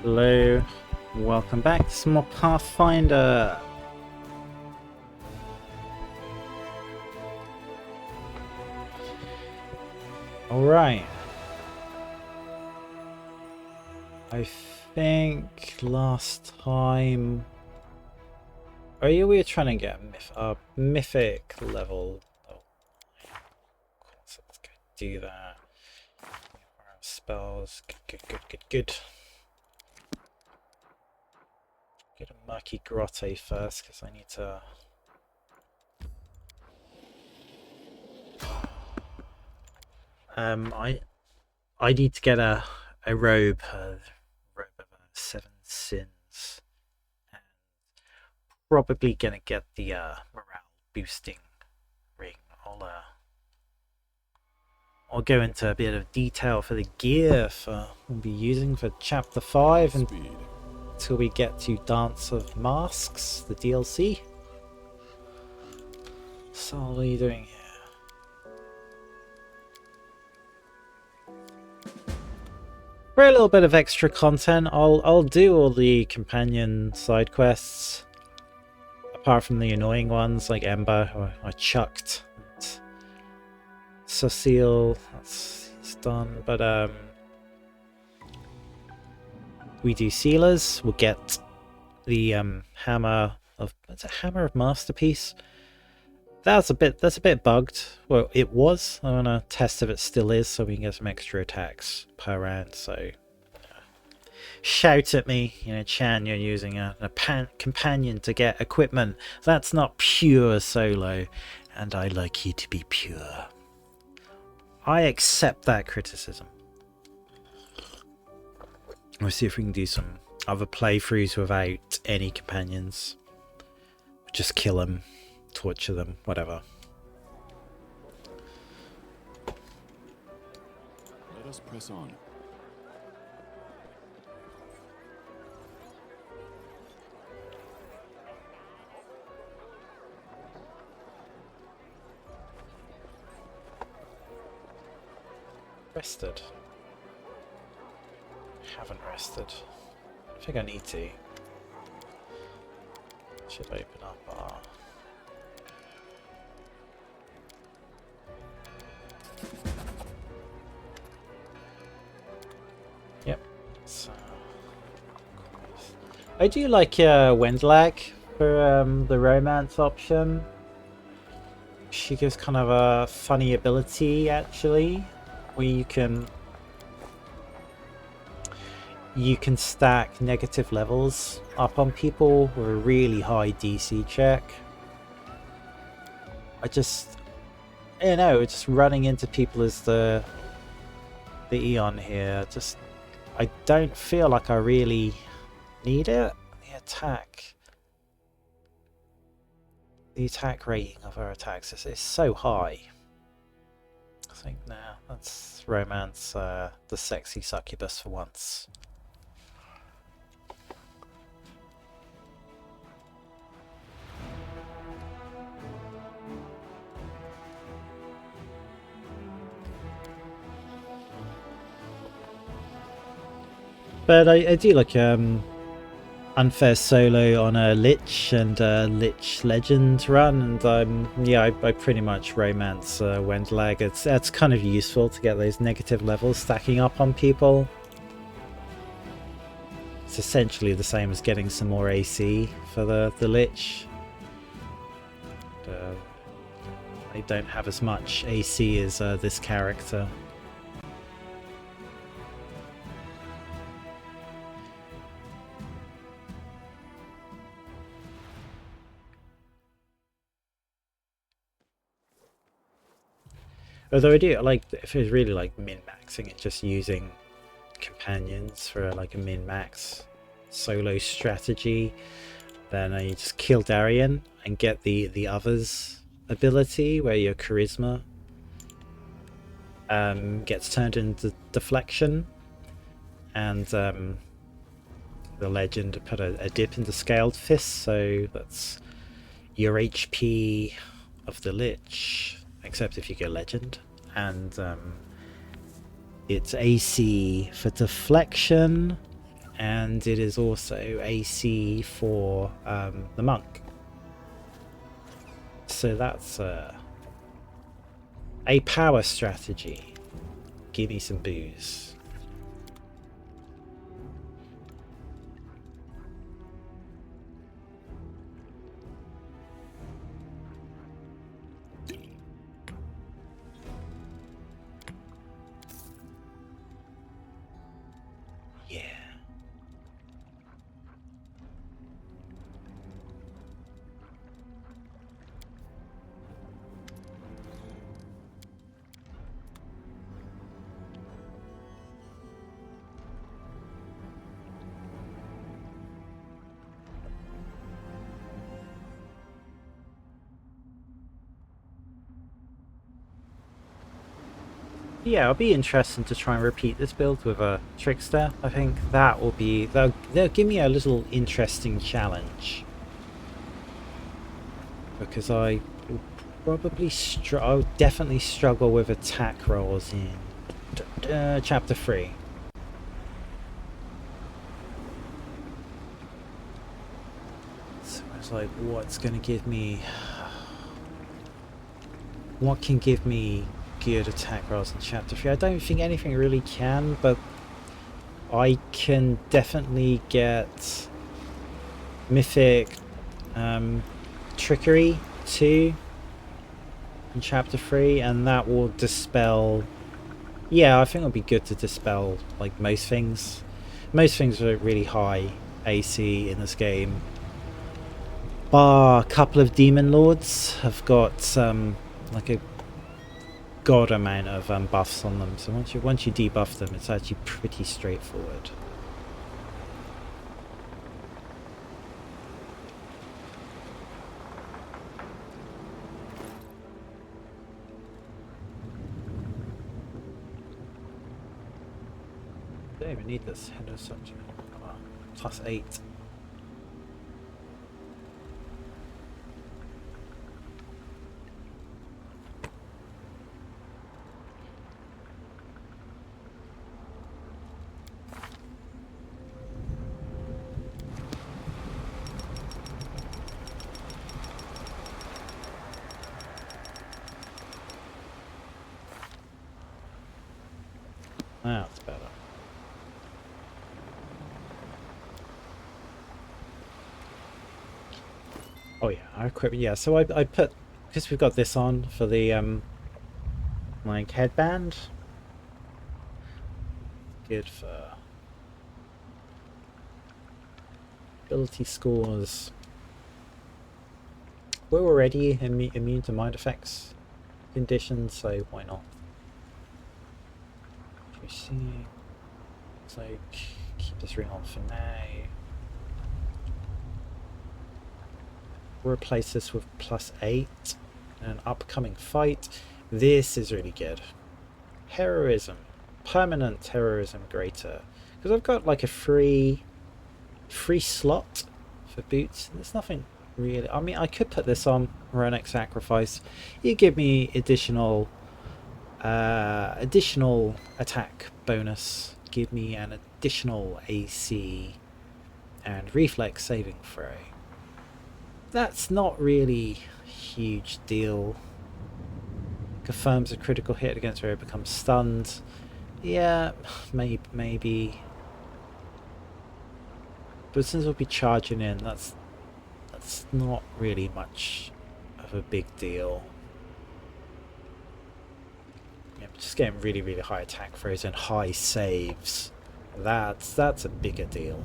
Hello, welcome back to some more Pathfinder. Alright. I think last time... we were trying to get Mythic level. Oh, so let's go do that. Spells. Good. Get a murky grotto first, because I need to... I need to get a robe of 7 sins, and probably gonna get the morale boosting ring. I'll go into a bit of detail for the gear we'll be using for chapter 5 until we get to Dance of Masks, the DLC. So what are you doing here? For a little bit of extra content, I'll do all the companion side quests, apart from the annoying ones like Ember, who I chucked. Cecile, that's done. But we do sealers. We'll get the hammer of masterpiece. That's a bit bugged. Well, it was. I want to test if it still is, so we can get some extra attacks per round. So shout at me, Chan. You're using a companion to get equipment. That's not pure solo, and I like you to be pure. I accept that criticism. We'll see if we can do some other playthroughs without any companions. Just kill them. Torture them, whatever. Let us press on. Rested. Haven't rested. I think I need to. Should open up our... Yep. So, I do like Wendlag for the romance option. She gives kind of a funny ability, actually, where you can stack negative levels up on people with a really high DC check. just running into people as the Aeon here, I don't feel like I really need it. The attack rating of her attacks is so high. I think now let's romance the sexy succubus for once. But I do like unfair solo on a Lich and Lich Legend run, and I pretty much romance Wendlag. It's kind of useful to get those negative levels stacking up on people. It's essentially the same as getting some more AC for the Lich. They don't have as much AC as this character. Although I do like, if it's really like min-maxing it, just using companions for like a min-max solo strategy, then you just kill Darien and get the other's ability where your charisma gets turned into deflection, and the legend put a dip into scaled fist, so that's your HP of the Lich, except if you go legend, and it's AC for deflection and it is also AC for the monk. So that's a power strategy. Give me some booze. Yeah. Yeah, it'll be interesting to try and repeat this build with a trickster. I think that will be they'll give me a little interesting challenge, because I will probably I'll definitely struggle with attack rolls in chapter 3. So it's like, what's going to give me? What can give me good attack rolls in chapter 3? I don't think anything really can, but I can definitely get Mythic Trickery 2 in chapter 3, and that will dispel. Yeah, I think it'll be good to dispel like most things. Most things are really high AC in this game. Bar a couple of demon lords have got like a god amount of buffs on them. So once you debuff them, it's actually pretty straightforward. Don't even need this head of subject. +8. That's better. Oh yeah, our equipment. Yeah, so I put, because we've got this on for the like headband. Good for ability scores. We're already immune to mind effects conditions, so why not? Let me see. It's like keep this ring on for now. Replace this with +8 in an upcoming fight. This is really good. Heroism, permanent heroism greater, because I've got like a free slot for boots. There's nothing really. I mean, I could put this on Runic Sacrifice. You give me additional attack bonus. Give me an additional AC and reflex saving throw. That's not really a huge deal. Confirms a critical hit against where it becomes stunned. Yeah, maybe. But since we'll be charging in, that's not really much of a big deal. Yeah, just getting really, really high attack throws and high saves. That's a bigger deal.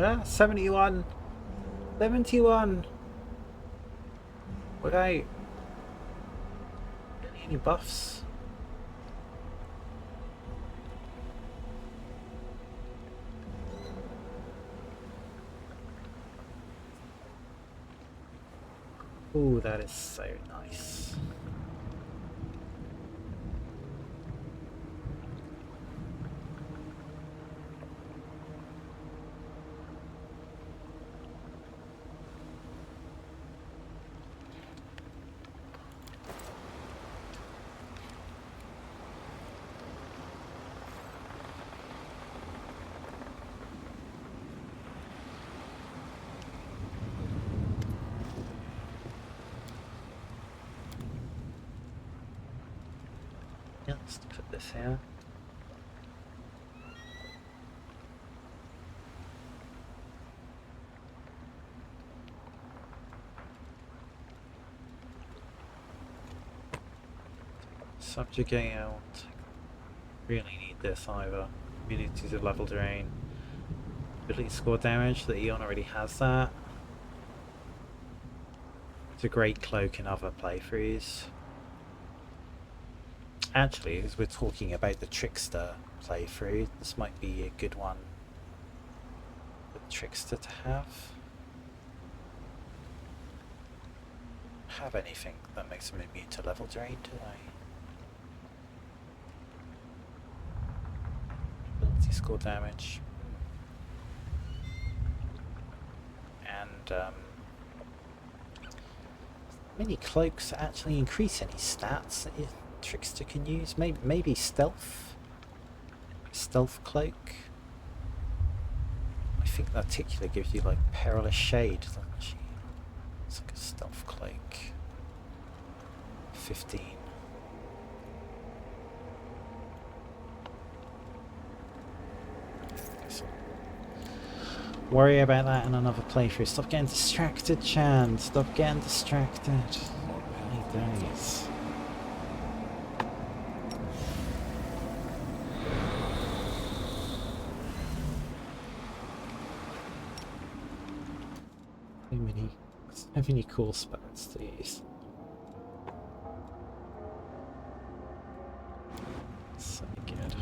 Ah, 71! 71! Would I... Any buffs? Ooh, that is so nice. Yeah, let's put this here. Subjugate out. Really need this either. Immunity to level drain. Ability to score damage. The Aeon already has that. It's a great cloak in other playthroughs. Actually, as we're talking about the Trickster playthrough, this might be a good one for the Trickster to have. Have anything that makes him immune to level drain, do I? Ability score damage. And many cloaks actually increase any stats that your Trickster can use. Maybe stealth? Stealth cloak? I think the Articular gives you like perilous shade, doesn't she? It's like a stealth cloak. 15. Guess I'll worry about that in another playthrough. Stop getting distracted, Chan. Stop getting distracted. Many days. So many cool spells to use. So good.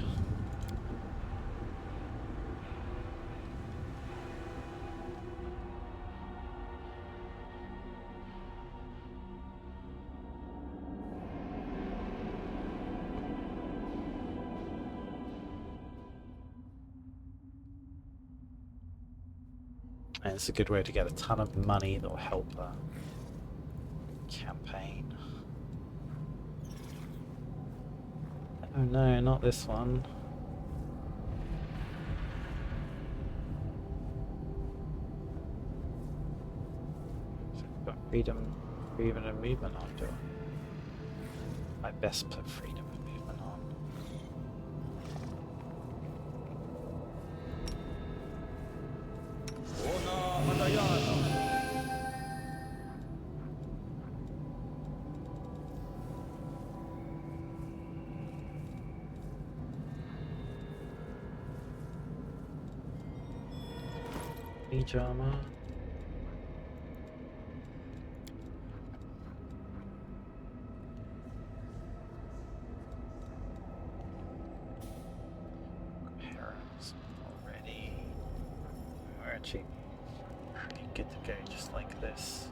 And it's a good way to get a ton of money that will help the campaign. Oh no, not this one. So we've got freedom of movement on, do I? I best put freedom of movement on. Mage armor. Herons already. We're actually pretty good to go just like this.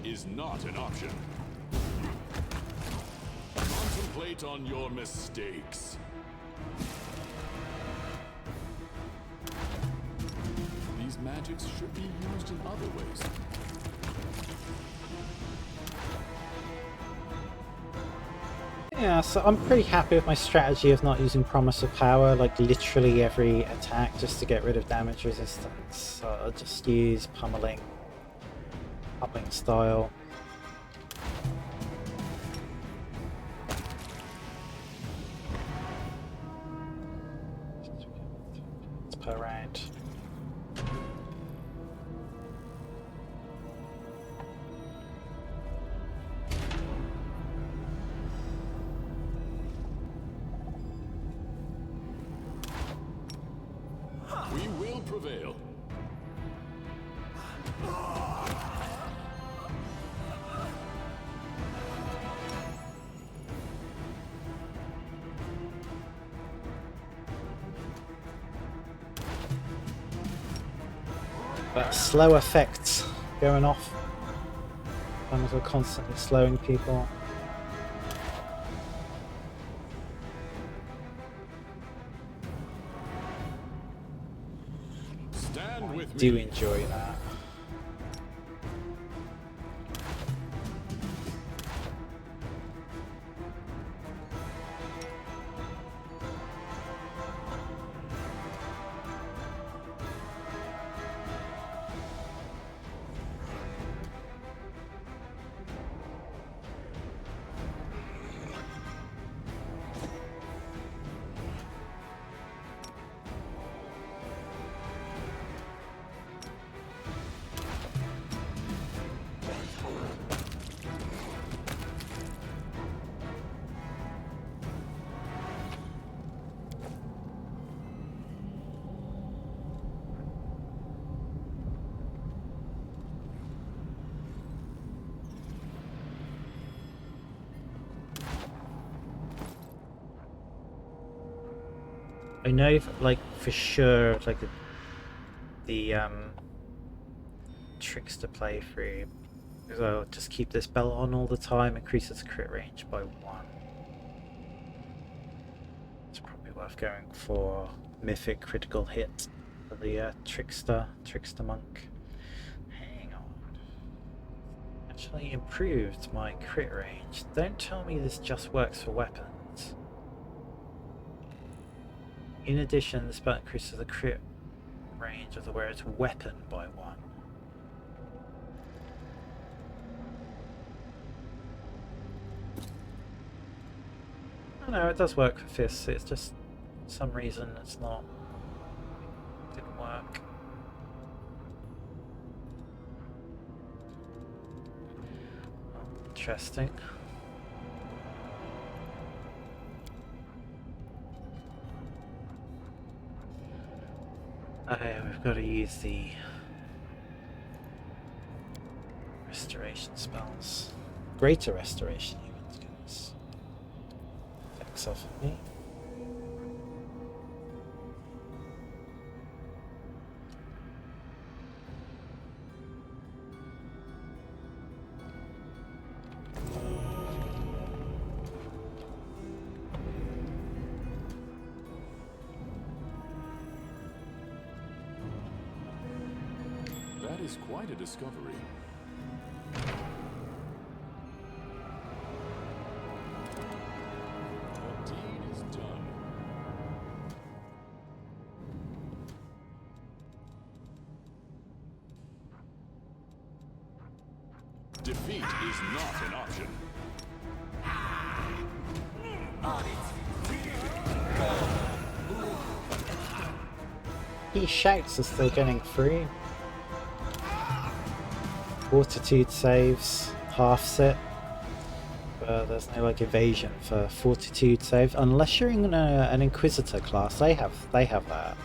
Is not an option. Contemplate on your mistakes. These magics should be used in other ways. Yeah, so I'm pretty happy with my strategy of not using Promise of Power, like literally every attack just to get rid of damage resistance. So I'll just use pummeling style. prevail. That slow effect going off. As we're constantly slowing people. Stand with I do me. enjoy that. I know, like, for sure, like, the Trickster playthrough, because I'll just keep this belt on all the time, increases crit range by 1. It's probably worth going for Mythic critical hit for the Trickster Monk. Hang on. Actually improved my crit range. Don't tell me this just works for weapons. In addition, the spell increases the crit range of the wearer's weapon by 1. Oh no, it does work for fists, it's just for some reason it's not. Didn't work. Interesting. Okay, we've got to use the restoration spells. Greater restoration even to get this effects off of me. That is quite a discovery. The deed is done. Defeat is not an option. He shouts are still getting through. Fortitude saves, halves it. But there's no like evasion for fortitude save unless you're in an Inquisitor class. They have that.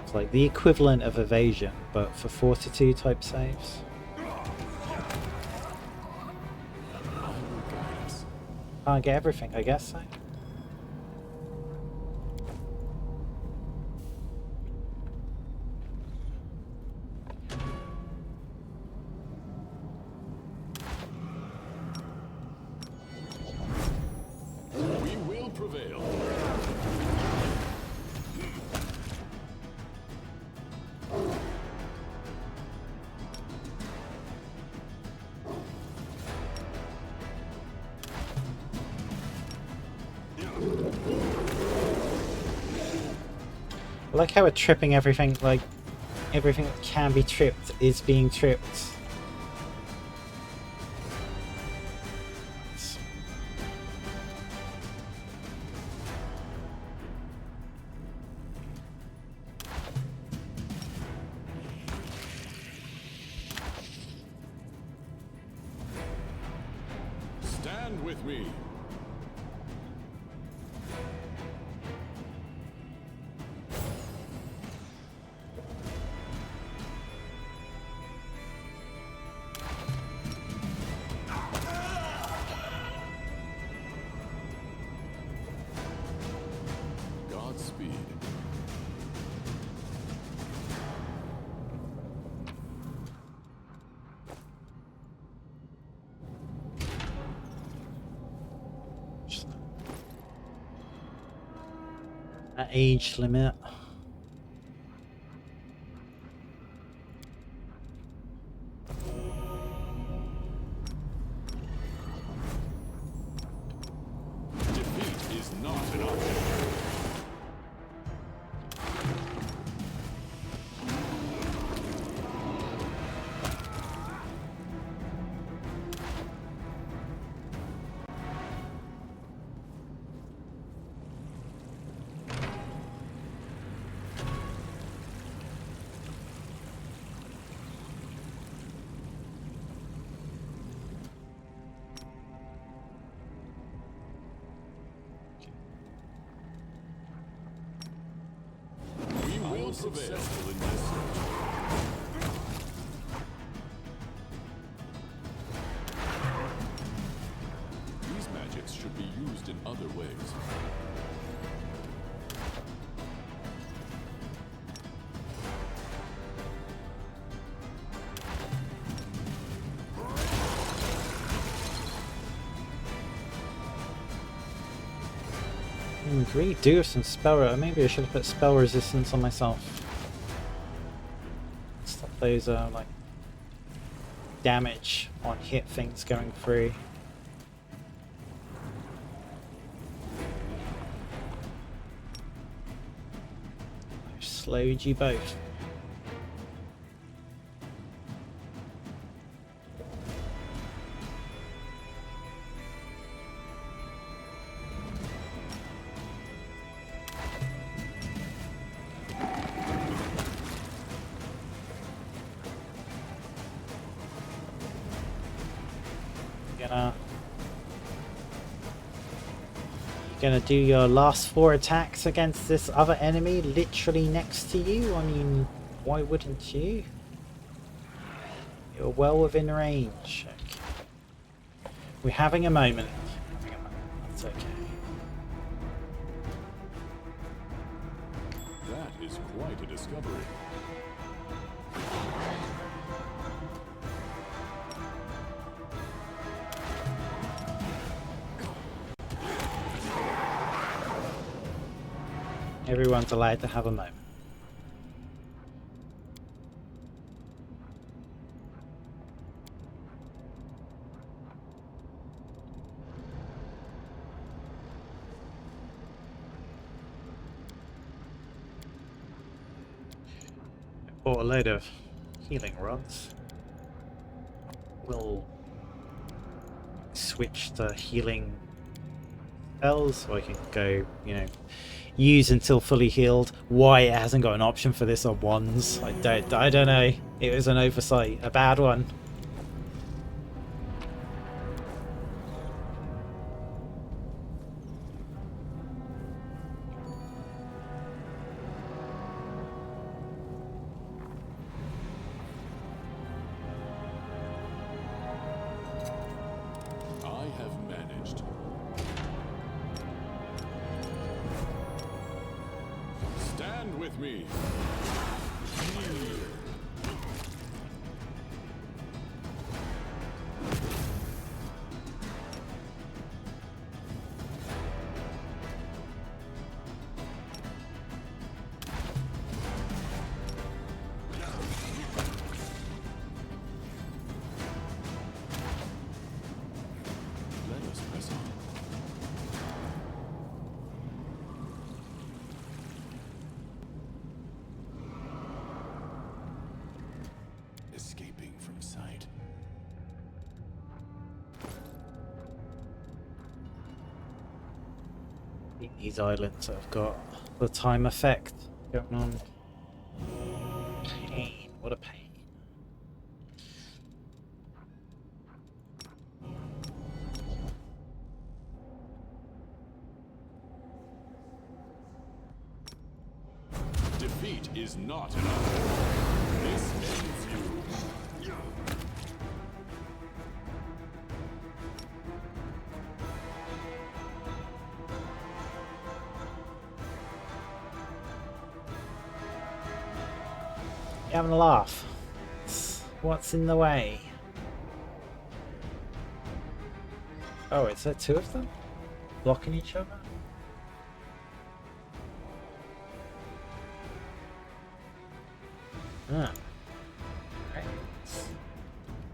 It's like the equivalent of evasion, but for fortitude type saves. Can't get everything, I guess. So. We will prevail. I like how we're tripping everything, like everything that can be tripped is being tripped. Stand with me. age limit. Defeat is not an option. Successful in this search. These magics should be used in other ways. Really do have some spell. Maybe I should have put spell resistance on myself. Stop those like damage on hit things going through. I slowed you both. Gonna do your last 4 attacks against this other enemy literally next to you. I mean, why wouldn't you? You're well within range. Okay. We're having a moment. That's okay. That is quite a discovery. Everyone's allowed to have a moment. I bought a load of healing rods. We'll switch to healing spells so I can go, you know, use until fully healed. Why it hasn't got an option for this on wands, I don't know. It was an oversight, a bad one. I have managed. Stand with me. Let us press on. Escaping from sight. These islands have got the time effect going on. Pain, what a pain. Defeat is not an option. This ends you. You're having a laugh. What's in the way? Oh, is there 2 of them? Blocking each other? Ah, right.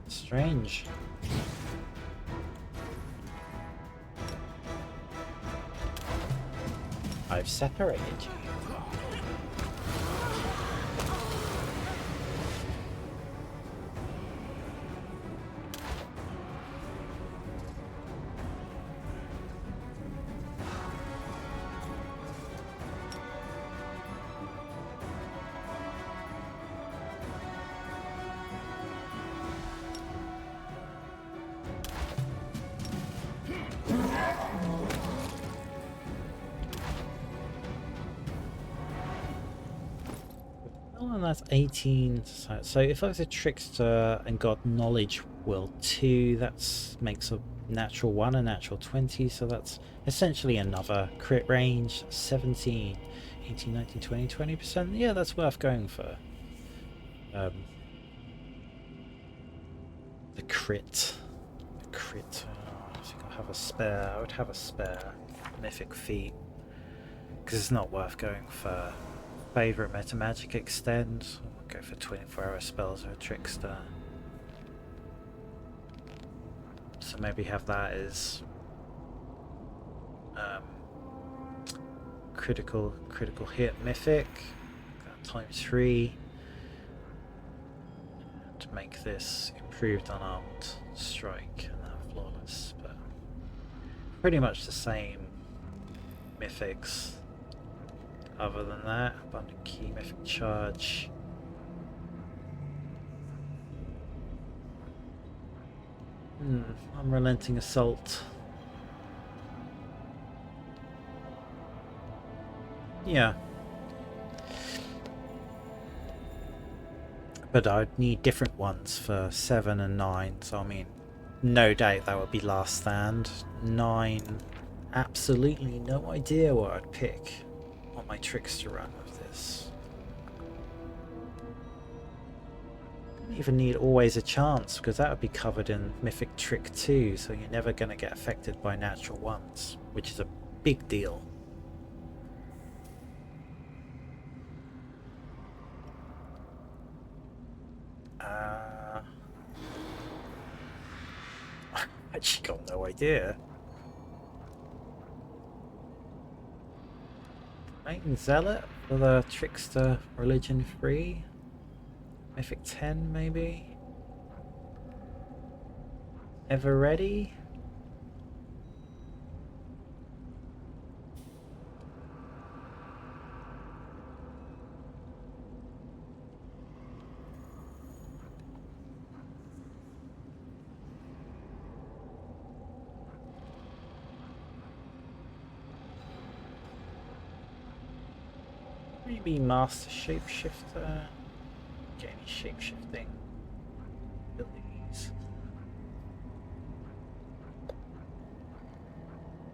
Strange. I've separated you. Oh, and that's 18. So if I was a trickster and got knowledge will 2, that makes a natural 1, a natural 20, so that's essentially another crit range. 17, 18, 19, 20, 20%. Yeah, that's worth going for. The crit. The crit. I think I'll have a spare. I would have a spare mythic feat. Because it's not worth going for favourite meta magic extend. I'll go for 24-hour spells or a trickster. So maybe have that as critical hit mythic. Times 3. To make this improved unarmed strike and then flawless, but pretty much the same mythics. Other than that, abundant key, mythic charge. Unrelenting assault. Yeah. But I'd need different ones for 7 and 9, so I mean, no doubt that would be last stand. 9, absolutely no idea what I'd pick on my trickster run of this. Don't even need always a chance, because that would be covered in Mythic Trick 2, so you're never going to get affected by natural ones, which is a big deal. I actually got no idea. Titan Zealot for the Trickster Religion free. Mythic 10 maybe. Ever ready? Maybe Master Shapeshifter. Get any shapeshifting abilities.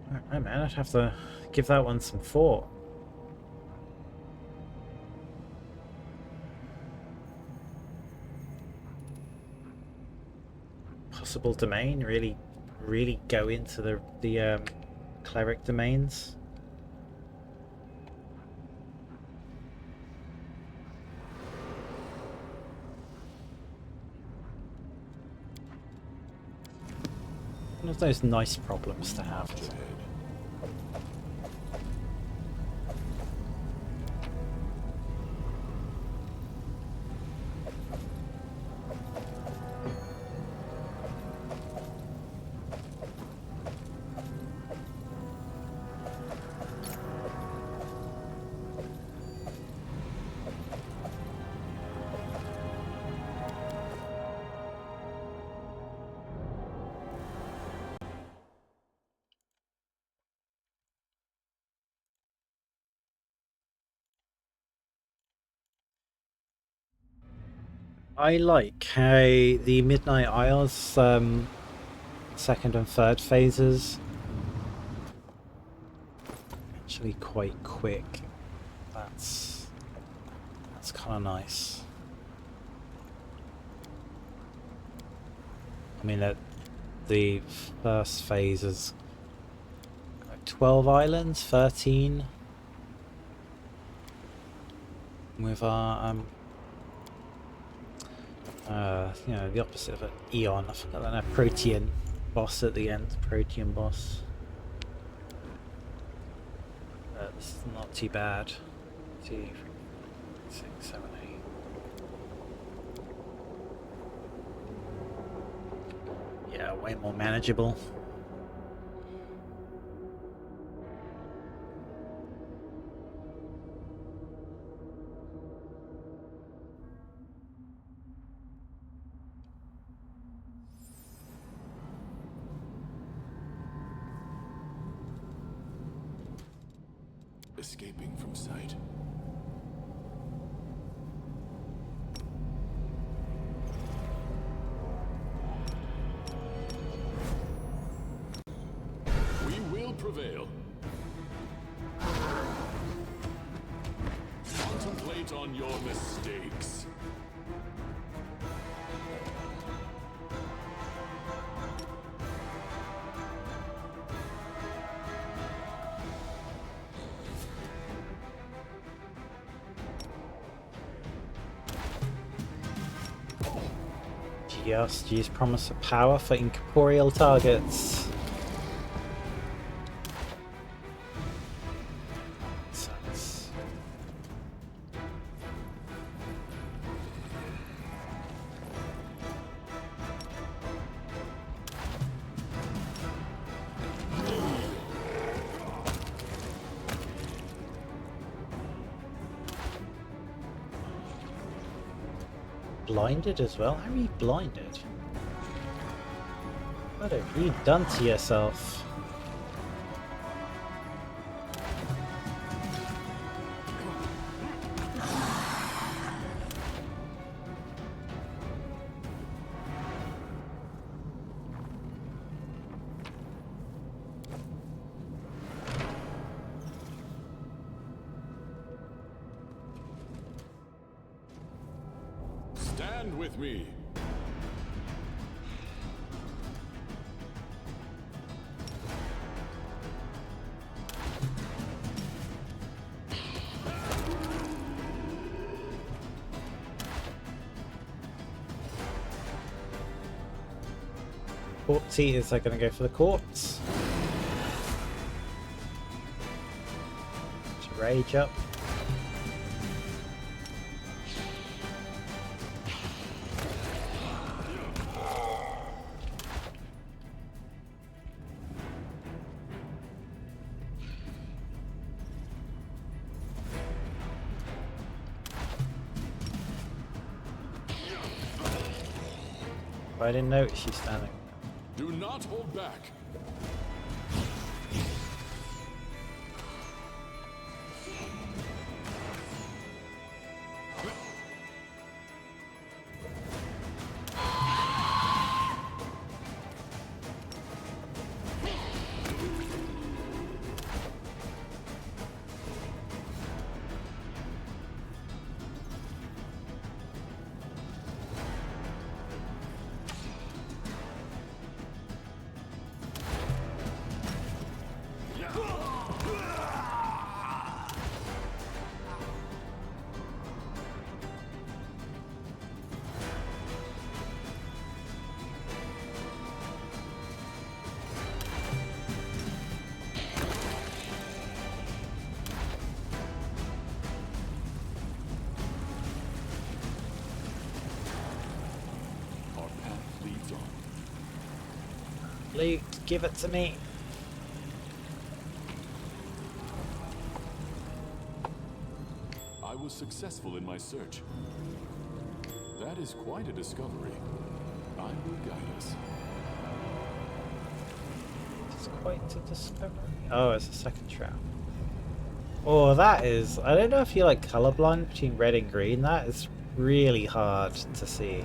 I don't know, man. I'd have to give that one some thought. Possible domain. Really go into the cleric domains. One of those nice problems to have. I like how the Midnight Isles second and third phases actually quite quick. That's kind of nice. I mean that the first phase is like 12 islands, 13 with our You know, the opposite of an Aeon. I forgot that Protean boss at the end. Protean boss. This is not too bad. 2, 3, 6, 7, 8. Yeah, way more manageable. Escaping from sight. We will prevail. Contemplate on your mistakes. Just use promise of power for incorporeal targets. Sucks. Blinded as well? How are you blinded? What have you done to yourself? Stand with me. Corpse eaters are going to go for the corpse. To rage up. I didn't notice you standing. Do not hold back. Luke, give it to me. I was successful in my search. That is quite a discovery. I will guide us. It's quite a discovery. Oh, it's a second trap. Oh, that is... I don't know if you're like colorblind between red and green. That is really hard to see.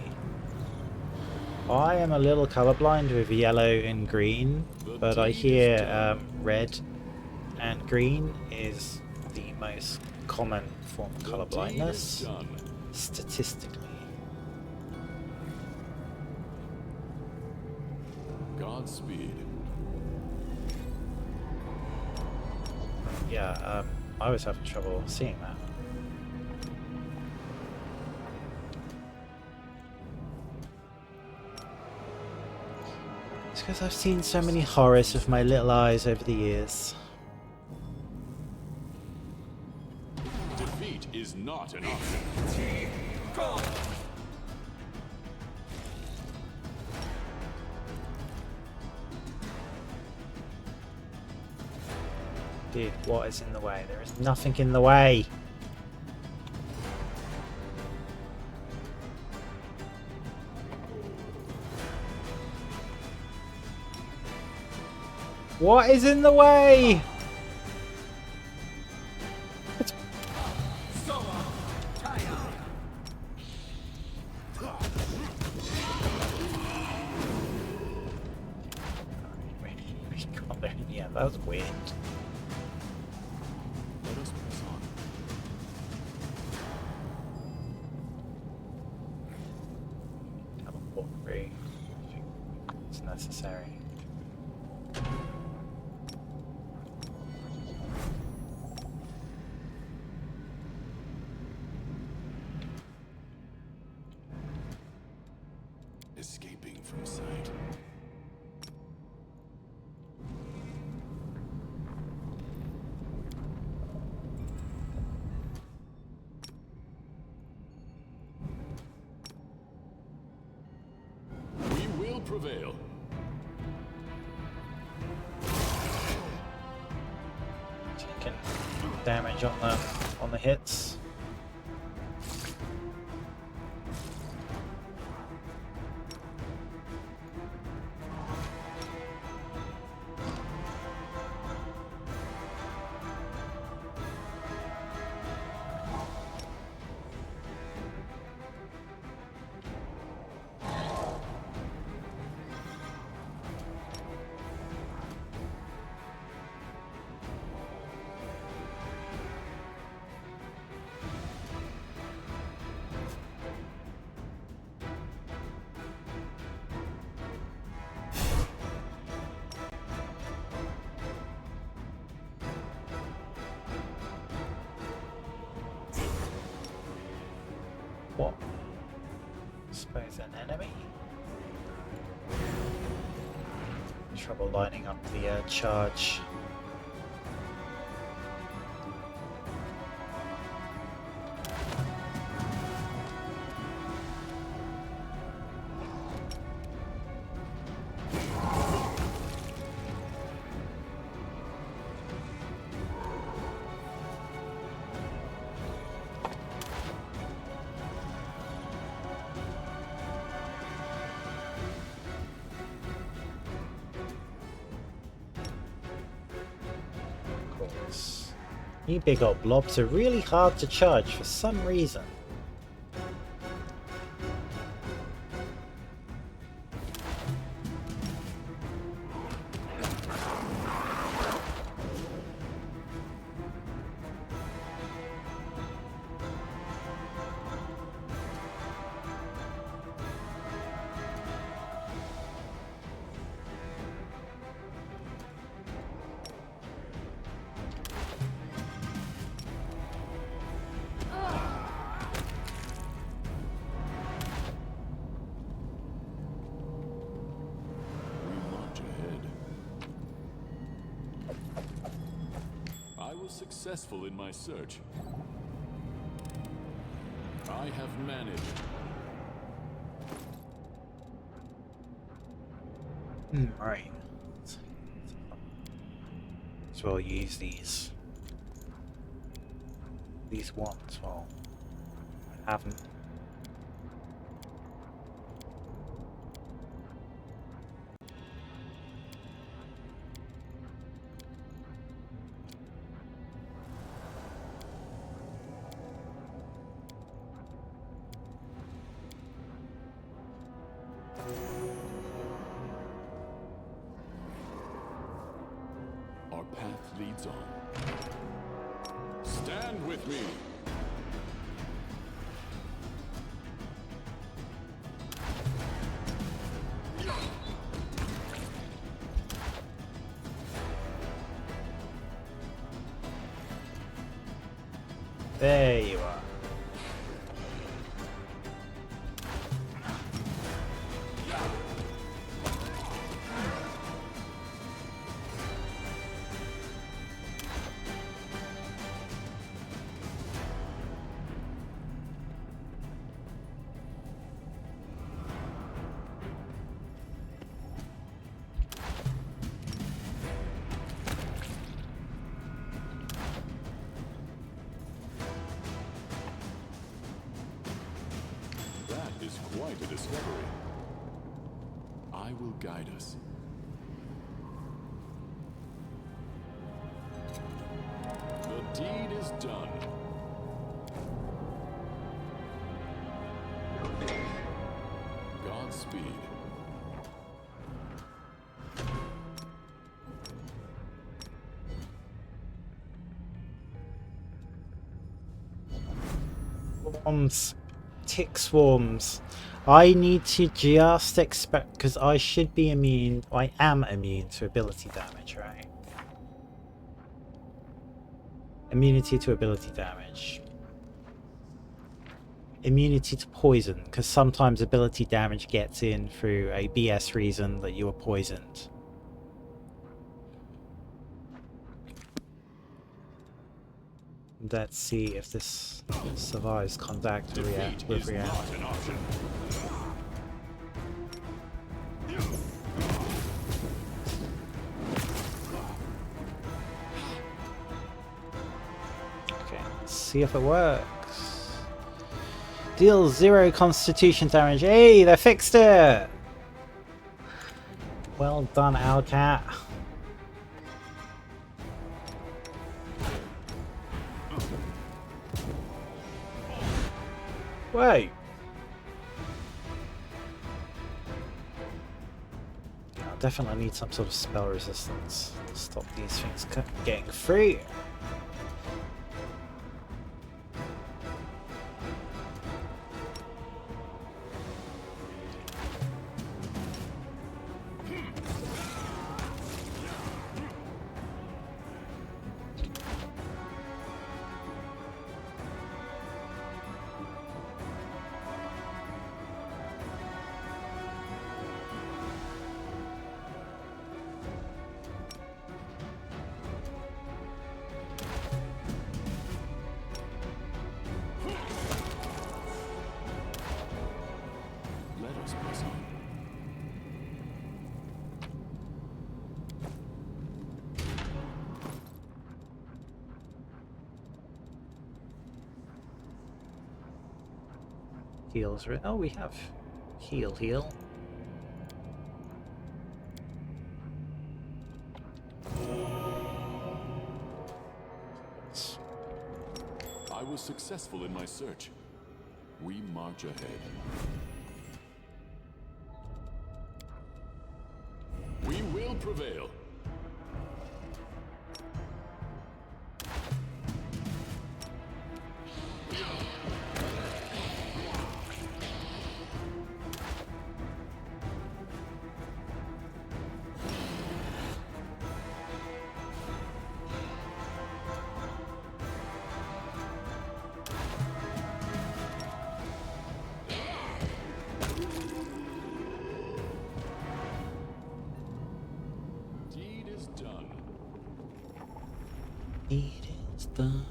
I am a little colorblind with yellow and green, but I hear red and green is the most common form of colorblindness, statistically. Godspeed. Yeah, I was having trouble seeing that. because I've seen so many horrors with my little eyes over the years. Defeat is not an option. Dude, what is in the way? There is nothing in the way. What is in the way? It's... Yeah, that was weird. Let us press on. Teleport free. I think it's necessary. Escaping from sight. We will prevail. Taking damage on the hits. What? Suppose an enemy? Trouble lining up the charge. You big old blobs are really hard to charge for some reason. Successful in my search. I have managed. Right. So I'll use these ones. Well, I haven't. Our path leads on. Stand with me. There you are. quite a discovery. I will guide us. The deed is done. Godspeed. Swarms. Tick swarms. I need to just expect, because I should be immune. I am immune to ability damage, right? Immunity to ability damage. Immunity to poison, because sometimes ability damage gets in through a BS reason that you were poisoned. Let's see if this survives contact with reality. Okay, let's see if it works. Deal 0 constitution damage. Hey, they fixed it! Well done, Owlcat. Wait. I definitely need some sort of spell resistance to stop these things getting free. Heals. Oh, we have heal. I was successful in my search. We march ahead. We will prevail. It is done.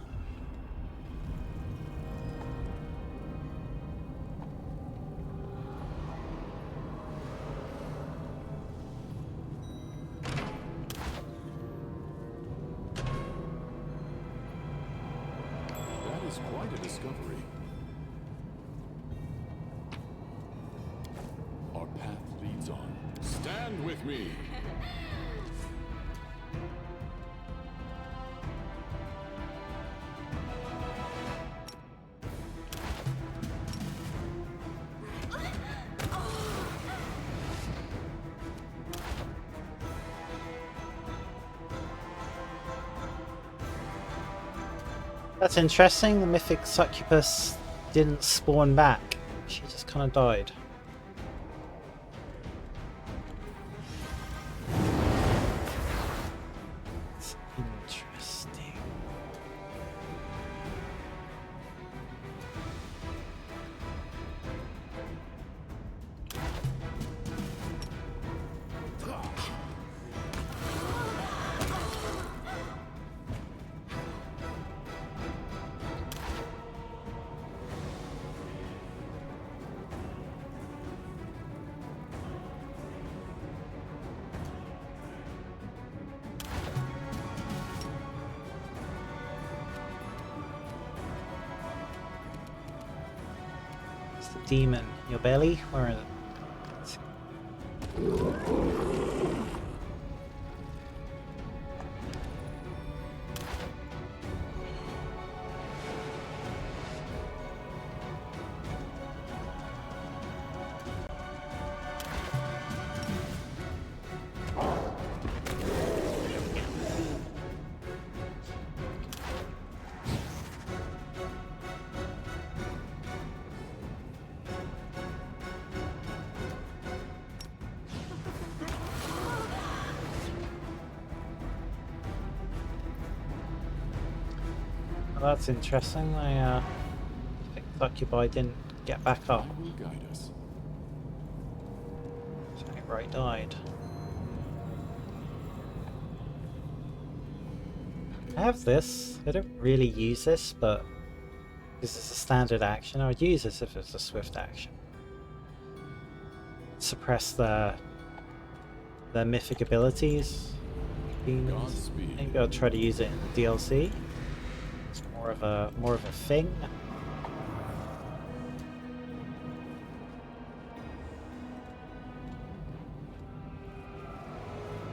That is quite a discovery. Our path leads on. Stand with me! That's interesting. The mythic succubus didn't spawn back. She just kind of died. It's interesting. Demon. Your belly? Where is it? Well, that's interesting. I think Occupied didn't get back up. I will guide us. Right, died. I have this. I don't really use this, but this is a standard action. I would use this if it's a swift action. Suppress their mythic abilities. Godspeed. Maybe I'll try to use it in the DLC. It's more of a thing.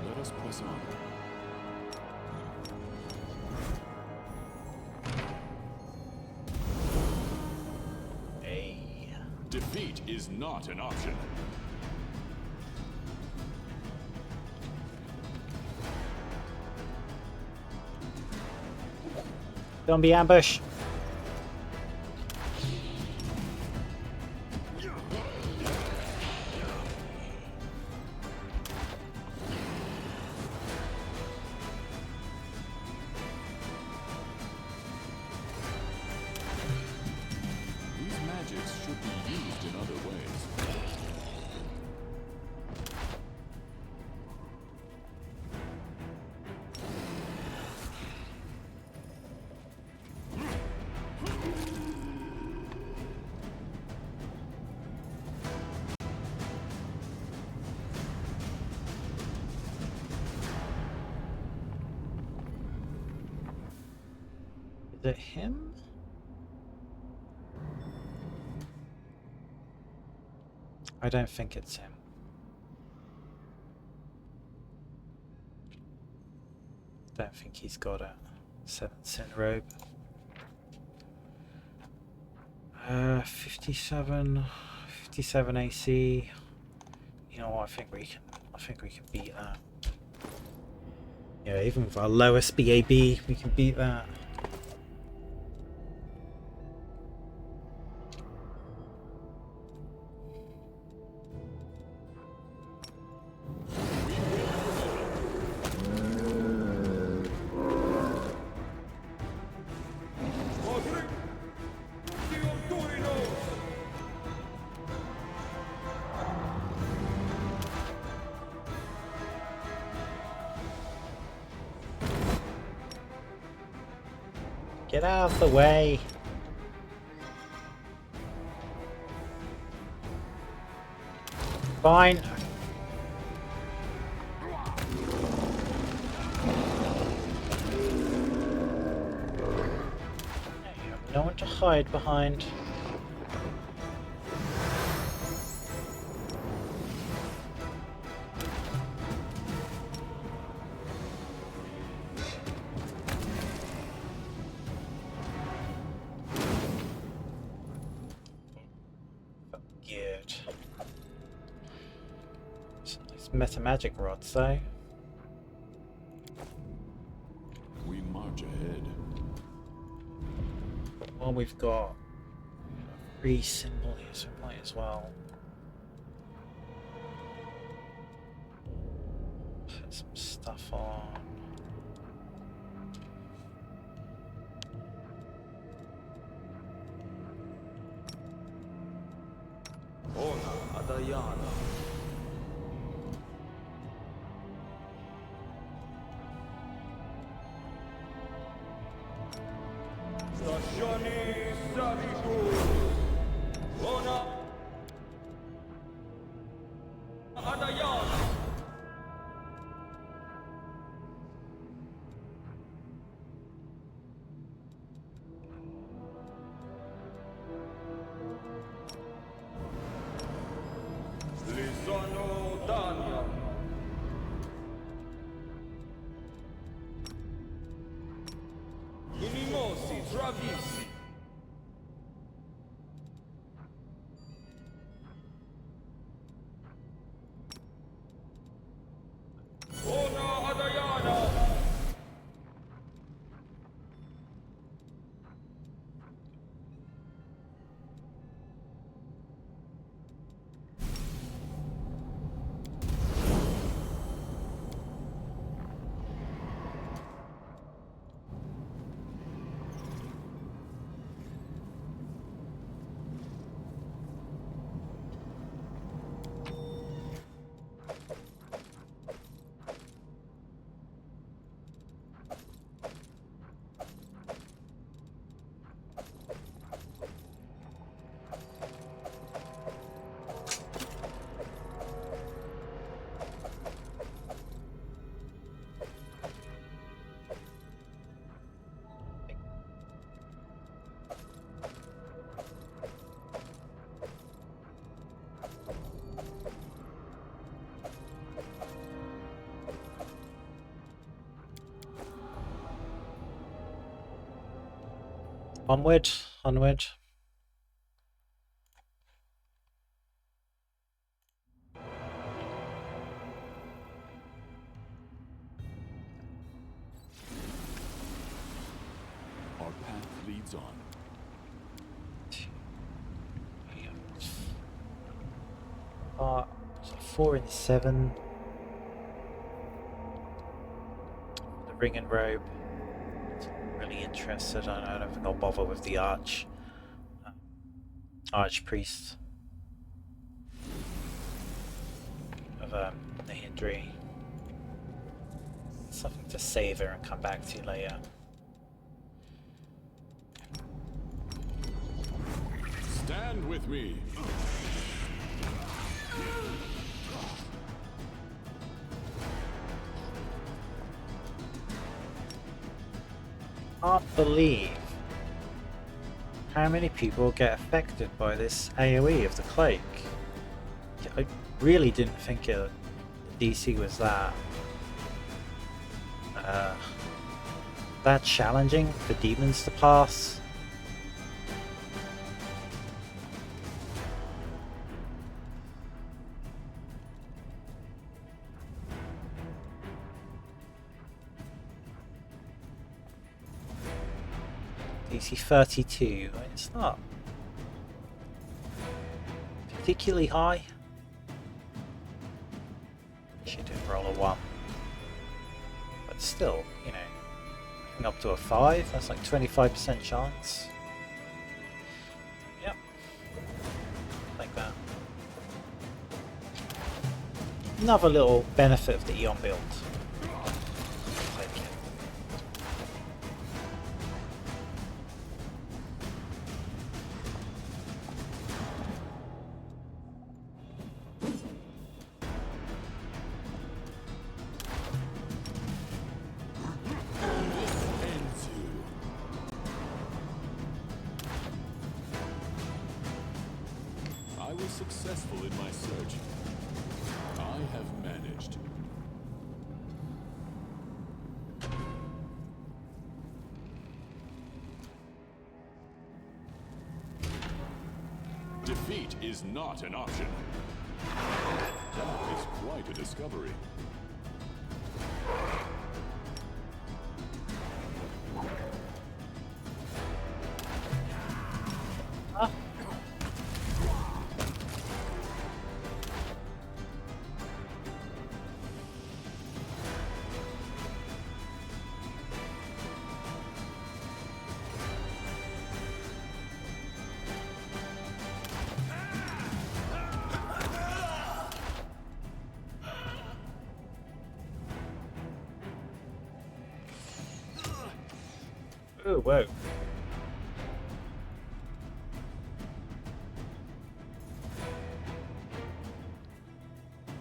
Let us press on. Hey. Defeat is not an option. Don't be ambushed. These magics should be used in other ways. Is it him? I don't think it's him. Don't think he's got a 7th Sin robe. 57 AC. You know what, I think we can beat that. Yeah, even with our lowest BAB, we can beat that. Get out of the way. Fine. You have no one to hide behind. Good. Some nice meta magic rods though. We march ahead. Well, we've got a free symbol here, so we might as well put some stuff on. Onward, onward. Our path leads on. 4 and 7. The ring and robe. Really interested. I don't think I'll bother with the Archpriest of Nahyndri. Something to savor and come back to later. Stand with me. Can't believe how many people get affected by this AoE of the Cloak. I really didn't think the DC was that challenging for demons to pass. DC 32, it's not particularly high. She did roll a 1. But still, you know, up to a 5, that's like 25% chance. Yep. Like that. Another little benefit of the Aeon build. Like it. I was successful in my search. I have managed. Defeat is not an option. That is quite a discovery. Oh, whoa.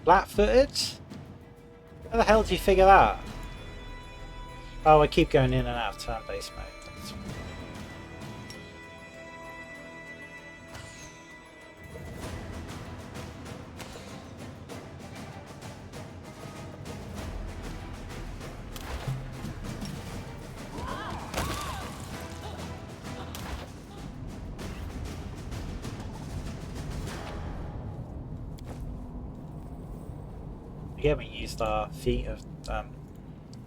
Flat-footed? How the hell did you figure that? Oh, I keep going in and out of turn-based mode. We haven't used our feat of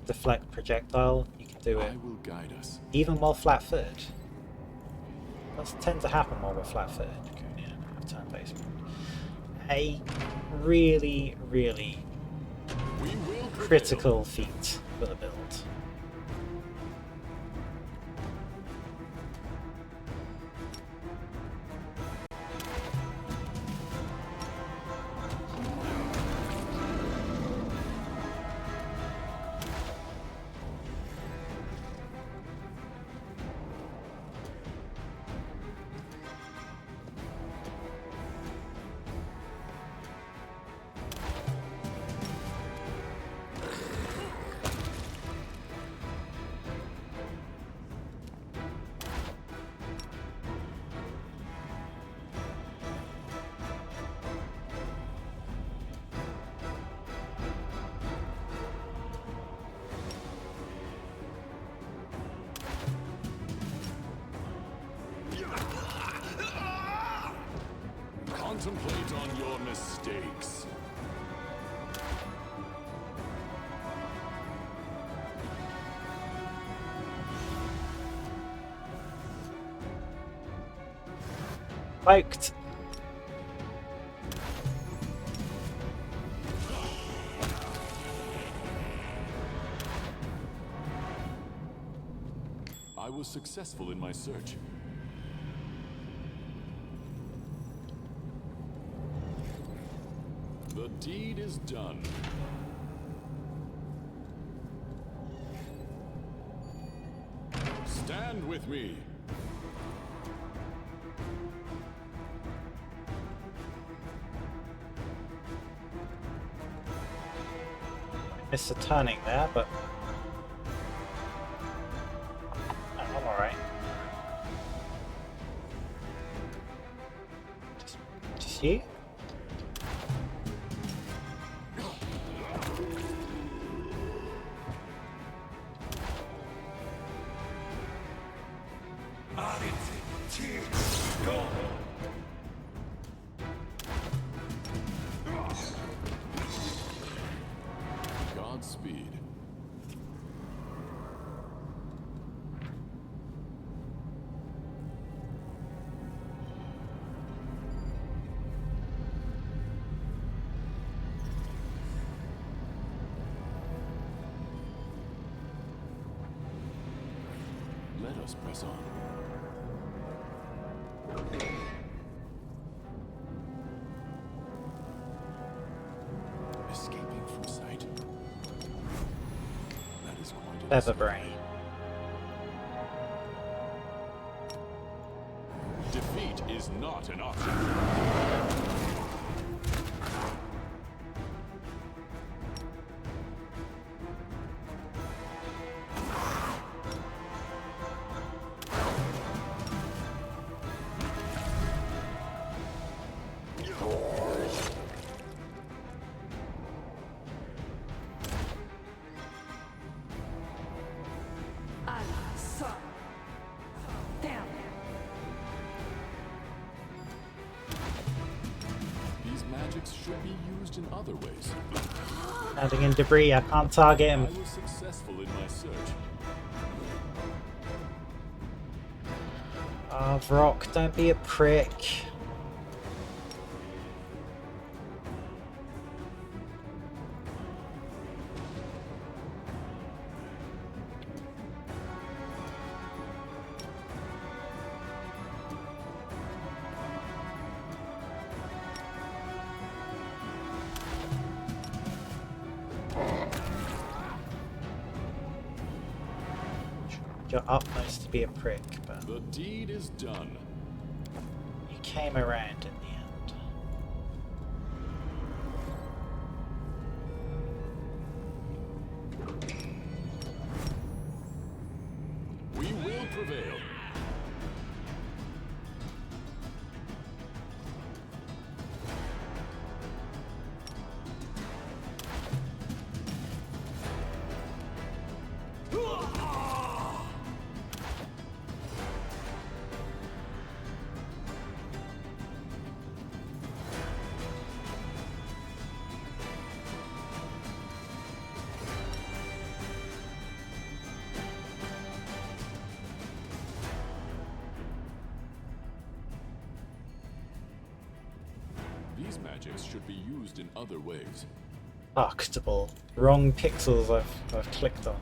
deflect projectile. You can do it I will guide us. even while flat-footed. Does tend to happen while we're flat-footed, going in and out of turn-based mode. A really, really We will prevail. critical feat for the build. aches. Poked. I was successful in my search. The deed is done. Stand with me. Missed a turning there, but I'm alright. Just you? Godspeed. Let us press on. Escaping from sight. That is quite a Featherbrain. defeat is not an option. These magics should be used in other ways. Adding in debris, I can't target I him. was successful in my search. Oh, Vrock, don't be a prick. Your utmost to be a prick, but The deed is done. you came around in the end. We will prevail. These magics should be used in other ways. Fuckable. Wrong pixels I've clicked on.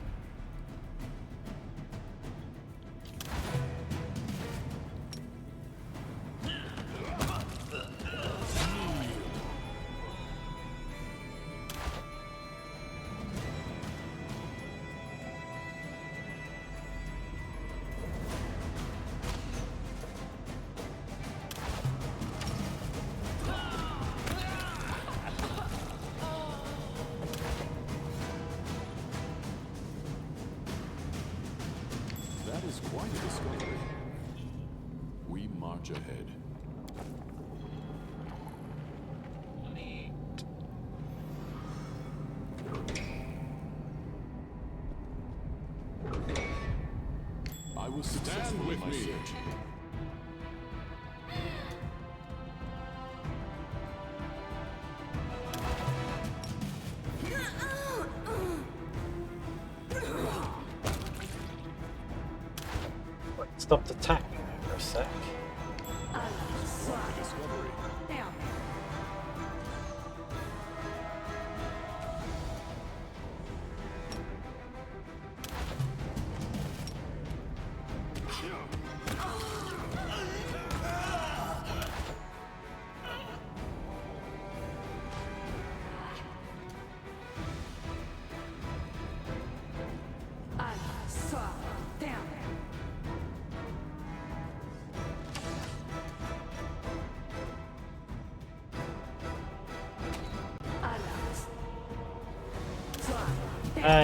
That is quite a discovery. We march ahead. I will stand with me. Search. stopped attacking me for a sec. What a discovery.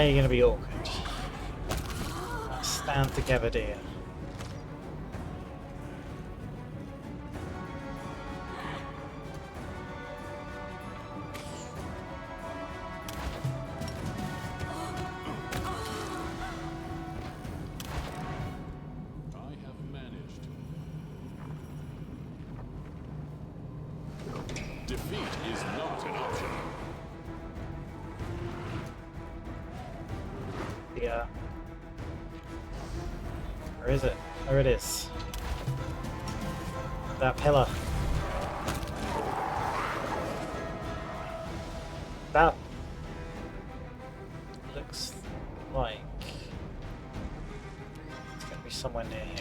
You're gonna be awkward. Stand together, dear. I have managed. Defeat is not an option. Yeah. Where is it? There it is. That pillar. That looks like it's gonna be somewhere near here.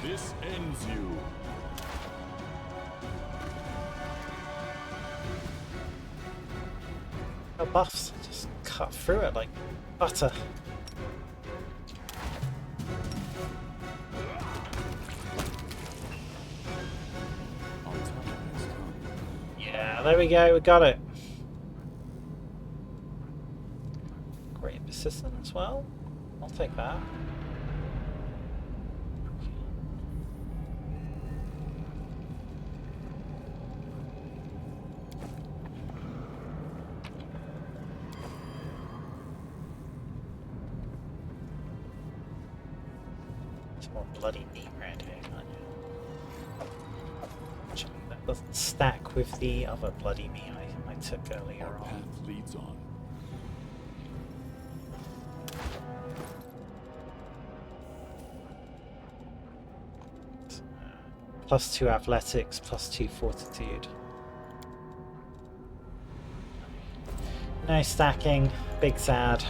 This ends you. The buffs just cut through it like butter. Our time has come. Yeah, there we go, we got it. Great persistent as well. I'll take that. Some more bloody meat around here, can't you? Actually, that doesn't stack with the other bloody meat I took earlier Our on. path leads on. +2 athletics, +2 fortitude. No stacking, big sad.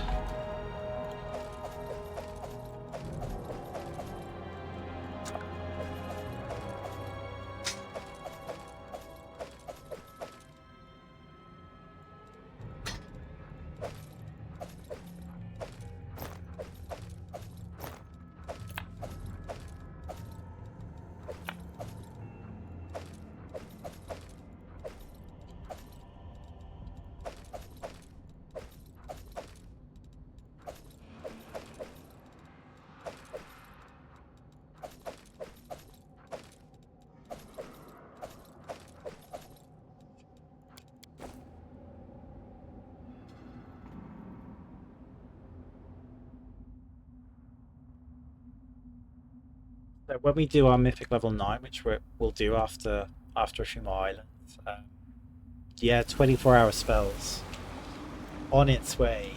So when we do our Mythic level 9, which we'll do after a few more islands, yeah, 24-hour spells on its way.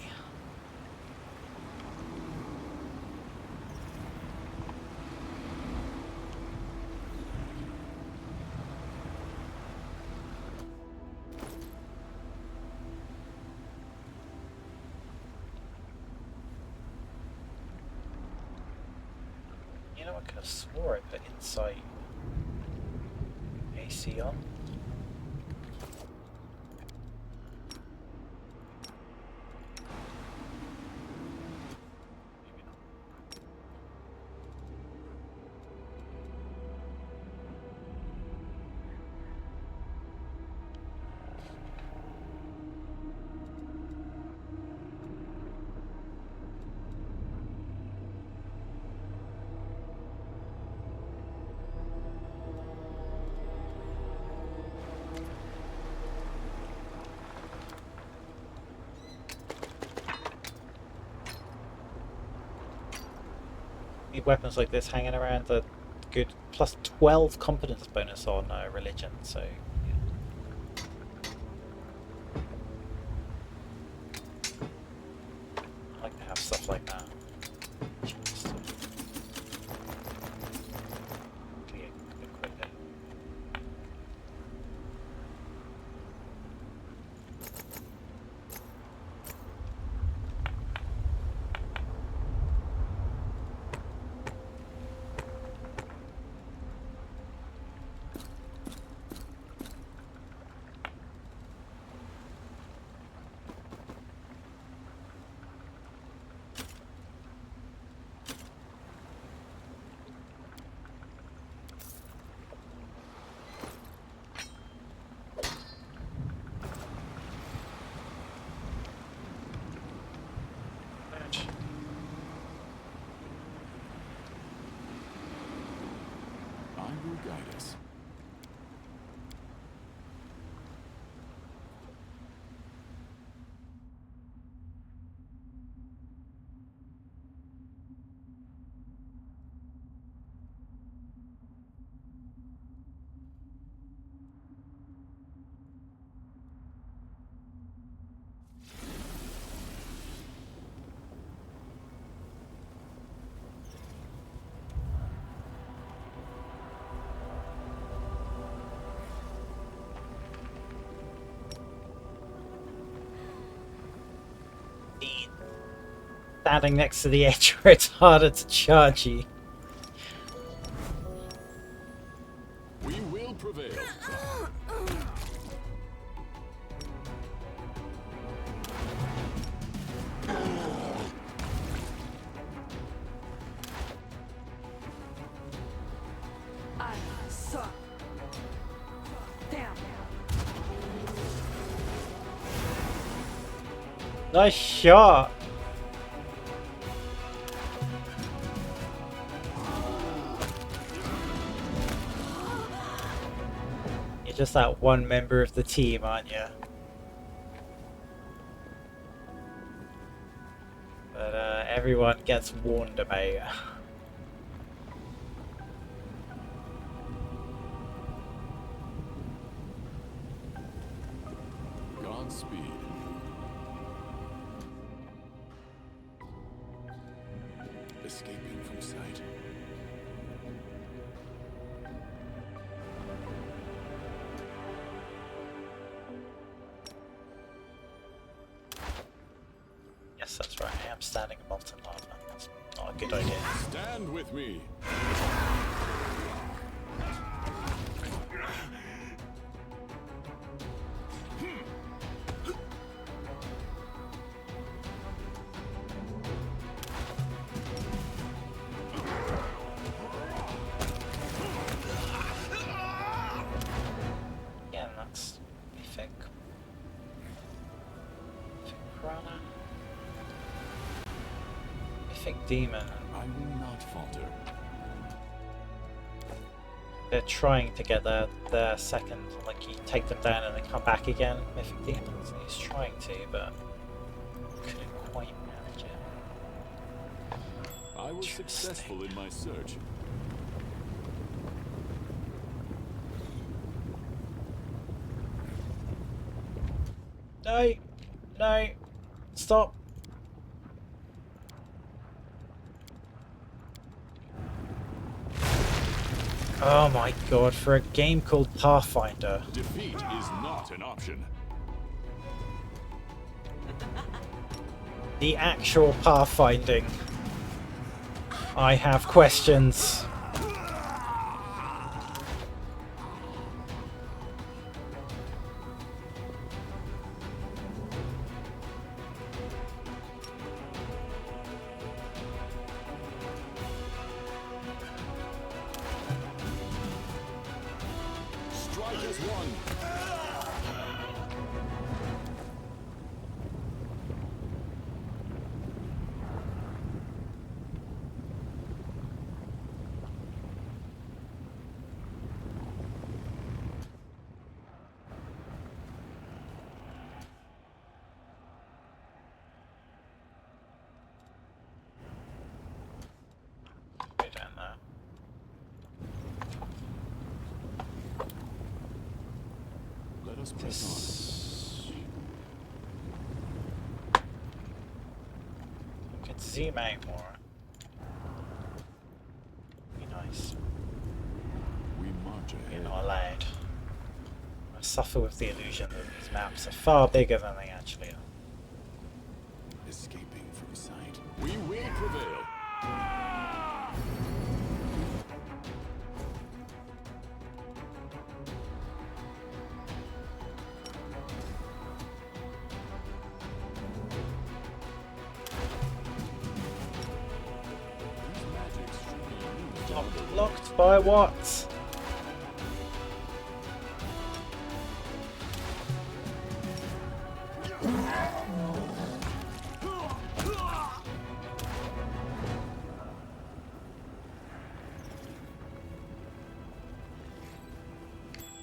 You know, I could have swore I put Insight AC on. any weapons like this hanging around. A good plus 12 competence bonus on religion, so I like to have stuff like that. Just to equip it. I will guide us. Standing next to the edge where it's harder to charge you. We will prevail. I suck. Damn. Nice shot. You're just that one member of the team, aren't you? But everyone gets warned about you. Godspeed. Escaping from sight. Yes, that's right. I am standing in molten lava. That's not a good idea. Stand with me. Yeah, and that's Mythic. Mythic Piranha. Mythic Demon. I will not falter. They're trying to get their second, like you take them down and then come back again. Mythic Demons. He's trying to, but couldn't quite manage it. I was successful in my search. No! No! Stop! Oh my god, for a game called Pathfinder. Defeat is not an option. The actual pathfinding. I have questions. Strike as one. us press We could zoom out more. Be nice. on. We march You're ahead. not allowed. I suffer with the illusion that these maps are far bigger than they actually are. Escaping from sight. We will prevail. These magics should be used on the Blocked by what?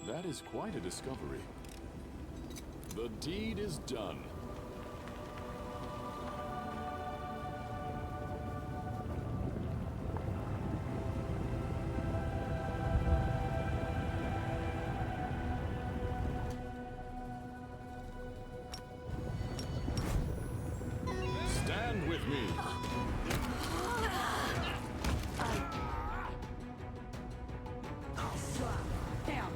That is quite a discovery. The deed is done. Stand with me. Down.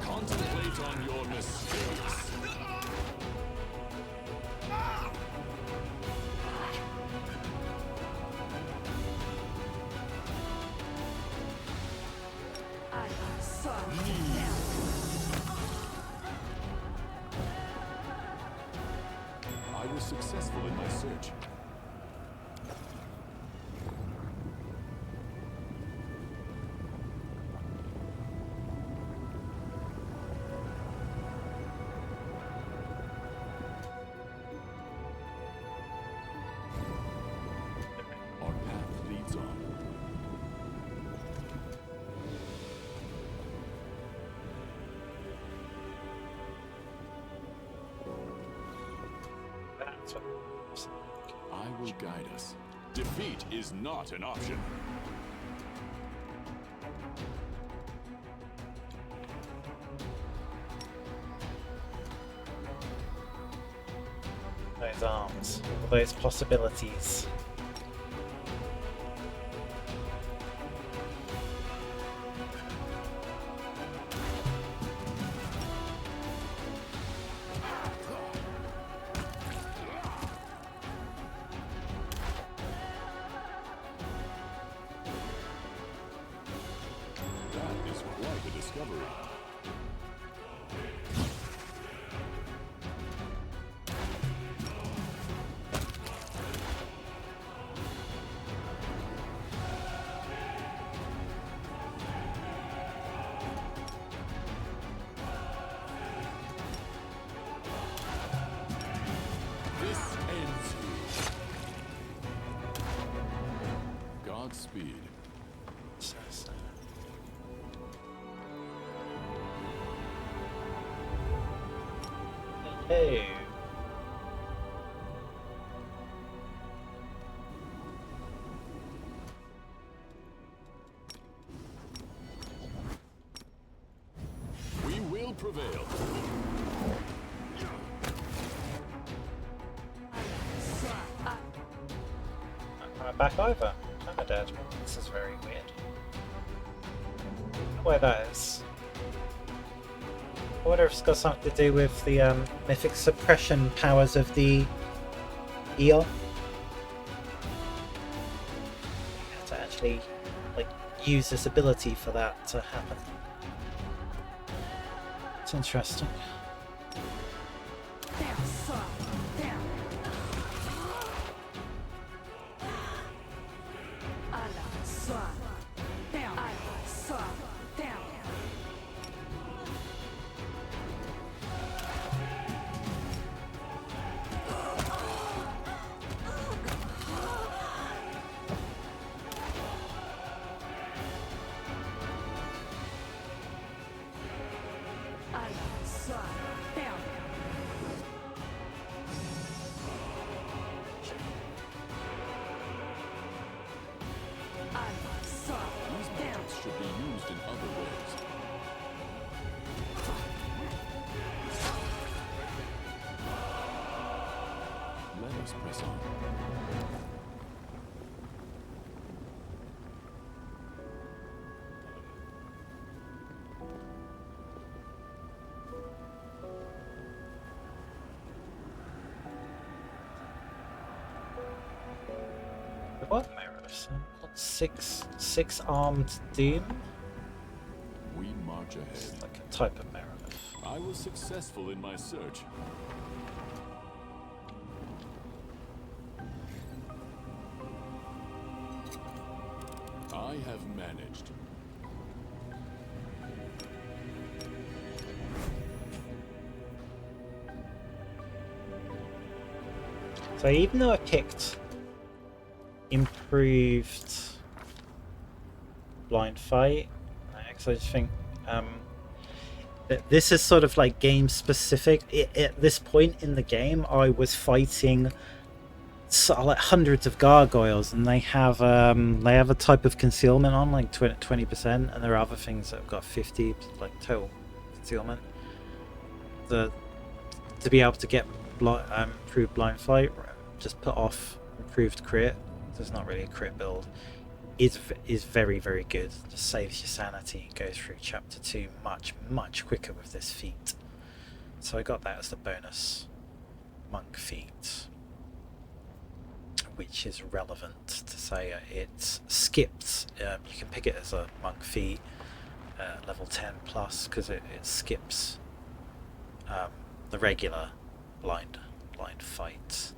Contemplate on your mistakes. I saw. Down. I was successful in my search. Our path leads on. That's what. I will guide us. Defeat is not an option. Those arms, all those possibilities. That is quite a discovery. This ends here. Godspeed. Hey. We will prevail. I'm back over. I'm dead. This is very weird. Where that is. I wonder if it's got something to do with the mythic suppression powers of the Aeon. You have to actually like use this ability for that to happen. It's interesting. Down. Saw. Down. I saw. Down. I saw. Down. I saw. Down. I saw. These Down. magics should be used in other ways. must press on. What mirrors? Six armed doom? We march ahead. It's like a type of mirror. I was successful in my search. I have managed. So even though I picked improved blind fight, because I just think that this is sort of like game specific. At this point in the game, I was fighting sort of like hundreds of gargoyles, and they have a type of concealment on like 20%, and there are other things that have got 50 like total concealment. To be able to get improved blind fight, just put off improved crit. There's not really a crit build. Is very, very good. Just saves your sanity. Goes through chapter 2 much quicker with this feat. So I got that as the bonus monk feat, which is relevant to say it skips. You can pick it as a monk feat, level 10 plus, because it skips the regular blind fight.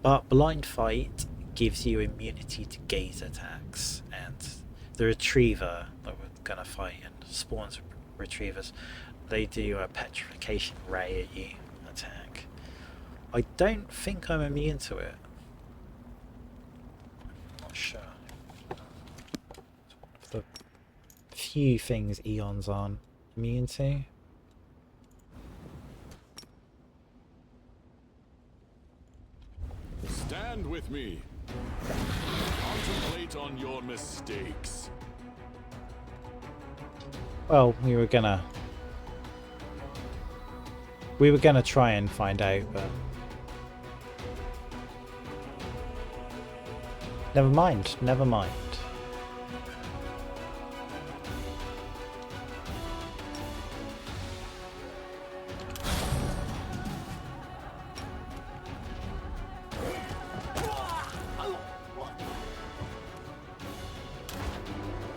But blind fight gives you immunity to gaze attacks, and the retriever that we're gonna fight and spawns retrievers, they do a petrification ray at you attack. I don't think I'm immune to it. I'm not sure. It's one of the few things Aeons aren't immune to. Stand with me. Contemplate on your mistakes. Well, we were gonna try and find out, but never mind.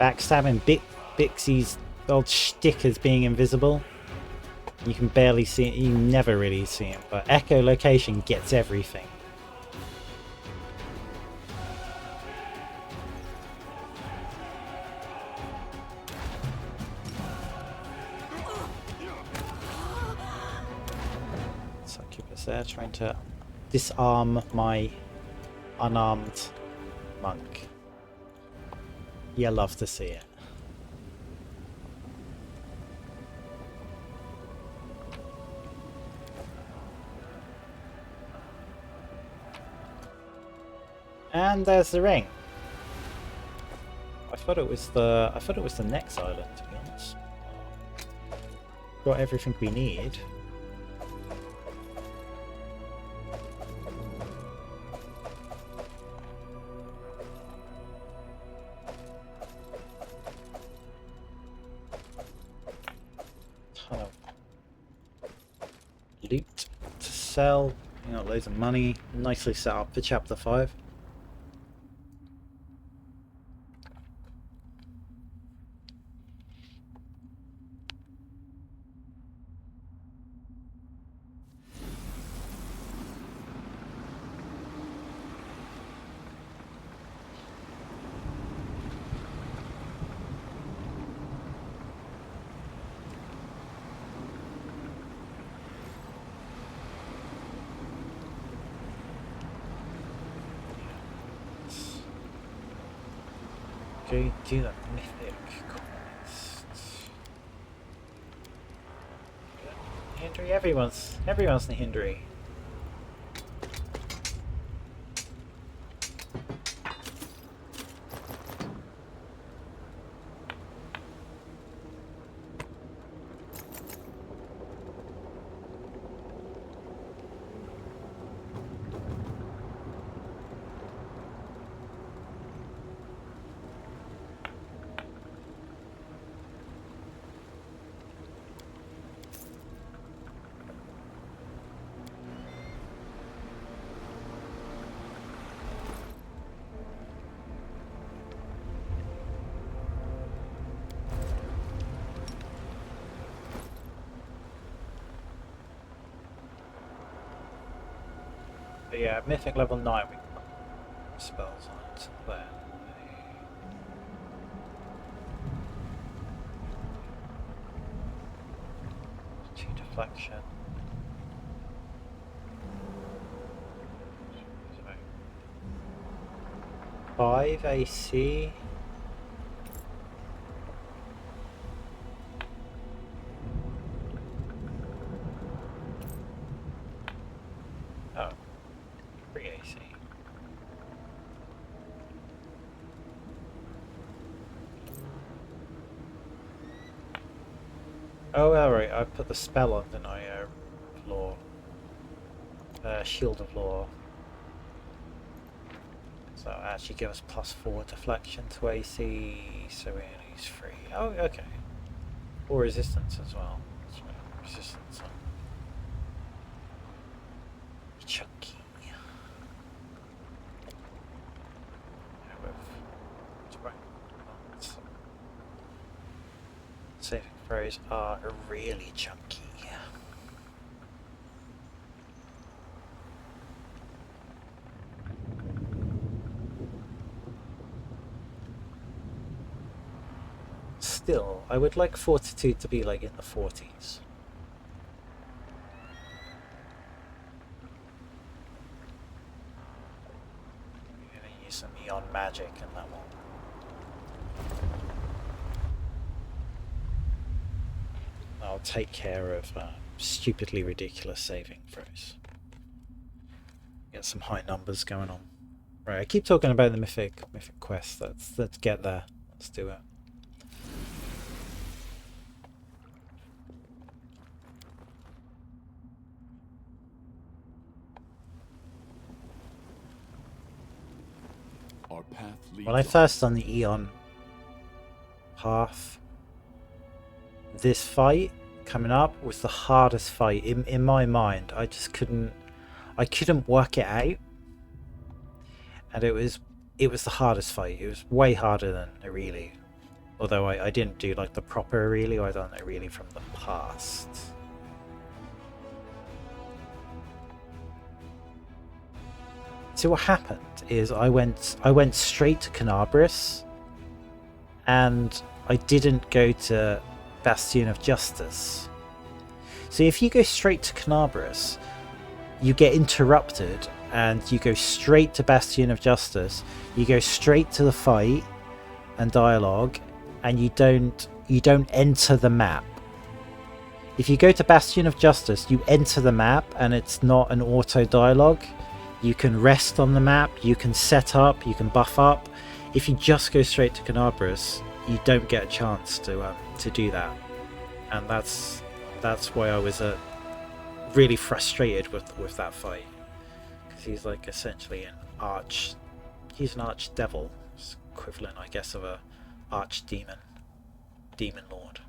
Backstabbing Bixie's old shtick as being invisible. You can barely see it, you never really see it, but echolocation gets everything. Succubus there trying to disarm my unarmed monk. You love to see it. And there's the ring. I thought it was the next island, to be honest. Got everything we need. Ton of loot to sell. You know, loads of money. Nicely set up for chapter 5. Go do the Mythic quest. Nahyndri, everyone's Nahyndri. yeah, Mythic level 9 we can put spells on it. There. 2 deflection. 5 AC. Oh, 3 AC. Oh, alright, I put the spell on, didn't I? Law. Shield of Law. So actually give us +4 deflection to AC, so we only use 3. Oh, okay. Or resistance as well. So resistance on chunky. Saving throws are really chunky. Still, I would like Fortitude to be like in the 40s. I'm gonna use some Neon Magic in that one. I'll take care of stupidly ridiculous saving throws. Get some high numbers going on. Right, I keep talking about the Mythic quest. Let's get there. Let's do it. Our path leads When I first done the Aeon path, this fight coming up was the hardest fight in my mind. I just couldn't work it out, and it was the hardest fight. It was way harder than Aurelia, although I didn't do like the proper Aurelia. I done Aurelia from the past. So what happened is I went straight to Canabris, and I didn't go to Bastion of Justice. So if you go straight to Canabris, you get interrupted and you go straight to Bastion of Justice. You go straight to the fight and dialogue, and you don't enter the map. If you go to Bastion of Justice, you enter the map and it's not an auto dialogue. You can rest on the map, you can set up, you can buff up. If you just go straight to Canabris, you don't get a chance to do that, and that's why I was really frustrated with that fight, because he's like essentially he's an arch devil, it's equivalent I guess of a arch demon lord.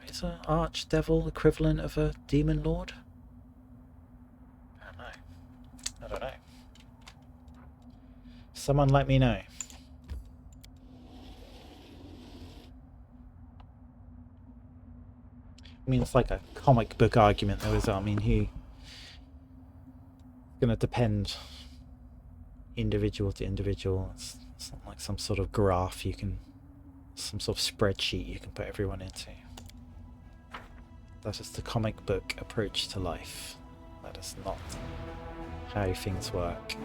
Is an arch devil equivalent of a demon lord? I don't know. Someone let me know. I mean, it's like a comic book argument though, is it? I mean, it's gonna depend individual to individual. It's not like some sort of graph some sort of spreadsheet you can put everyone into. That is the comic book approach to life. That is not how things work.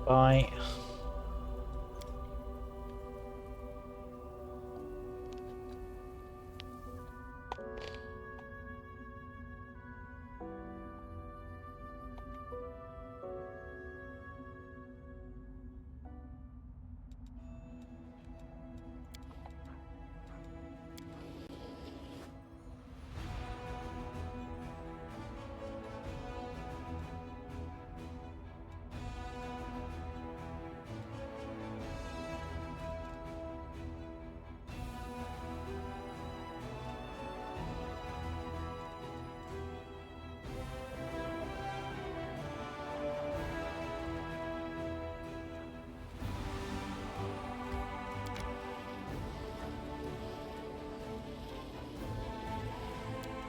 Bye.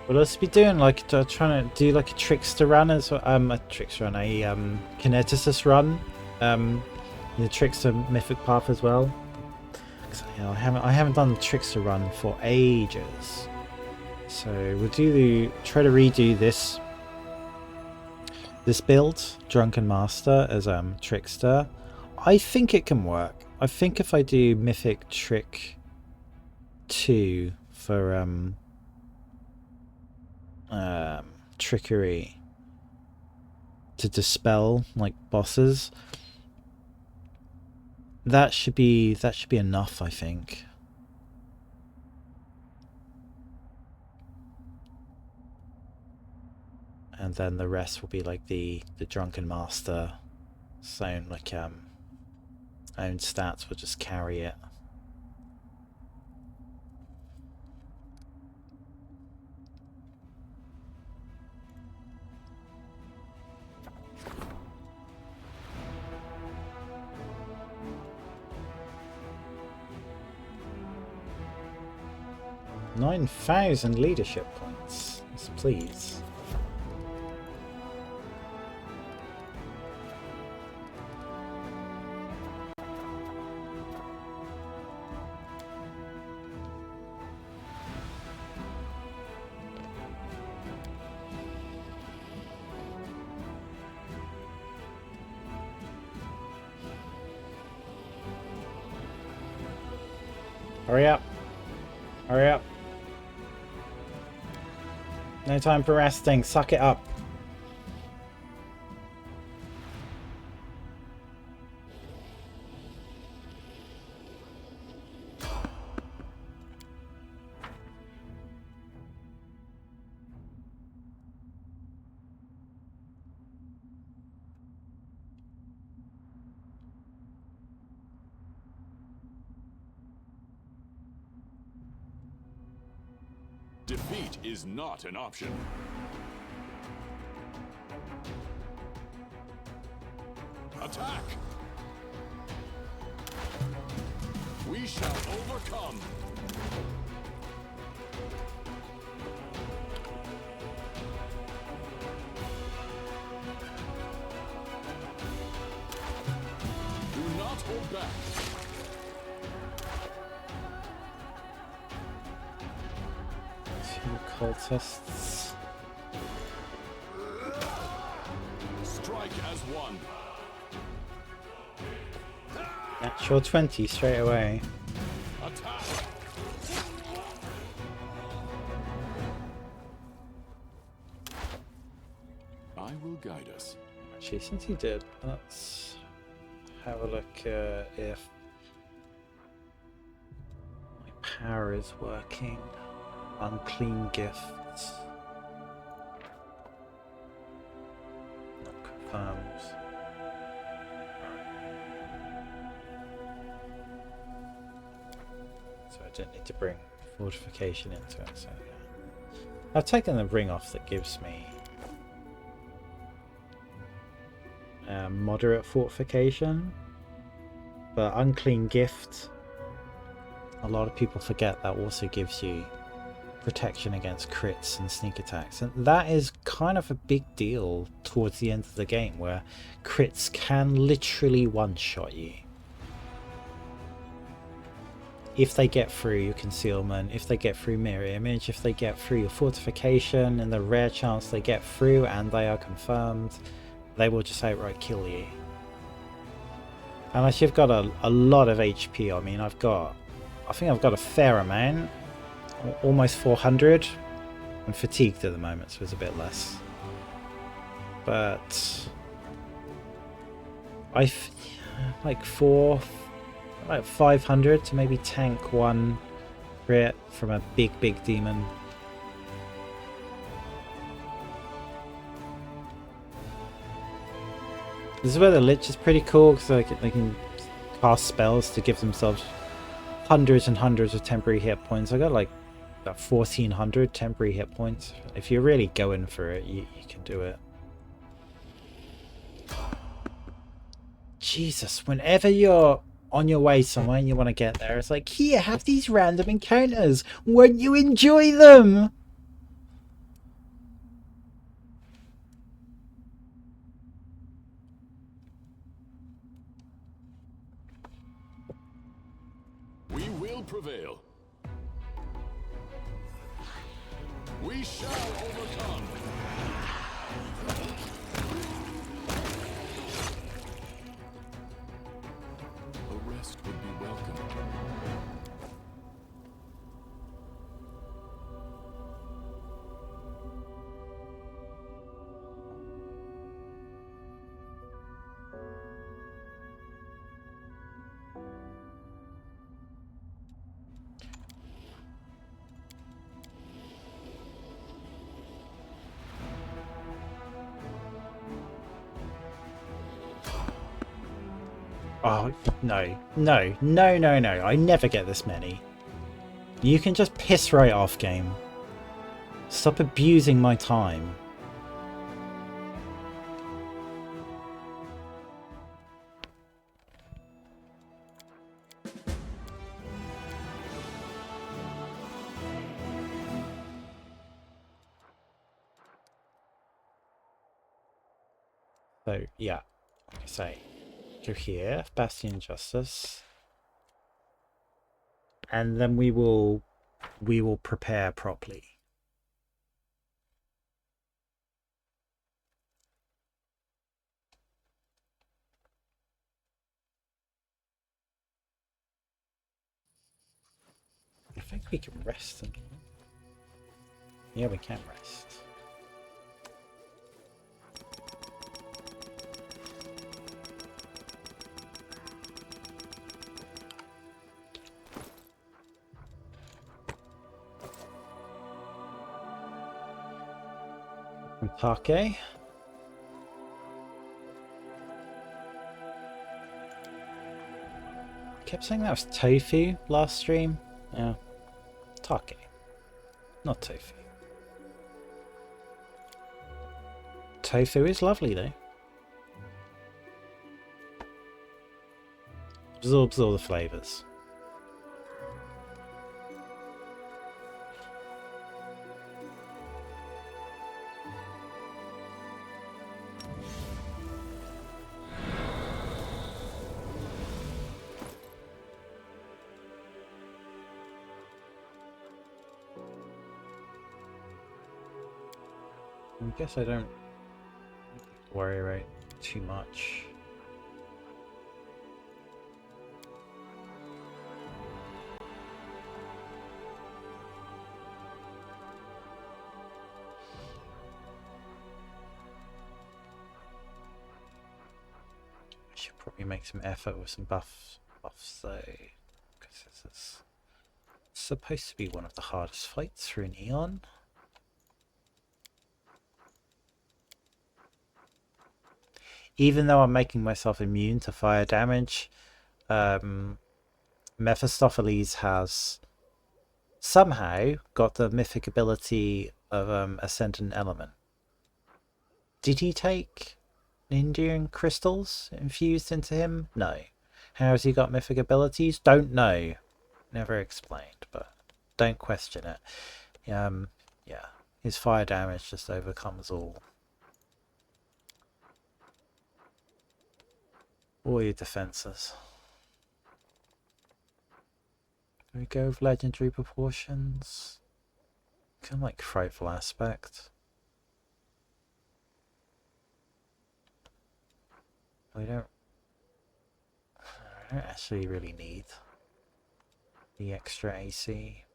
We'll also be doing like trying to do like a trickster run as well. A trickster run, a kineticist run. The trickster mythic path as well. Cause, you know, I haven't done the trickster run for ages. So we'll try to redo this build, Drunken Master as trickster. I think it can work. I think if I do mythic trick 2 for trickery to dispel like bosses, that should be enough, I think. And then the rest will be like the Drunken Master zone, like own stats will just carry it. $9,000 leadership points. Yes, please. Hurry up. Hurry up. No time for resting. Suck it up. Defeat is not an option. Attack! We shall overcome. Do not hold back. Cultists. Strike as one. Natural 20 straight away. Attack. I will guide us. Actually, since he did, let's have a look if my power is working. Unclean gifts. Not confirmed. So I don't need to bring fortification into it. So yeah. I've taken the ring off that gives me moderate fortification, but unclean gift. A lot of people forget that also gives you protection against crits and sneak attacks, and that is kind of a big deal towards the end of the game, where crits can literally one-shot you if they get through your concealment, if they get through mirror image, if they get through your fortification, and the rare chance they get through and they are confirmed, they will just outright kill you. Unless you've got a lot of HP. I mean, I think I've got a fair amount. Almost 400. I'm fatigued at the moment, so it's a bit less. But I've like 500 to maybe tank one crit from a big demon. This is where the Lich is pretty cool, because they can cast spells to give themselves hundreds and hundreds of temporary hit points. I got like about 1400 temporary hit points. If you're really going for it, you can do it. Jesus, whenever you're on your way somewhere and you want to get there, it's like, here, have these random encounters. Won't you enjoy them? prevail. We shall overcome. A rest would be welcome. Oh, no. No. No, no, no. I never get this many. You can just piss right off, game. Stop abusing my time. So, yeah. Like I say, go here, Bastion Justice. And then we will prepare properly. I think we can rest. Yeah, we can rest. And Parquet. Kept saying that was tofu last stream. Yeah. Take. Not tofu. Tofu is lovely though. Absorbs all the flavours. I guess I don't worry about too much. I should probably make some effort with some buffs though, because this is supposed to be one of the hardest fights for an Aeon. Even though I'm making myself immune to fire damage, Mephistopheles has somehow got the mythic ability of Ascendant Element. Did he take Nahyndrian crystals infused into him? No. How has he got mythic abilities? Don't know. Never explained, but don't question it. Yeah, his fire damage just overcomes all your defenses. Do we go with legendary proportions? Kind of like frightful aspect. I don't actually really need the extra AC.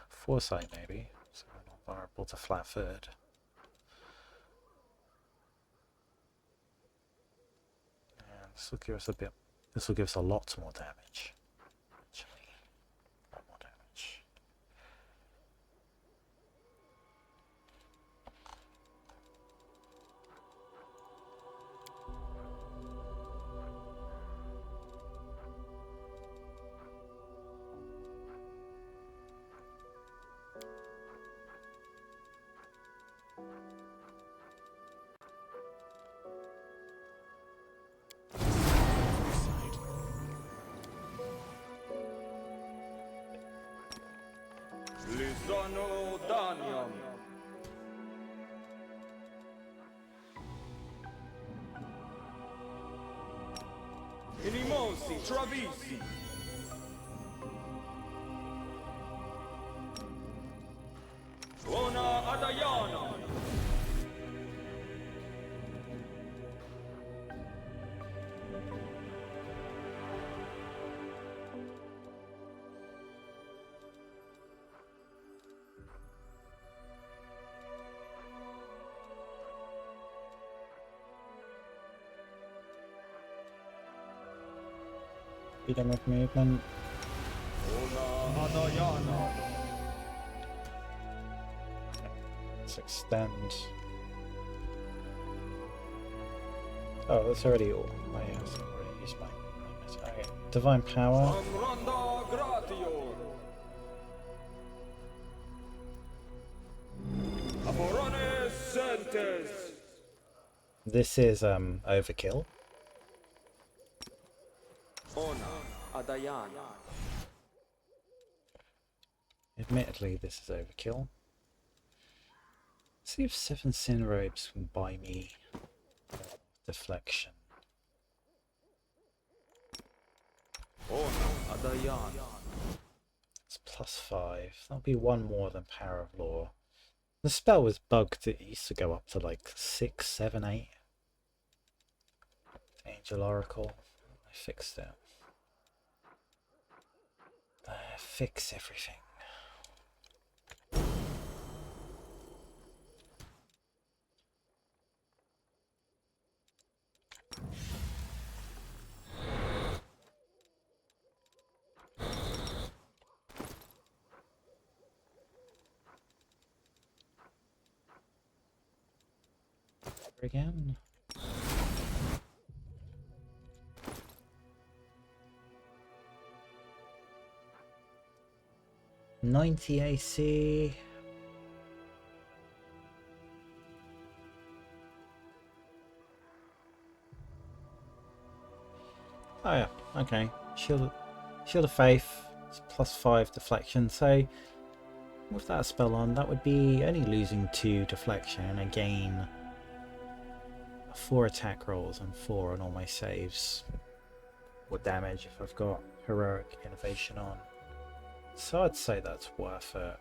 Foresight maybe, so we're not vulnerable to flat-footed. And this will give us a bit. This will give us a lot more damage. Actually, a lot more damage. Anymore. Travisi. Ona Adayana. Freedom of movement. Ona Adayana. Let's extend. Oh, that's already all. Oh, yeah, I've already used my limit. Okay. Divine power. Amranda Gratio. Aborone Sentes. This is overkill. Ona Adayana. Admittedly, this is overkill. See if 7 Sin Robes can buy me deflection. Ona Adayana. It's +5. That'll be 1 more than Power of Law. The spell was bugged. It used to go up to like 6, 7, 8. Angel Oracle. I fixed it. Fix everything. Again. $90 AC. Oh yeah, okay. Shield of Faith. It's +5 deflection. So with that spell on, that would be only losing 2 deflection and gain 4 attack rolls and 4 on all my saves. Or damage if I've got Heroic Innovation on. So I'd say that's worth it.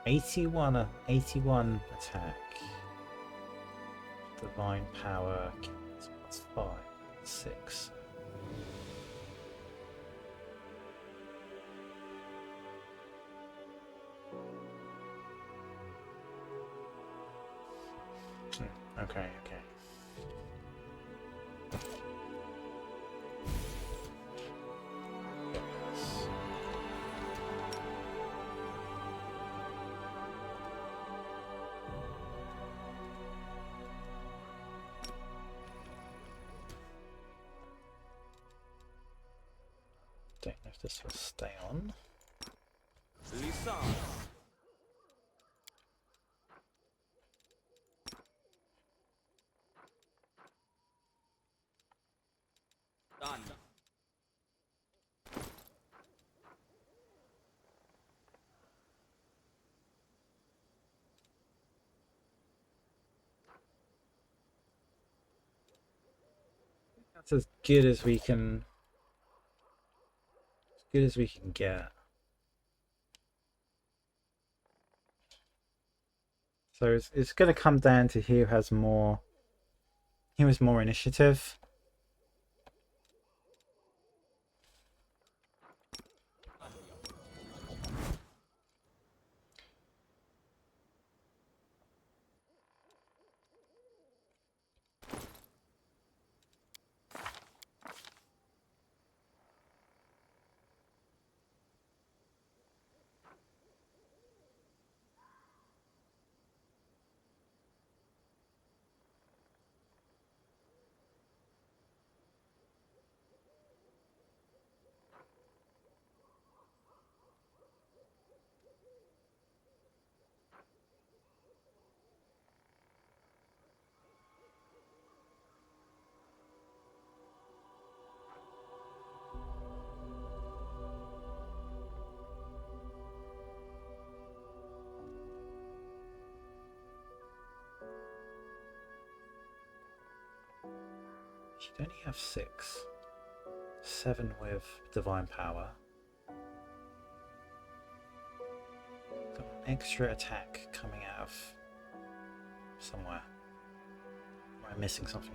'81 attack. Divine power. It's +5, 6. Okay. Don't know if this will stay on. Lisan. Done. That's as good as we can. As good as we can get. So it's going to come down to who has more. Who has more initiative. She'd only have 6. 7 with divine power. Got an extra attack coming out of somewhere. Am I missing something?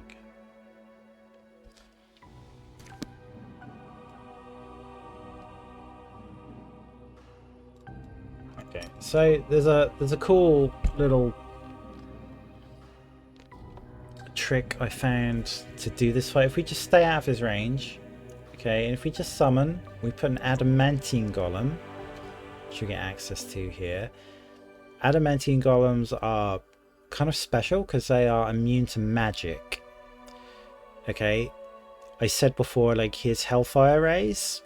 Okay, so there's a cool little trick I found to do this fight. If we just stay out of his range, okay, and if we just summon, we put an adamantine golem, which we get access to here. Adamantine golems are kind of special because they are immune to magic. Okay, I said before, like his Hellfire Rays,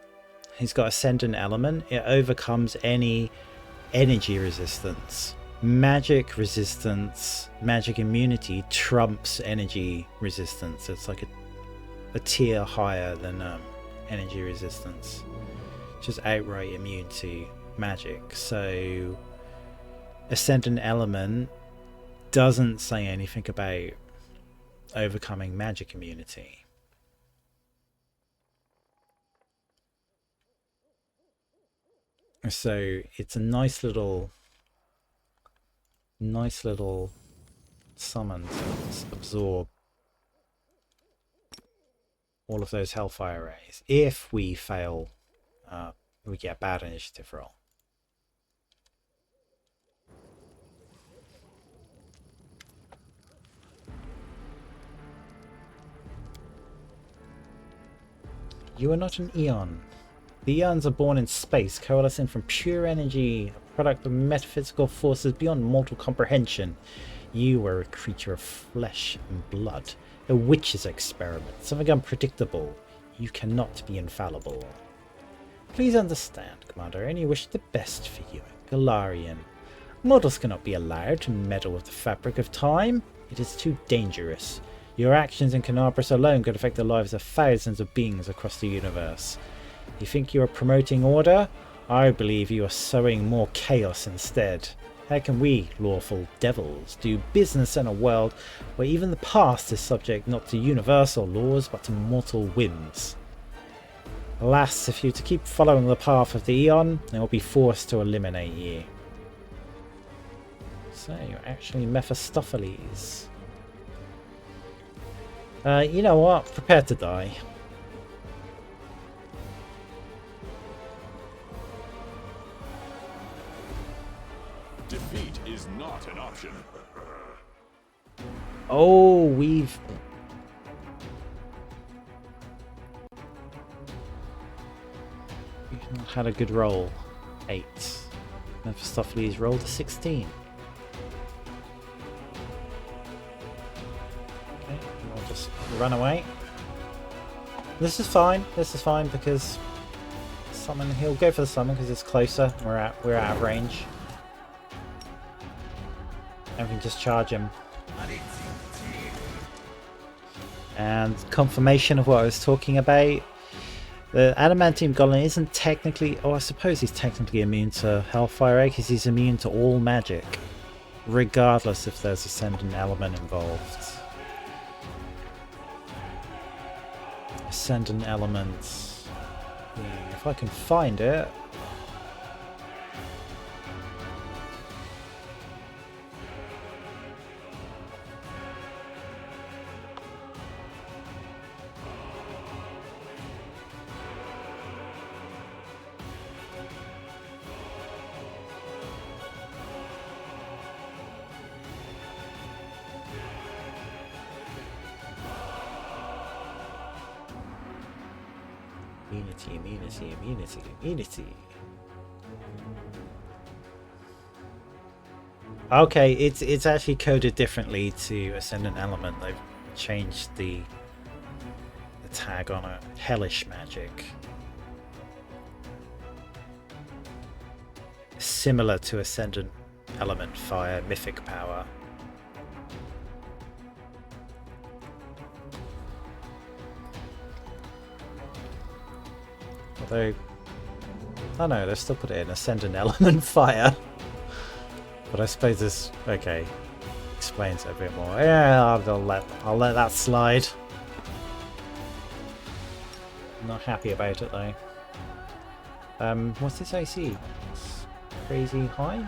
he's got Ascendant Element. It overcomes any energy resistance. Magic resistance, magic immunity trumps energy resistance. It's like a tier higher than energy resistance. Just outright immune to magic. So Ascendant Element doesn't say anything about overcoming magic immunity. So it's a nice little summon to absorb all of those Hellfire Rays. If we fail, we get a bad initiative roll. You are not an Aeon. The Aeons are born in space, coalescing from pure energy, a product of metaphysical forces beyond mortal comprehension. You are a creature of flesh and blood, a witch's experiment, something unpredictable. You cannot be infallible. Please understand, Commander, I only wish the best for you, Galarian. Mortals cannot be allowed to meddle with the fabric of time. It is too dangerous. Your actions in Canabras alone could affect the lives of thousands of beings across the universe. You think you are promoting order? I believe you are sowing more chaos instead. How can we, lawful devils, do business in a world where even the past is subject not to universal laws but to mortal whims? Alas, if you are to keep following the path of the Aeon, they will be forced to eliminate you. So, you're actually Mephistopheles. You know what? Prepare to die. Defeat is not an option. Oh, we've not had a good roll. 8. Mephistopheles rolled a 16. Okay, we'll just run away. This is fine. This is fine because summon. He'll go for the summon because it's closer. We're out of range. And we can just charge him. And confirmation of what I was talking about. The Adamantine Golem isn't technically... Oh, I suppose he's technically immune to Hellfire because he's immune to all magic. Regardless if there's Ascendant Element involved. Ascendant Elements. Yeah, if I can find it... Immunity. Okay, it's actually coded differently to Ascendant Element. They've changed the tag on it. Hellish magic. Similar to Ascendant Element Fire, Mythic power. Although, oh no, they still put it in Ascendant Element Fire. But I suppose this, okay, explains it a bit more. Yeah, I'll let that slide. Not happy about it though. What's this AC? It's crazy high?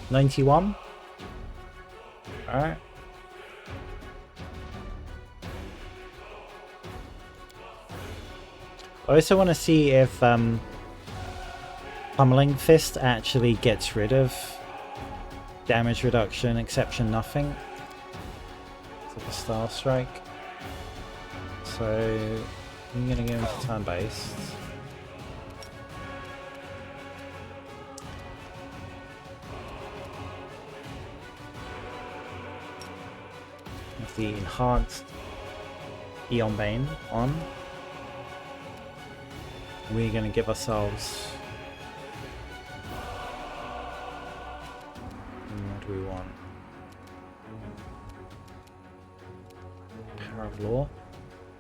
$91? Alright. I also want to see if Pummeling Fist actually gets rid of damage reduction, exception nothing. It's like a Star Strike. So I'm going to go into turn-based. With the enhanced Aeon Bane on. We're going to give ourselves... what do we want? Power of Law,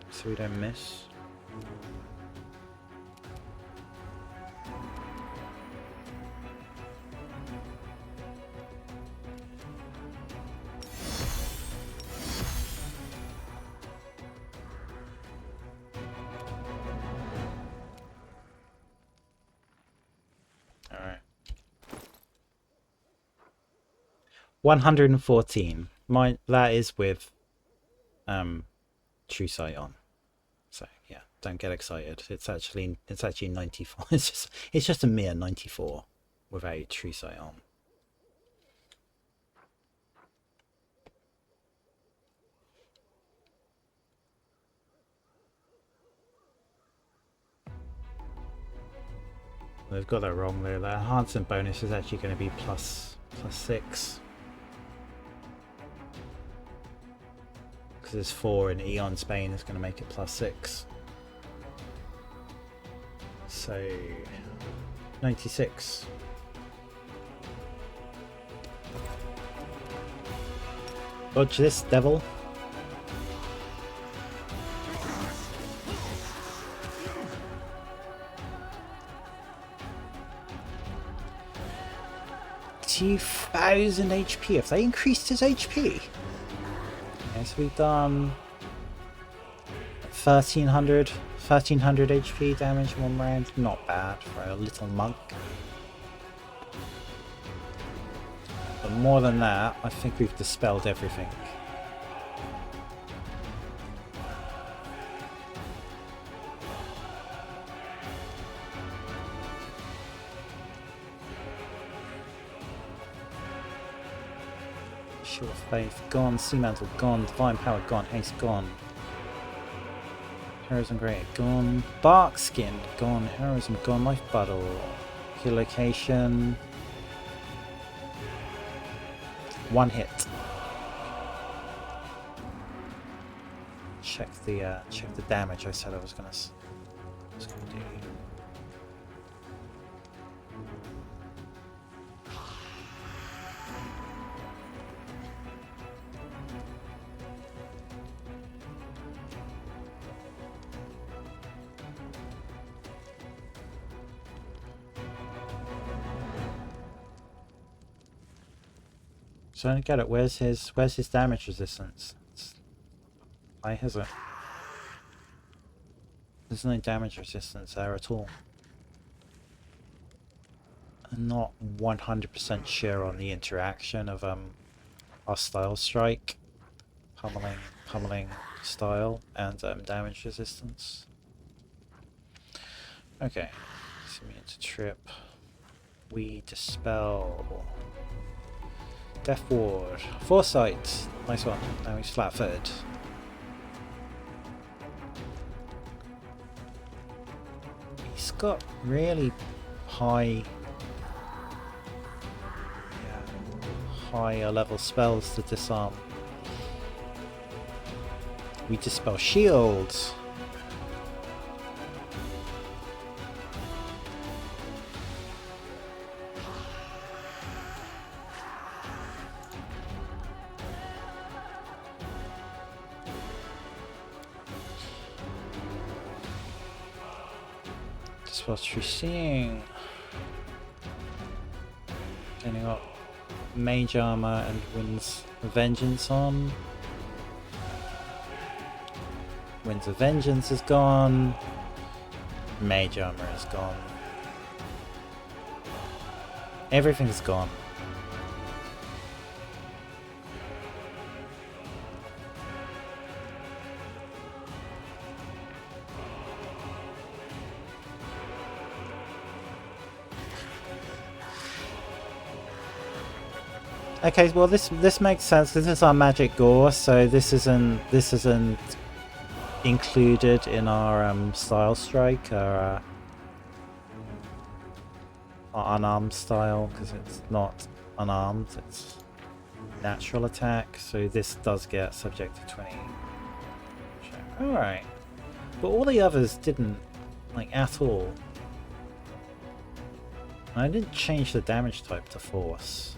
so we don't miss. Alright. 114. That is with True Sight on. So yeah, don't get excited. It's actually 94. It's just a mere 94 without True Sight on. They've got that wrong there. That enhancement bonus is actually going to be plus 6. Because there's 4 in Aeon Spain is going to make it plus 6. So 96. Dodge this, devil. $2,000 HP. Have they increased his HP? Okay, so we've done 1300 HP damage in one round. Not bad for a little monk. But more than that, I think we've dispelled everything. Shield of Faith gone, Sea Mantle gone, Divine Power gone, Haste gone. Heroism Greater gone, Bark Skin gone, Heroism gone, Life Battle, Kill Location. One hit. Check the damage I said I was gonna do. So I don't get it. Where's his damage resistance? Why has it? There's no damage resistance there at all. I'm not 100% sure on the interaction of our style strike, pummeling style, and damage resistance. Okay, so we need to trip. We dispel. Death Ward. Foresight. Nice one. Now he's flat-footed. He's got really higher level spells to disarm. We dispel shields. What you're seeing. Getting up Mage Armor and Wind's Vengeance on. Winds of Vengeance is gone. Mage Armor is gone. Everything's gone. Okay, well this makes sense. This is our magic gore, so this isn't included in our style strike, our unarmed style, because it's not unarmed, it's natural attack. So this does get subject to 20. All right, but all the others didn't, like, at all. I didn't change the damage type to force.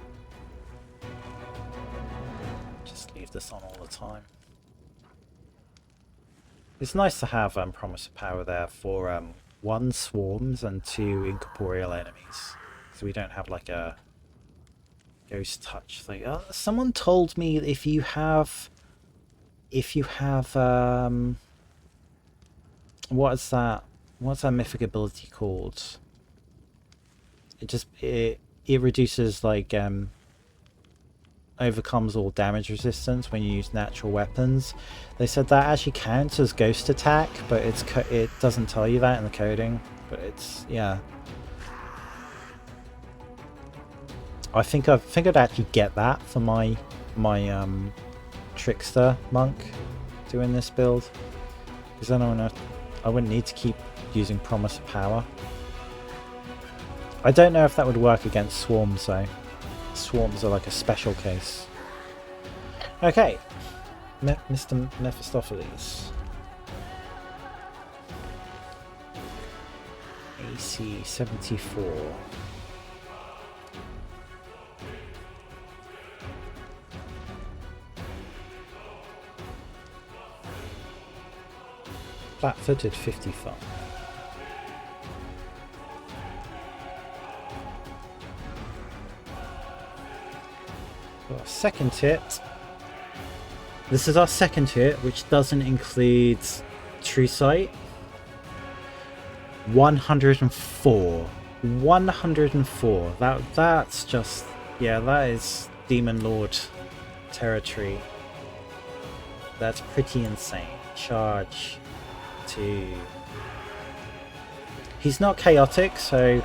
Leave this on all the time. It's nice to have Promise of Power there for 1 swarms and 2 incorporeal enemies, so we don't have like a ghost touch thing. Someone told me that if you have what's that mythic ability called? It reduces, like, overcomes all damage resistance when you use natural weapons. They said that actually counts as ghost attack, but it doesn't tell you that in the coding. But it's, yeah. I think I'd actually get that for my trickster monk doing this build, because then I wouldn't need to keep using Promise of Power. I don't know if that would work against swarms though. Swarms are like a special case. Okay, Mr. Mephistopheles. AC 74. Flat-footed 55. Our second hit. This is our second hit, which doesn't include True Sight. 104. 104. That's just, yeah, that is Demon Lord territory. That's pretty insane. Charge 2. He's not chaotic, so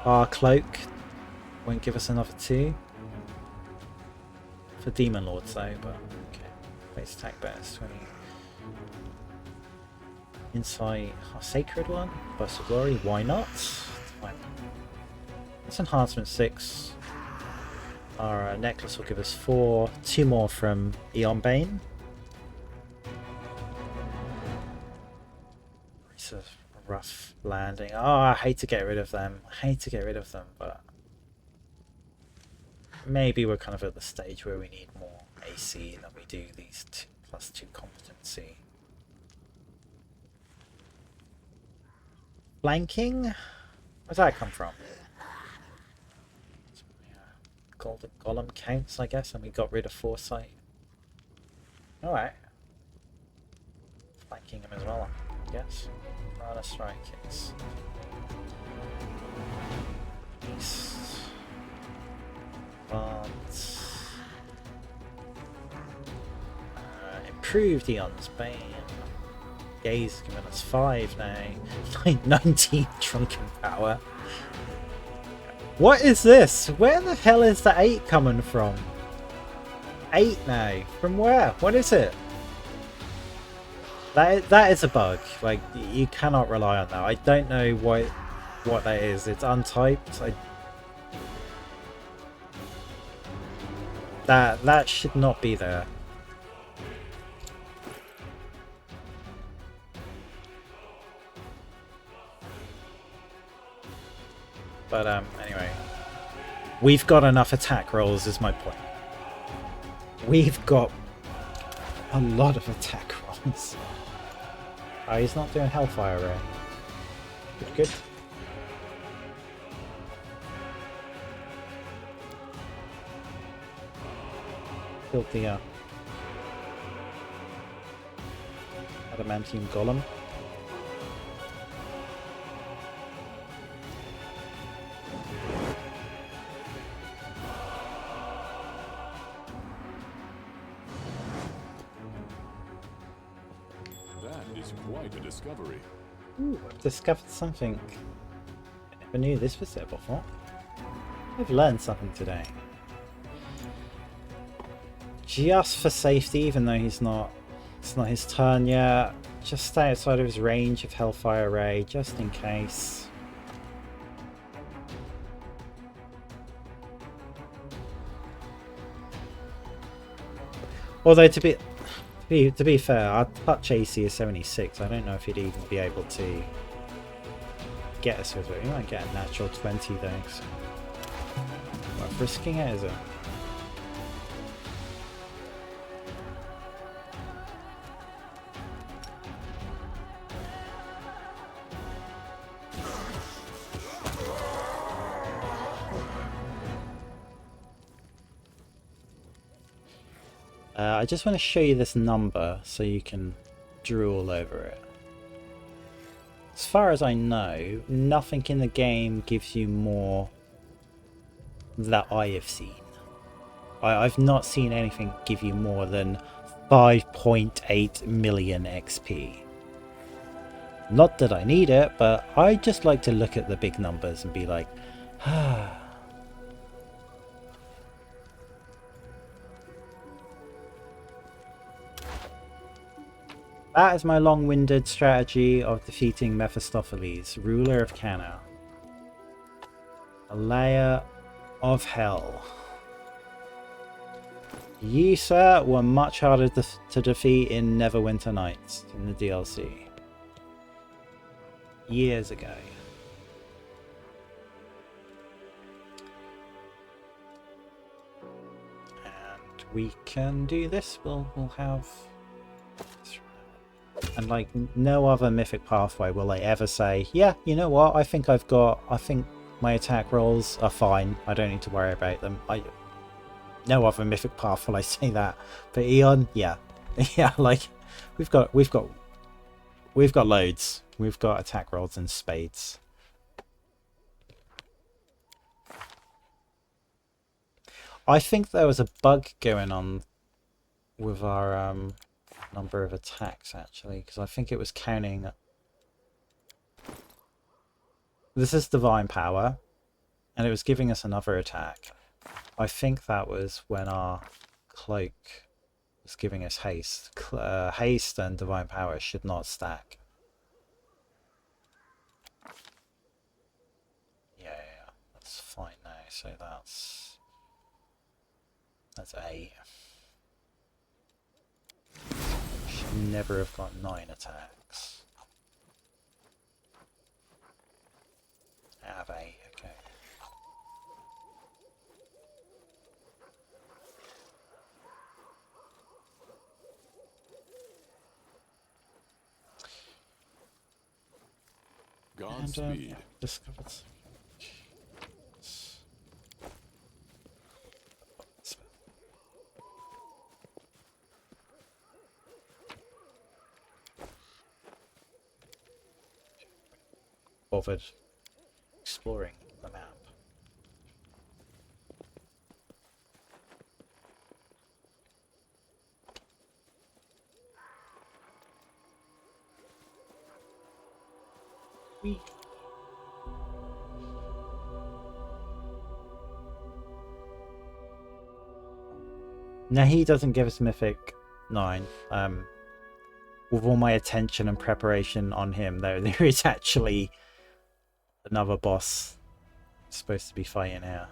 our cloak won't give us another 2. For Demon Lords though, but okay. Base attack bonus 20. Insight, our sacred one. Burst of Glory, why not? Fine. That's enhancement 6. Our necklace will give us 4. 2 more from Aeon Bane. It's a rough landing. Oh, I hate to get rid of them. I hate to get rid of them, but maybe we're kind of at the stage where we need more AC than we do these +2 competency. Flanking? Where's that come from? Golden Golem counts, I guess, and we got rid of Foresight. Alright. Flanking him as well, I guess. Rana strike hits. East. Improved Aeon's Bane. Gaze giving us 5 now. 19 Drunken Power. What is this? Where the hell is the 8 coming from? 8 now. From where? What is it? That is a bug. Like, you cannot rely on that. I don't know what that is. It's untyped. That should not be there. But anyway, we've got enough attack rolls is my point. We've got a lot of attack rolls. Oh, he's not doing Hellfire Ray. Good. Killed the adamantium golem. That is quite a discovery. Ooh, I've discovered something. I never knew this was there before. I've learned something today. Just for safety, even though it's not his turn yet. Just stay outside of his range of Hellfire Ray, just in case. Although to be fair, our touch AC is 76. I don't know if he'd even be able to get us with it. He might get a natural 20 though. So. Worth risking it, is it? I just want to show you this number so you can drool over it. As far as I know, nothing in the game gives you more that I have seen. I've not seen anything give you more than 5.8 million XP. Not that I need it, but I just like to look at the big numbers and be like, ah. That is my long-winded strategy of defeating Mephistopheles, ruler of Cana. A layer of hell. You, sir, were much harder to defeat in Neverwinter Nights in the DLC. Years ago. And we can do this. We'll have... And like no other mythic pathway will they ever say, yeah, you know what, I think my attack rolls are fine, I don't need to worry about them. No other mythic path will I say that. But Aeon, yeah. Yeah, like we've got loads. We've got attack rolls in spades. I think there was a bug going on with our number of attacks actually, because I think it was counting. This is divine power and it was giving us another attack. I think that was when our cloak was giving us haste. Haste and divine power should not stack. Yeah, that's fine now. So that's 8. Never have got 9 attacks. I have 8, okay. Godspeed. Yeah, discovered something. Bothered exploring the map. Now he doesn't give us Mythic 9. With all my attention and preparation on him, though, there is actually another boss supposed to be fighting here.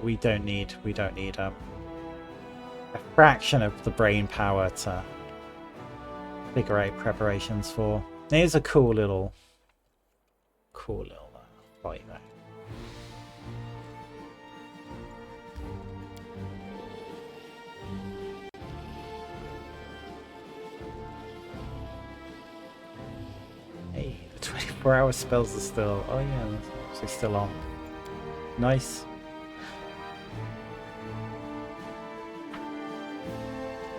We don't need a fraction of the brain power to figure out preparations for. Here's a cool little fight though. Hey, the 24-hour spells are still... Oh yeah, they're still on. Nice.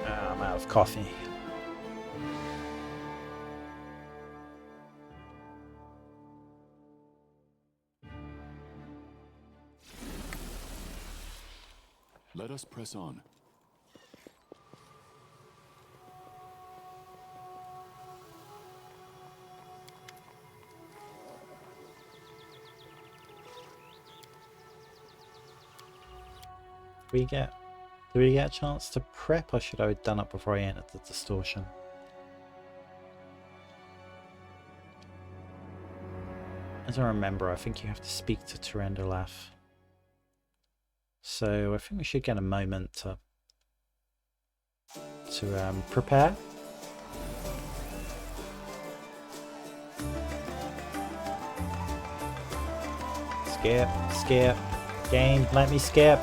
I'm out of coffee. Let us press on. Do we get a chance to prep, or should I have done it before I entered the distortion? As I remember, I think you have to speak to Turendolaf. So I think we should get a moment to prepare. Skip. Game, let me skip.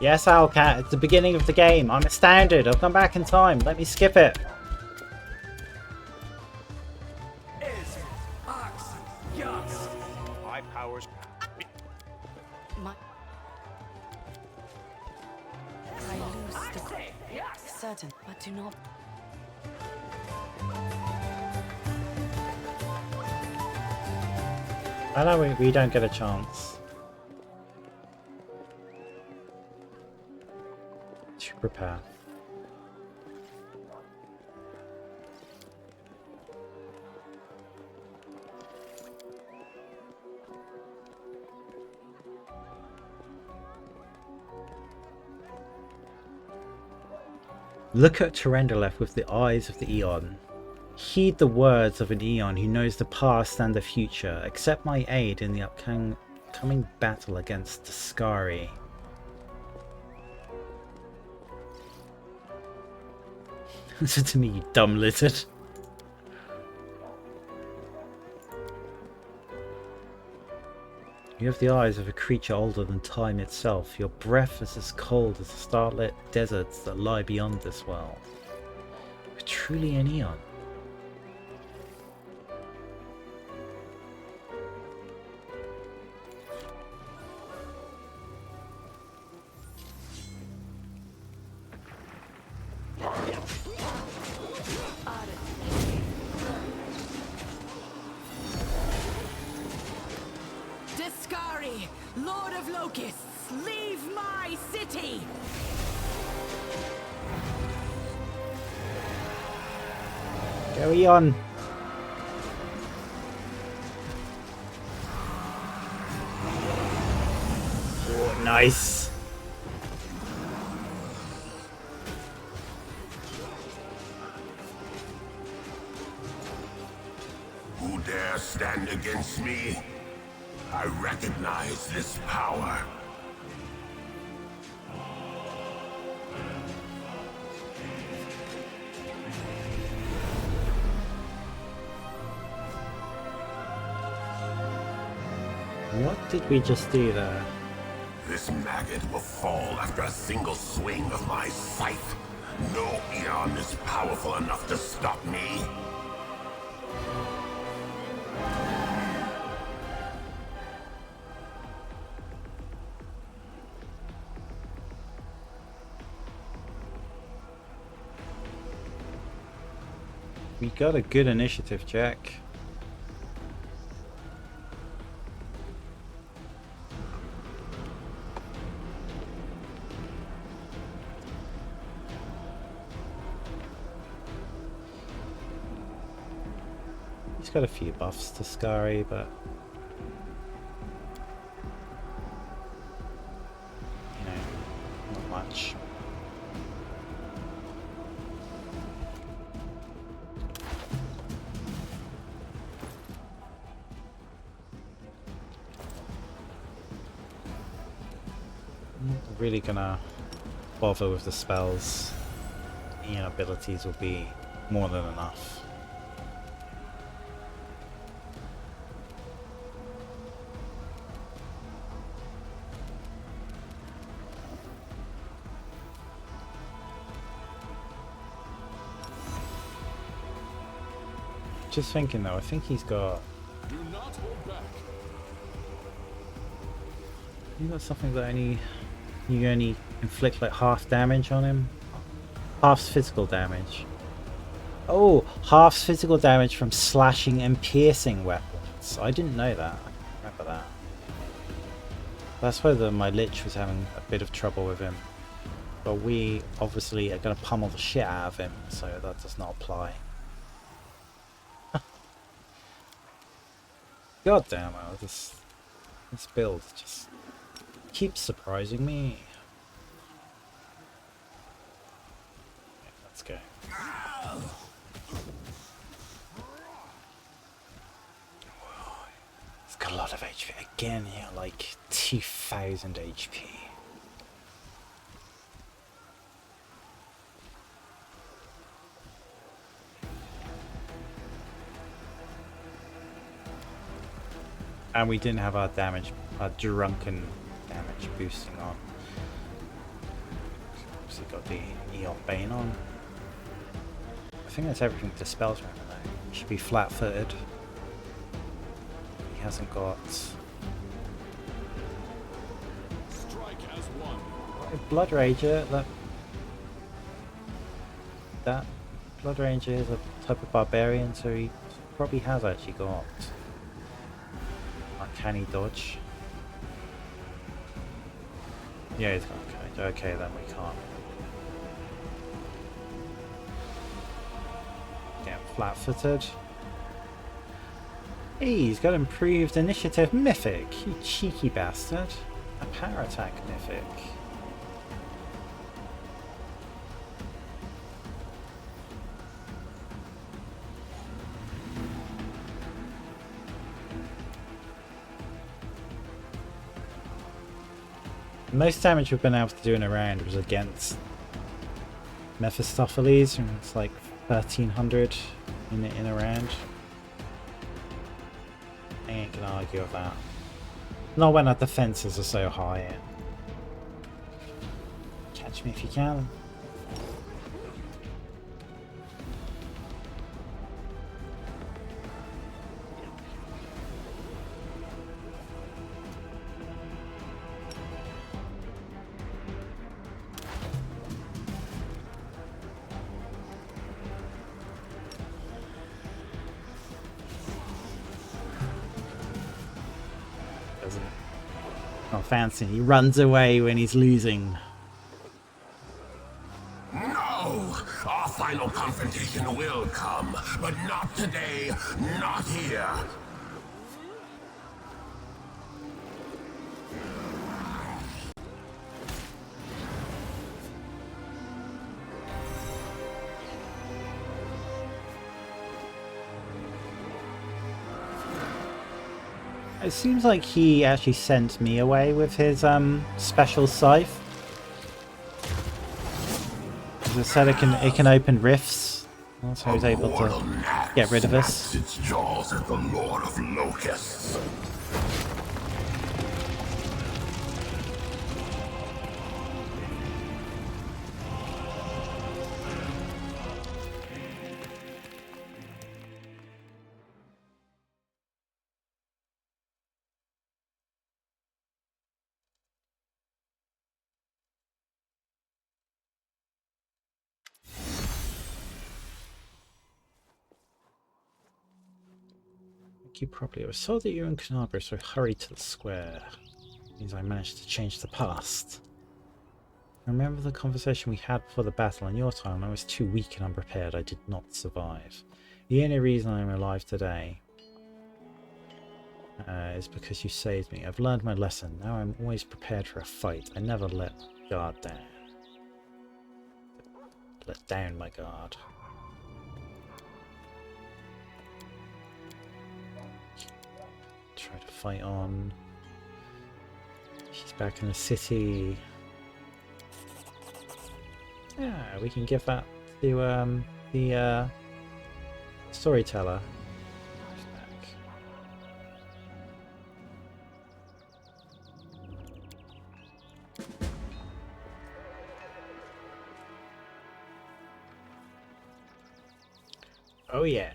Yes, Owlcat, it's the beginning of the game. I'm astounded. I've come back in time. Let me skip it. My powers. I lose the certain, but do not. I know we don't get a chance to prepare. Look at Turendolaf with the eyes of the Aeon. Heed the words of an Aeon who knows the past and the future. Accept my aid in the upcoming battle against Deskari. Listen to me, you dumb lizard. You have the eyes of a creature older than time itself. Your breath is as cold as the starlit deserts that lie beyond this world. You're truly an Aeon. Deskari, Lord of Locusts, leave my city! Go Aeon! Oh, nice! Who dare stand against me? I recognize this power. What did we just do there? This maggot will fall after a single swing of my scythe. No Aeon is powerful enough to stop me. We got a good initiative, Jack. He's got a few buffs to Deskari, but you know, not much. Really gonna bother with the spells. Aeon abilities will be more than enough. Just thinking though, I think he's got... Do not hold back. You got something that only... You only inflict like half damage on him? Half's physical damage. Oh, half's physical damage from slashing and piercing weapons. I didn't know that. I remember that. That's why my Lich was having a bit of trouble with him. But we obviously are going to pummel the shit out of him, so that does not apply. God damn it, this build just keeps surprising me. Okay, let's go. It's got a lot of HP. Again here, like 2000 HP. And we didn't have our drunken damage boosting on. So we got the Aeon Bane on. I think that's everything that dispels around though. He should be flat-footed. He hasn't got... Strike as one. Blood Rager, look. That Blood Ranger is a type of barbarian, so he probably has actually got Uncanny Dodge. Yeah, he's got Uncanny Dodge. Okay, then we can't. Yeah, flat-footed. Hey, he's got improved initiative Mythic, you cheeky bastard. A power attack Mythic. Most damage we've been able to do in a round was against Mephistopheles, and it's like 1300 in a round. I ain't gonna argue with that. Not when our defenses are so high. Catch me if you can. Not fancy. He runs away when he's losing. No! Our final confrontation will come, but not today, not here. It seems like he actually sent me away with his special scythe. As I said, it can open rifts. So he's able to get rid of us. Its jaws at the Lord of Locusts. You properly. I saw that you were in Canabria, so I hurried to the square. Means I managed to change the past. Remember the conversation we had before the battle in your time? I was too weak and unprepared. I did not survive. The only reason I'm alive today is because you saved me. I've learned my lesson. Now I'm always prepared for a fight. I never let guard down. Let down my guard. Try to fight on. She's back in the city. Yeah, we can give that to the storyteller. She's back. Oh yeah.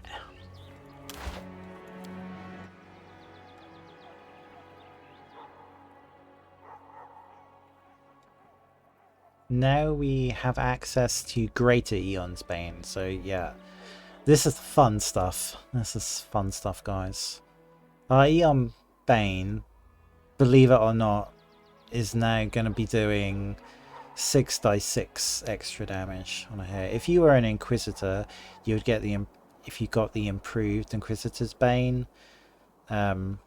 now we have access to Greater Aeon's Bane. So yeah, this is fun stuff. This is fun stuff, guys. Aeon Bane, believe it or not, is now going to be doing 6d6 extra damage on a hit. If you were an Inquisitor, you would get the if you got the improved Inquisitor's Bane, the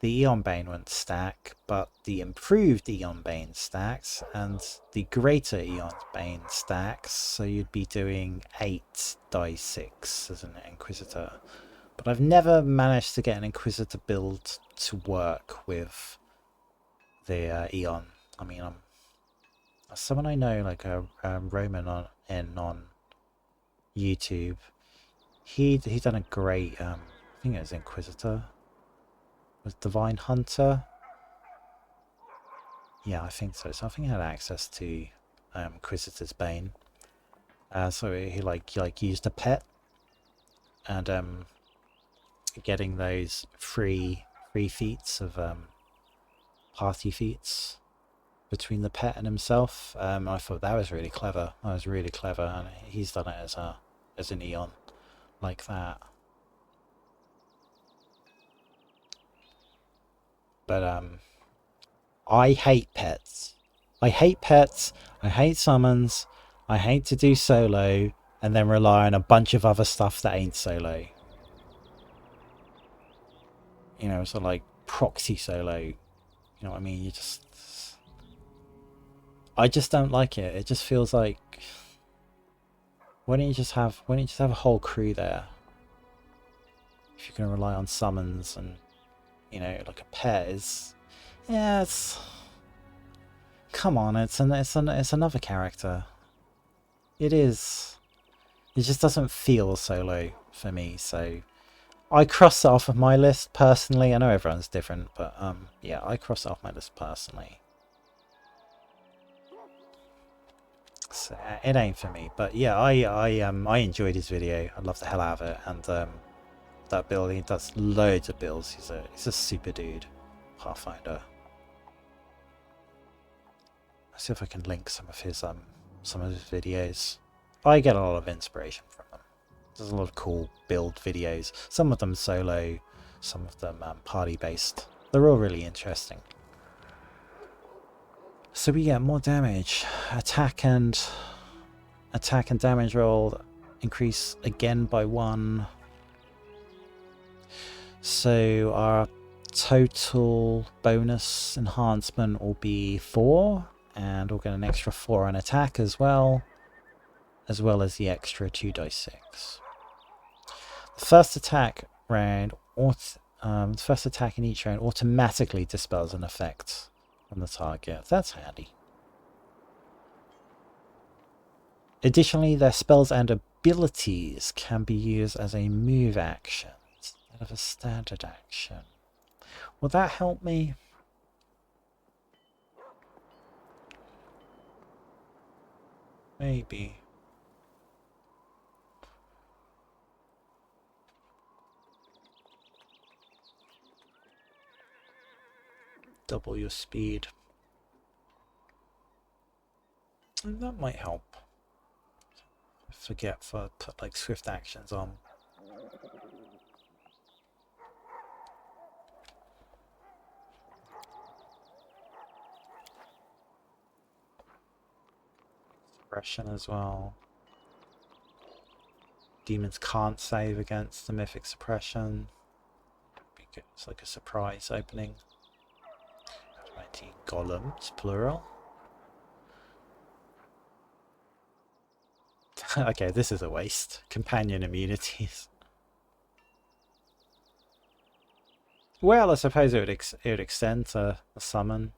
Aeon Bane wouldn't stack, but the improved Aeon Bane stacks, and the greater Aeon Bane stacks, so you'd be doing 8d6 as an Inquisitor. But I've never managed to get an Inquisitor build to work with the Aeon. I mean, someone I know, like a Roman on YouTube, he done a great, I think it was Inquisitor. Was Divine Hunter? Yeah, I think so. So I think he had access to Inquisitor's Bane. So he like used a pet, and getting those free feats of party feats between the pet and himself. I thought that was really clever. That was really clever, and he's done it as an Aeon like that. But I hate pets. I hate pets. I hate summons. I hate to do solo and then rely on a bunch of other stuff that ain't solo. You know, so like proxy solo. You know what I mean? I just don't like it. It just feels like, why don't you just have a whole crew there? If you're gonna rely on summons and, you know, like a pet is, yeah, it's, come on, it's another character. It is. It just doesn't feel solo for me, so I cross it off of my list personally. I know everyone's different, but yeah, I cross it off my list personally. So it ain't for me, but yeah, I enjoyed his video. I love the hell out of it, and that build, he does loads of builds. He's a super dude, Pathfinder. Let's see if I can link some of his videos. I get a lot of inspiration from them. There's a lot of cool build videos. Some of them solo, some of them party based. They're all really interesting. So we get more damage. Attack and damage roll increase again by 1. So our total bonus enhancement will be 4, and we'll get an extra 4 on attack as well as the extra 2d6. The first attack round, the first attack in each round automatically dispels an effect from the target. That's handy. Additionally, their spells and abilities can be used as a move action instead of a standard action. Will that help me? Maybe. Double your speed. And that might help. Forget to put like swift actions on. Suppression as well. Demons can't save against the Mythic suppression. It's like a surprise opening. 19 golems, plural. Okay, this is a waste. Companion immunities. Well, I suppose it would extend to a summon.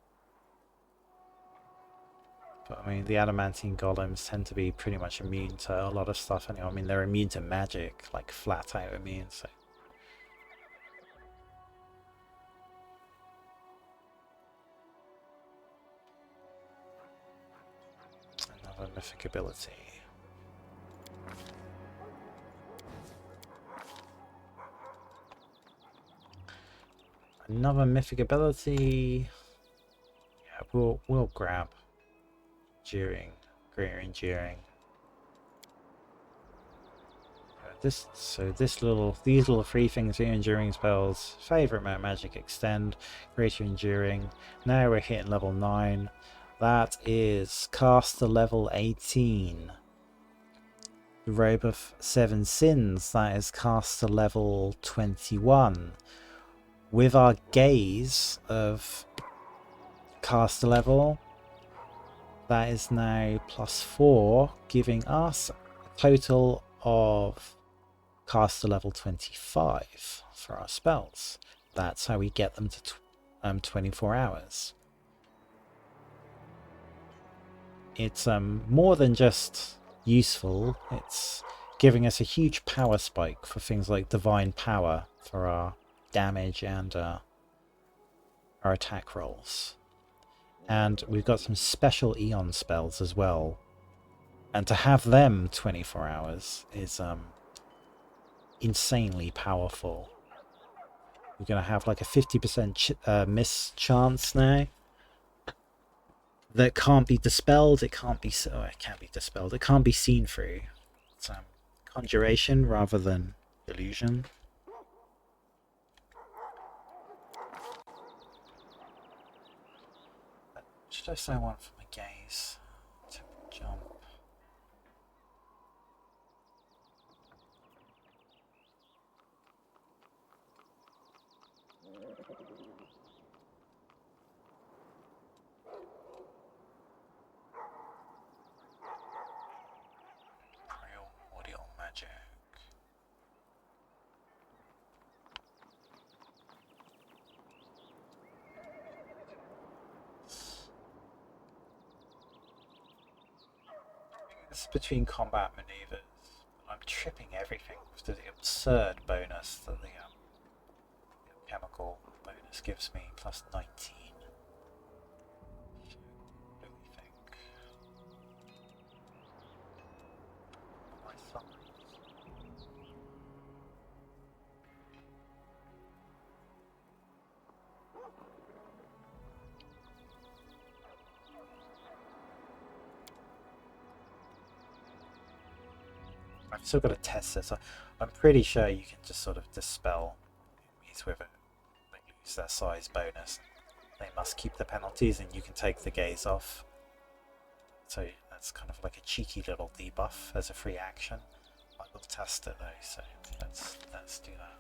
But I mean, the adamantine golems tend to be pretty much immune to a lot of stuff anyway. I mean, they're immune to magic, like flat out immune, so. Another mythic ability. Another mythic ability. Yeah, we'll grab Enduring, greater enduring. These little three things here, enduring spells, favorite amount of magic, extend, greater enduring. Now we're hitting level 9. That is caster level 18. The Robe of Seven Sins, that is caster level 21. With our gaze of caster level, that is now +4, giving us a total of caster level 25 for our spells. That's how we get them to 24 hours. It's more than just useful, it's giving us a huge power spike for things like divine power for our damage and our attack rolls. And we've got some special Aeon spells as well. And to have them 24 hours is insanely powerful. We're going to have like a 50% miss chance now. That can't be dispelled. It can't be it can't be dispelled. It can't be seen through. It's conjuration rather than illusion. Should I say one for my gaze to jump? Primordial magic. This is between combat maneuvers. I'm tripping everything with the absurd bonus that the chemical bonus gives me, plus 19. What do we think? My thumbs. I've still got to test this. I'm pretty sure you can just sort of dispel enemies with it. They lose their size bonus. They must keep the penalties and you can take the gaze off. So that's kind of like a cheeky little debuff as a free action. I will test it though, so let's do that.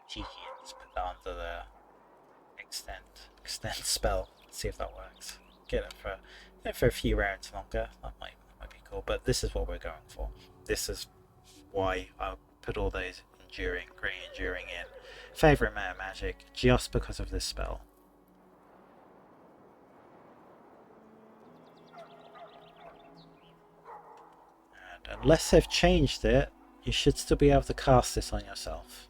Cheeky and just put that under the extend spell. See if that works. Get it for a few rounds longer. That might be cool. But this is what we're going for. This is why I put all those great enduring in. Favorite meta magic, just because of this spell. And unless they've changed it, you should still be able to cast this on yourself.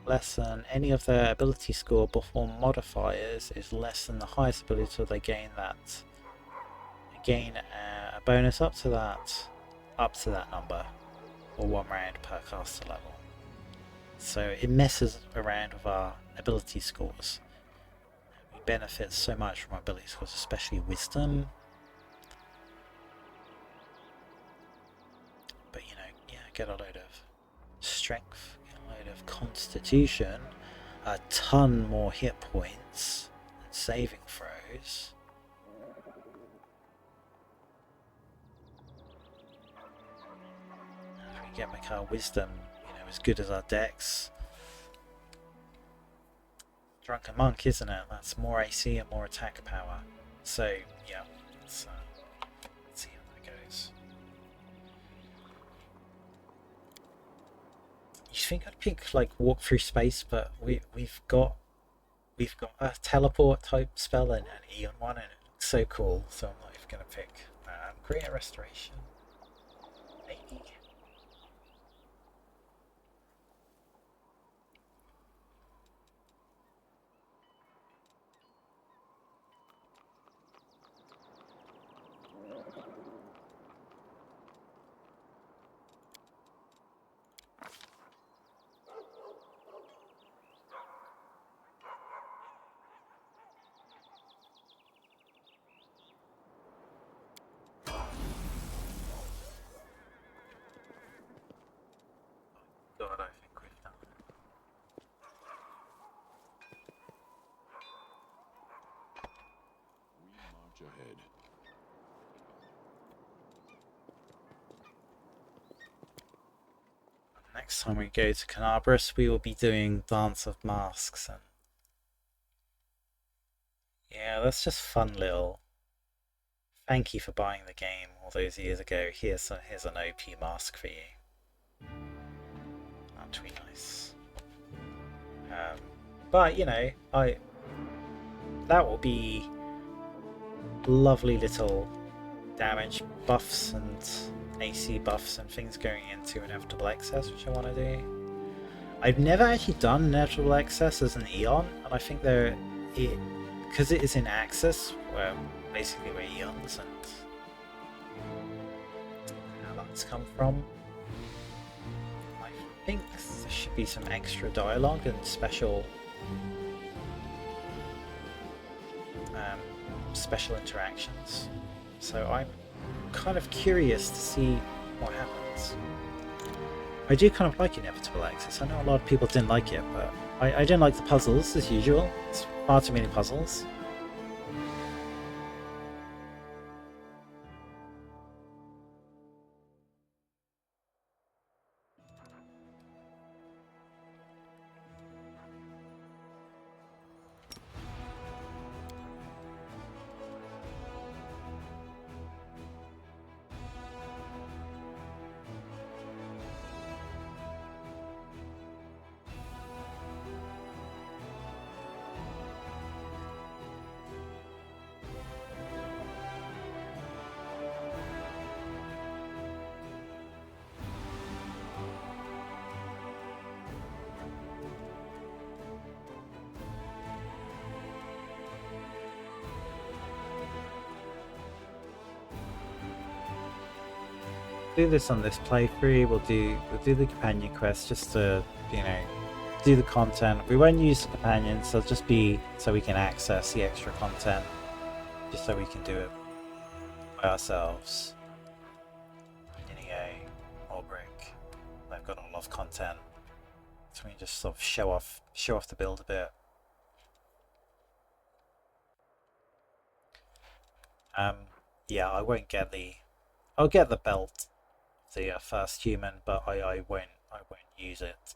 Less than any of their ability score before modifiers is less than the highest ability, so they gain that. Gain a bonus up to that number, or 1 round per caster level. So it messes around with our ability scores. We benefit so much from our ability scores, especially wisdom. But you know, yeah, get a load of strength, get a load of constitution, a ton more hit points and saving throws. Get make our wisdom, you know, as good as our dex. Drunken monk, isn't it? That's more AC and more attack power. So yeah, let's see how that goes. You think I'd pick like walk through space, but we've got a teleport type spell and an Aeon one, and it looks so cool. So I'm not even gonna pick create restoration. Maybe. God, I think we've done it. We march ahead. Next time we go to Canabras, we will be doing Dance of Masks, and yeah, that's just fun little. Thank you for buying the game all those years ago. Here's an OP mask for you. That'd be nice. But you know, that will be lovely little damage buffs and AC buffs and things going into Inevitable Excess, which I want to do. I've never actually done Inevitable Excess as an Aeon, and I think because it is in Axis, where basically we're Aeons, and how that's come from. I think there should be some extra dialogue and special interactions. So I'm kind of curious to see what happens. I do kind of like Inevitable Access. I know a lot of people didn't like it, but I didn't like the puzzles as usual. It's far too many puzzles. Do this on this playthrough. We'll do the companion quest just to, you know, do the content. We won't use the companions, so it'll just be so we can access the extra content, just so we can do it by ourselves. Inigo, Orbrick, they've got a lot of content, so we can just sort of show off the build a bit. Yeah, I won't get I'll get the belt, the first human, but I use it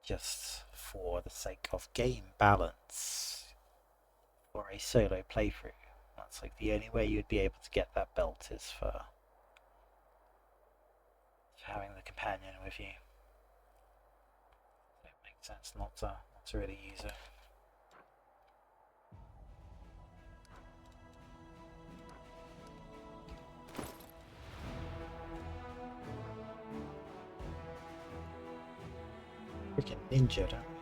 just for the sake of game balance for a solo playthrough. That's like the only way you'd be able to get that belt is for having the companion with you. It makes sense not to really use it. Freaking ninja, don't we?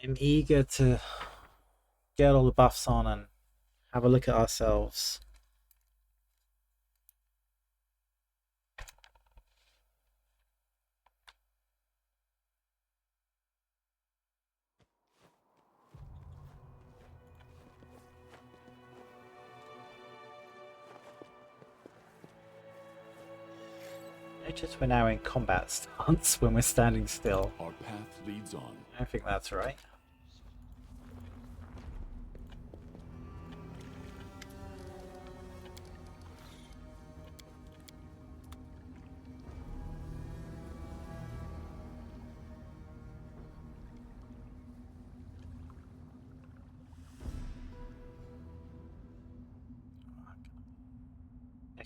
I'm eager to get all the buffs on and have a look at ourselves. Notice we're now in combat stance when we're standing still. Our path leads on. I think that's right.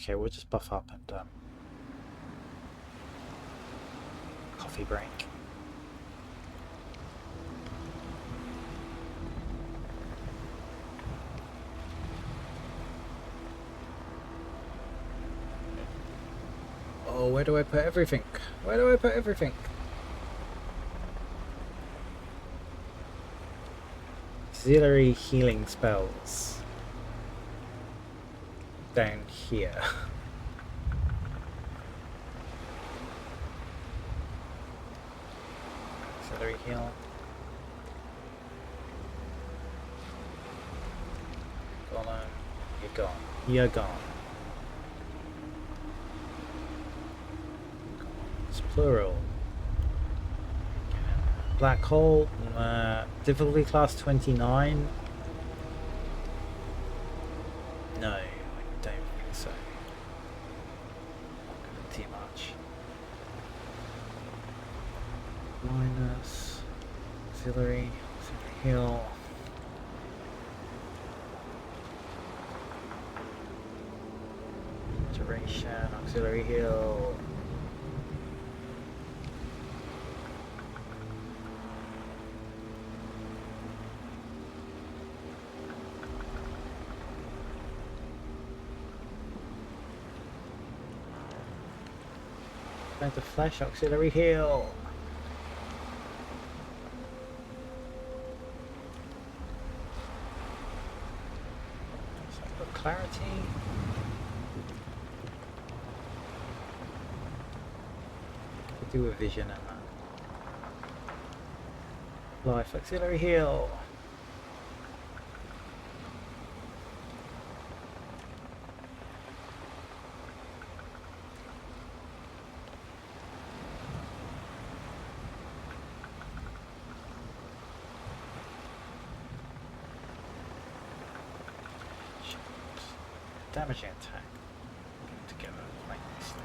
Okay, we'll just buff up and coffee break. Oh, where do I put everything? Where do I put everything? Auxiliary healing spells. Down here. Auxiliary heal. Golem, you're gone. You're gone. It's plural. Black hole, difficulty class 29. No, I don't think so. Not gonna do much. Minus auxiliary heal. Duration, auxiliary heal. The flash auxiliary heal. So I've got clarity. Could do a vision and that. Life auxiliary heal. Damaging attack together quite nicely.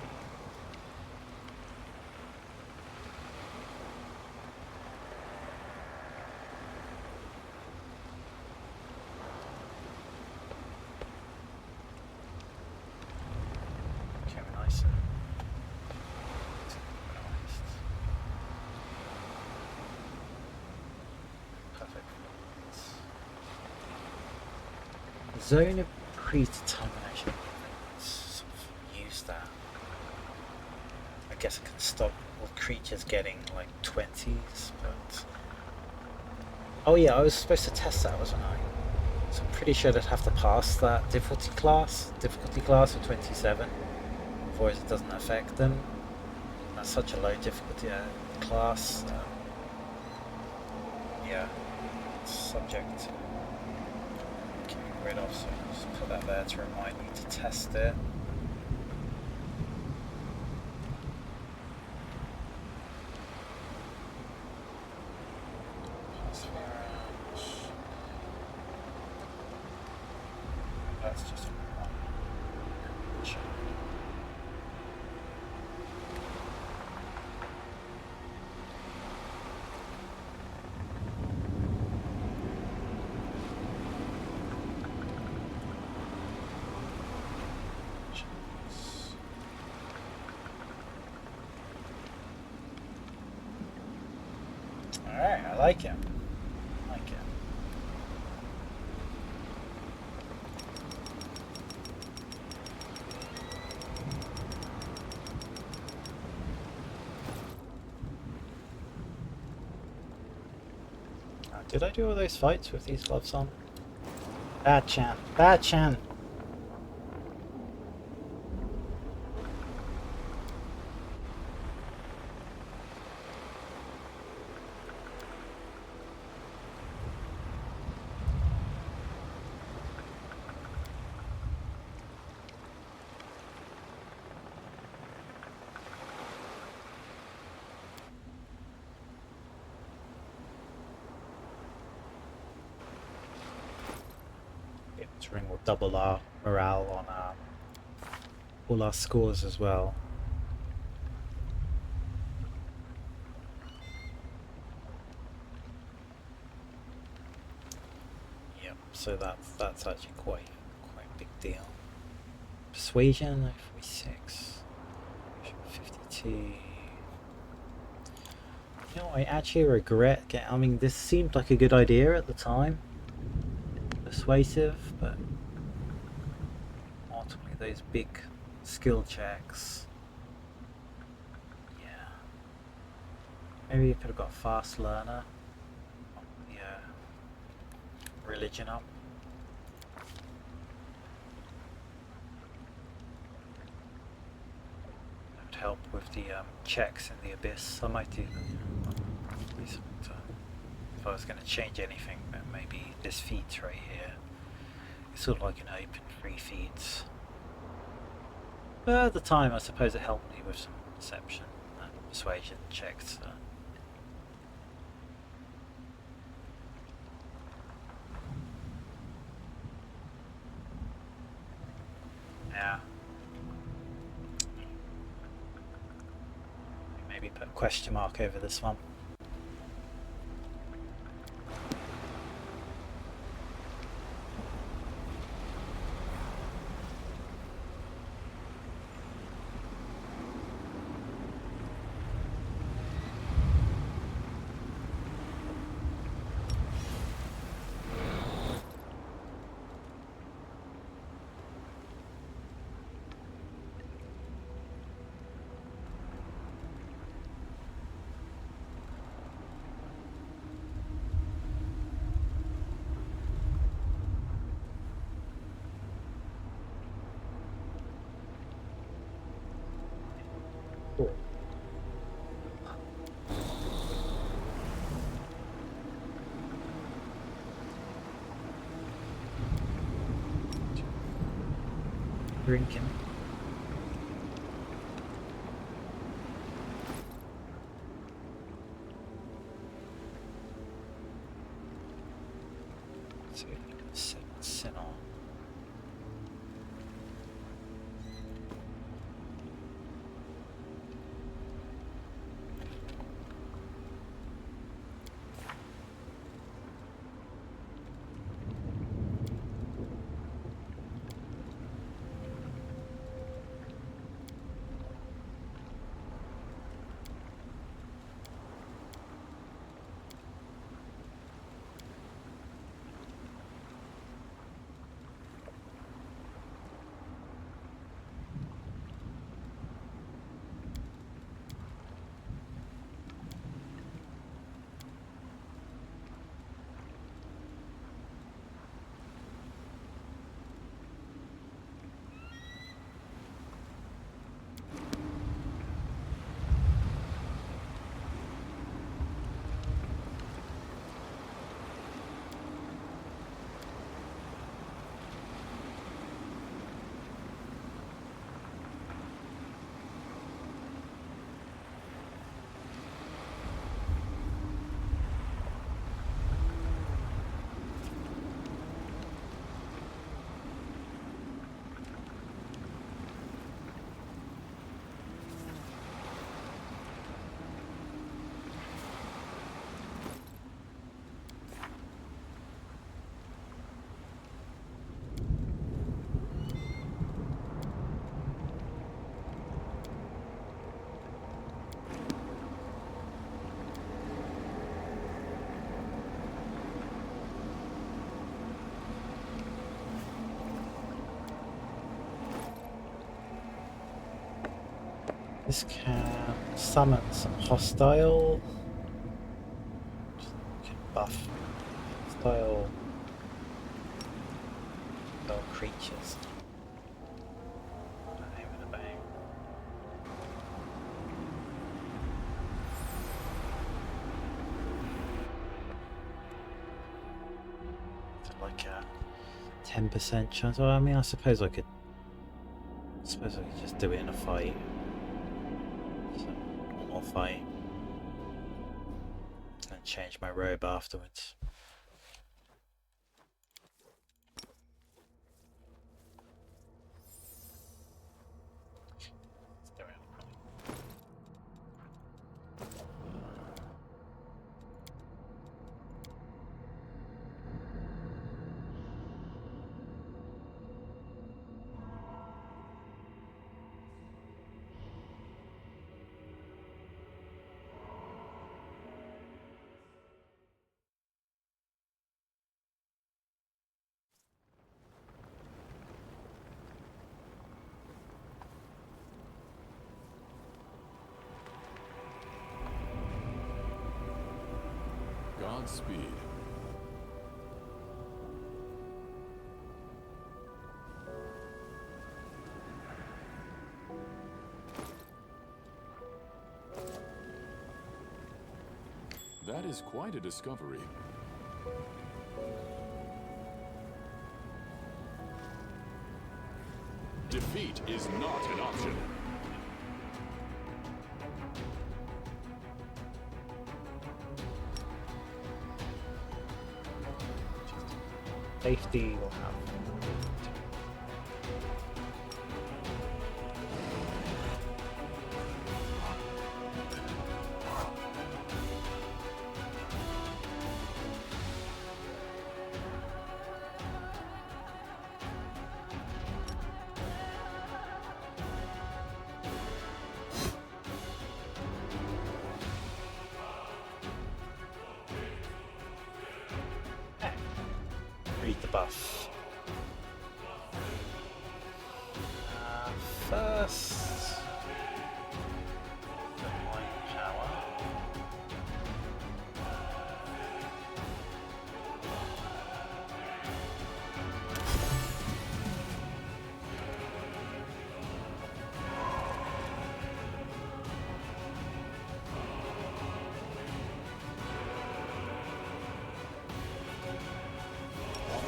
Okay, we're nice and organized. Perfect. Zone of predetermination. Let's use that. guess I can stop all creatures getting like 20s, but... Oh yeah, I was supposed to test that, wasn't I? So I'm pretty sure I'd have to pass that difficulty class of 27, otherwise it doesn't affect them. That's such a low difficulty class. Yeah, it's subject to getting rid of, so I'll just put that there to remind me to test it. That's just one. Alright, I like it. Did I do all those fights with these gloves on? Bad Chan. Bad Chan. Ring will double our morale on all our scores as well. Yep, so that's actually quite a big deal. Persuasion 46, 52. You know, I actually regret I mean, this seemed like a good idea at the time. Persuasive, but ultimately those big skill checks. Yeah. Maybe you could have got fast learner. Yeah. Religion up. That would help with the checks in the abyss. I might do that. If I was going to change anything, then maybe this feat right here. It's sort of like an open free feat. But at the time, I suppose it helped me with some perception and persuasion checks. Yeah. Maybe put a question mark over this one. Drinking. So sit on. This can summon some hostile. Can buff hostile creatures. Bang with a bang. Like a 10% chance. Well, I mean, I suppose I could just do it in a fight. So, normal fight. And change my robe afterwards. Godspeed. That is quite a discovery. Defeat is not an option. Safety will have. Read the buff. First, divine power.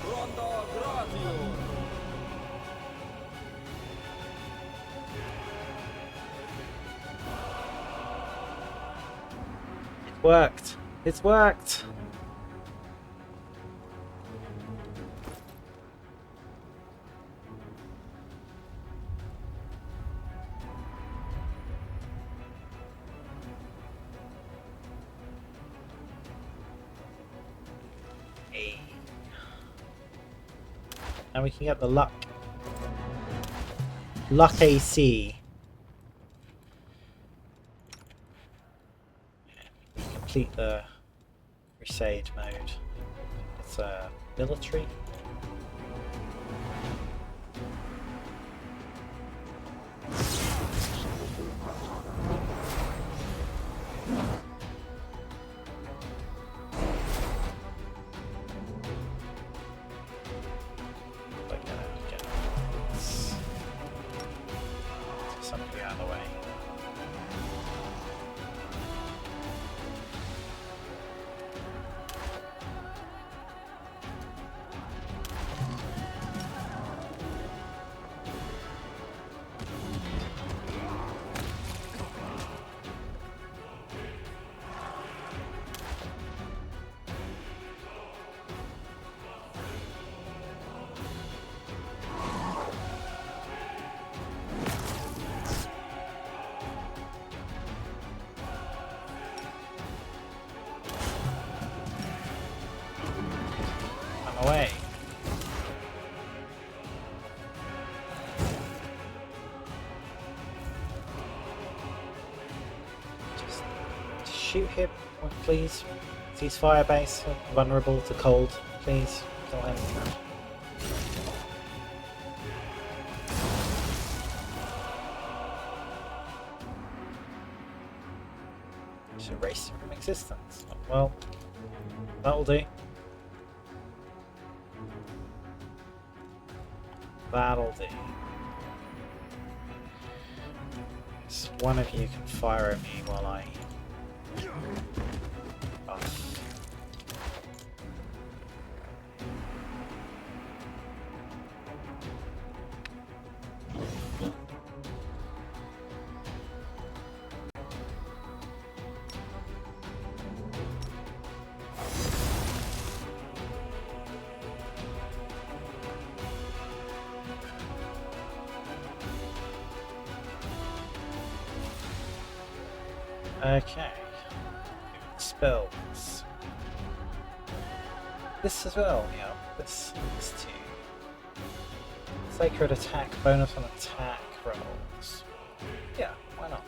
Rondo Gratio. It worked. It's worked. Hey. Now we can get the luck. Luck AC. We complete the Crusade mode. It's military. Something out of the way. Away. Just shoot him, please. He's firebase, vulnerable to cold. Please, kill him. Just erase it from existence. Well, that'll do. That'll do. So one of you can fire at me while I buff. Okay. Spells. This as well, yeah. This too. Sacred attack, bonus on attack rolls. Yeah, why not?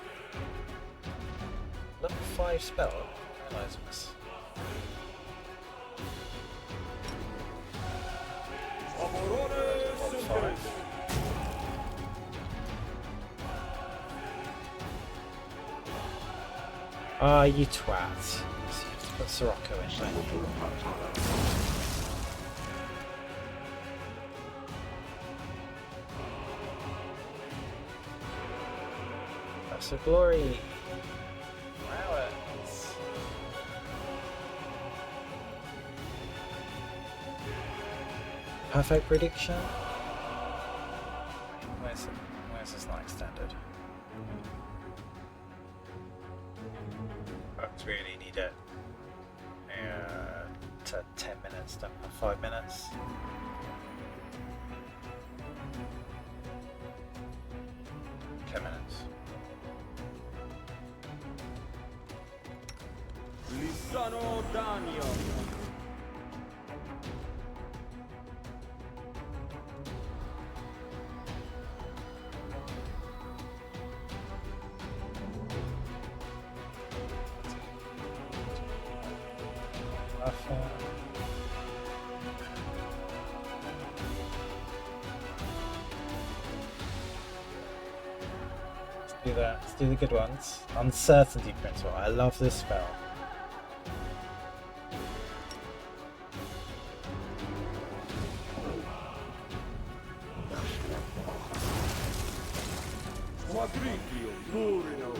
Level 5 spell. I realize this. Level 5. Ah, you twat. So you have to put Sirocco in there. That's a glory. Flowers. Perfect prediction. Where's this not extended? Really need it to 10 minutes, 5 minutes. Lissano Daniel. Let's do the good ones. Uncertainty Principle. I love this spell. Quadripio Murinos.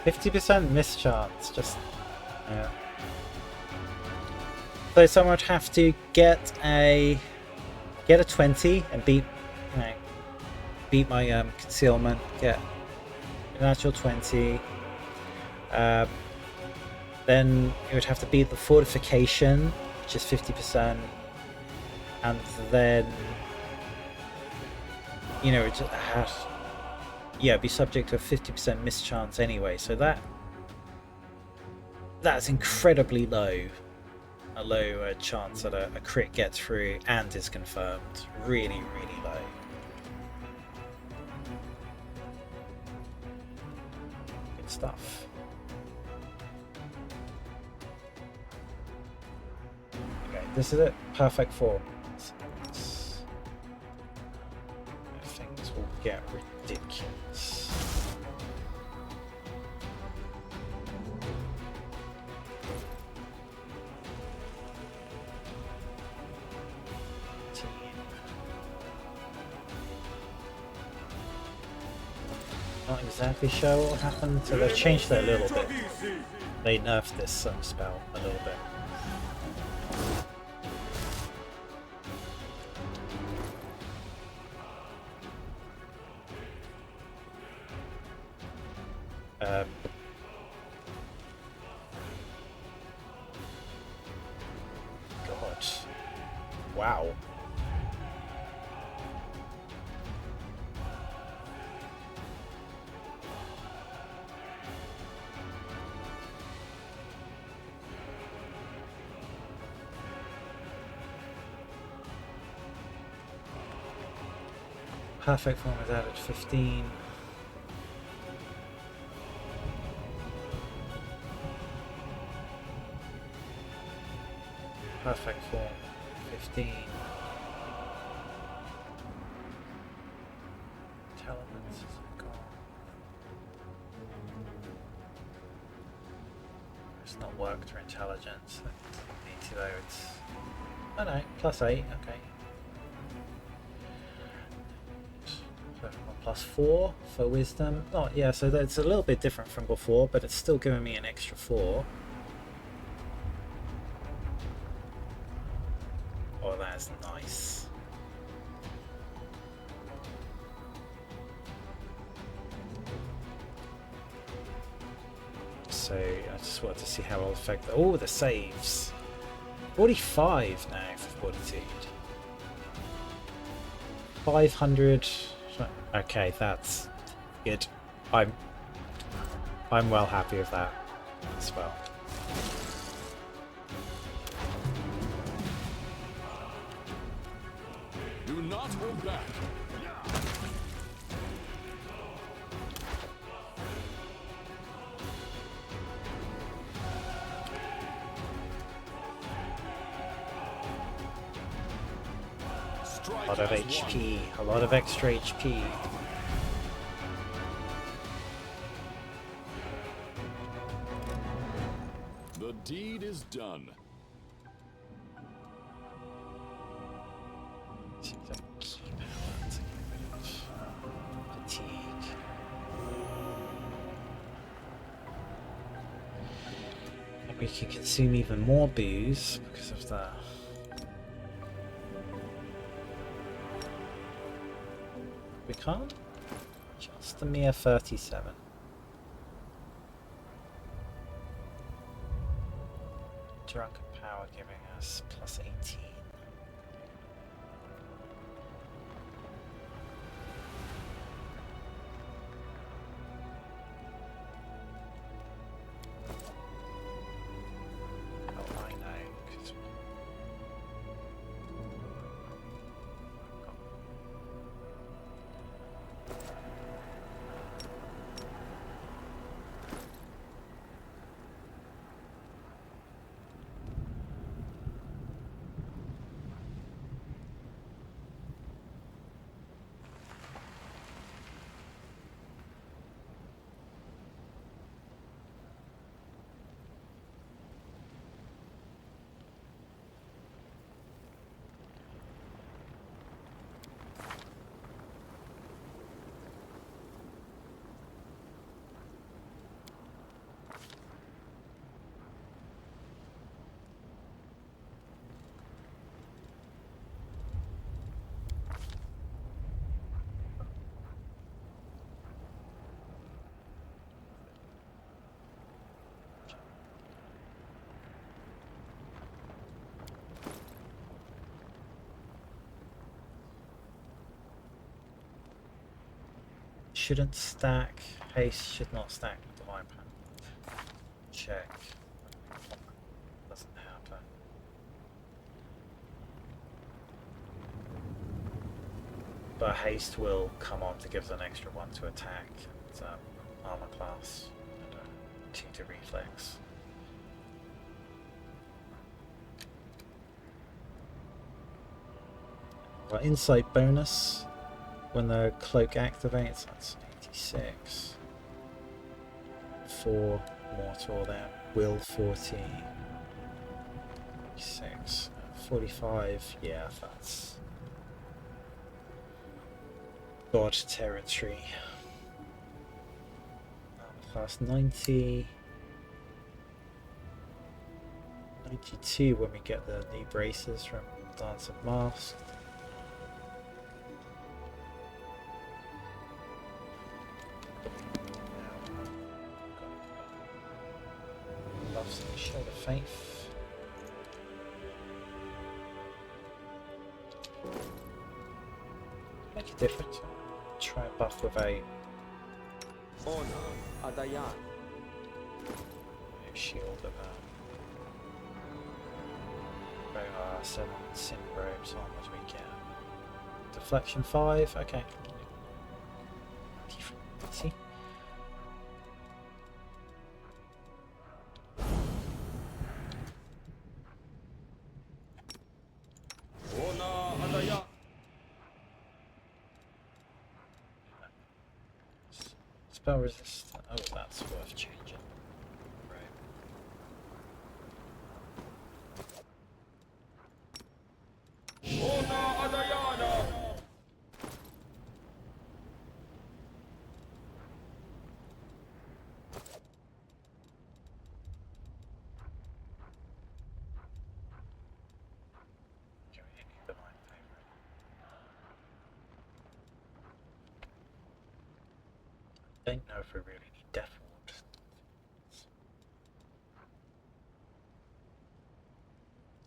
%50 mischance. Just yeah. So someone would have to get a 20 and beat my concealment, get a natural 20. Then you would have to beat the fortification, which is 50%, and then it just be subject to a 50% mischance anyway. So that's incredibly low. A low chance that a crit gets through and is confirmed. Really, really low. Good stuff. Okay, this is it. Perfect form. Things will get ridiculous. Not exactly sure what happened, so they've changed it a little bit. They nerfed this spell a little bit. God. Wow. Perfect form is added 15. Perfect form 15. Intelligence is gone. It's not worked for intelligence. I need to though. It's oh no, +8. Okay. So +4 for wisdom. Oh yeah, so that's a little bit different from before, but it's still giving me an extra 4. Oh, that's nice. So I just wanted to see how it'll affect the saves. 45 now for Fortitude. 500. Okay, that's good. I'm well happy with that as well. Do not hold back. A lot of HP, a lot of extra HP. The deed is done. Seems like key power to get rid of fatigue. And we can consume even more booze because of that. We can't? Just a mere 37. Drunken power giving us +18. Oh, I know. 'Cause shouldn't stack. Haste should not stack with Divine Power. Check. Doesn't happen. But haste will come on to give us an extra 1 to attack and armor class and 2 to reflex. Well, insight bonus when the cloak activates, that's 86. 4 mortal there. Will 40. 6. 45. Yeah, that's God territory. Class 90. 92 when we get the new braces from Dance of Mask. Shield of Faith. Make a difference. Try and buff with a Honor Adayan. shield of 7 sin robes on as we get. Deflection 5, okay. See? Spell resist. Oh, that's worth changing. Right. Ona Adayana! Can we need the mine favorite? I don't know if we really need Death Ward.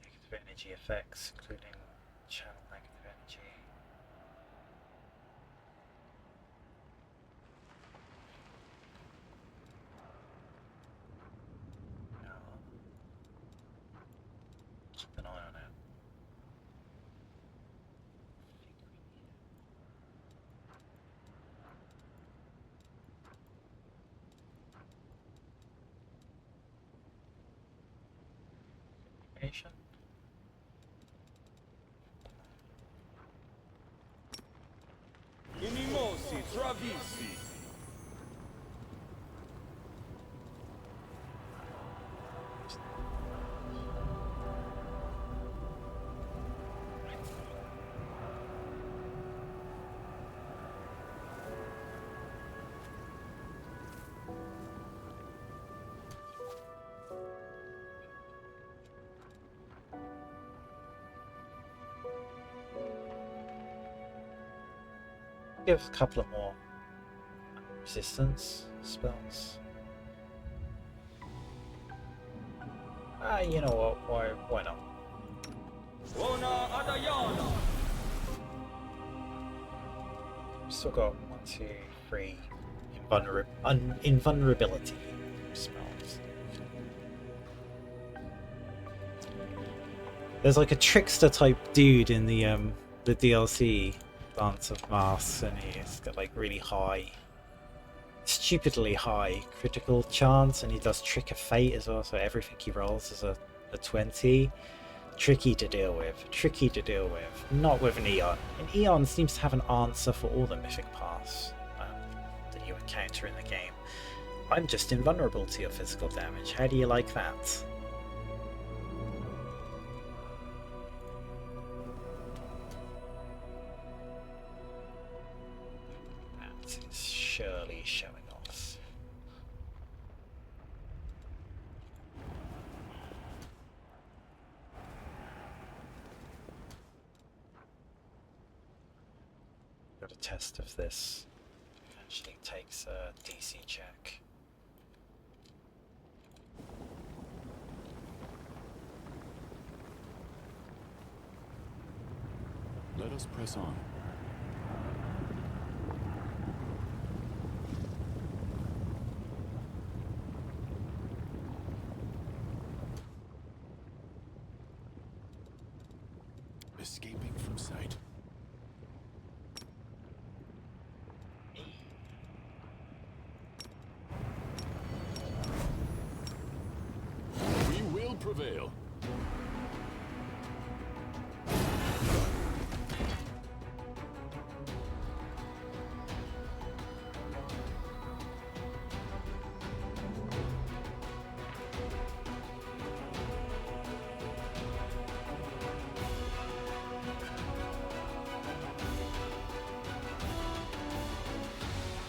Negative energy effects, including channel negative energy. No. Keep an eye on it. Patient. Inimosi Travisi! Give a couple of more resistance spells. You know what? Why not? Ona Adayana! Still got 1, 2, 3 invulnerability spells. There's like a trickster type dude in the DLC Dance of Masks, and he's got like really high, stupidly high critical chance, and he does Trick of Fate as well, so everything he rolls is a 20. Tricky to deal with. Tricky to deal with. Not with an Aeon. An Aeon seems to have an answer for all the mythic paths that you encounter in the game. I'm just invulnerable to your physical damage. How do you like that? That is surely showing off. Got a test if this actually takes a DC check. Let us press on. Escaping from sight. We will prevail.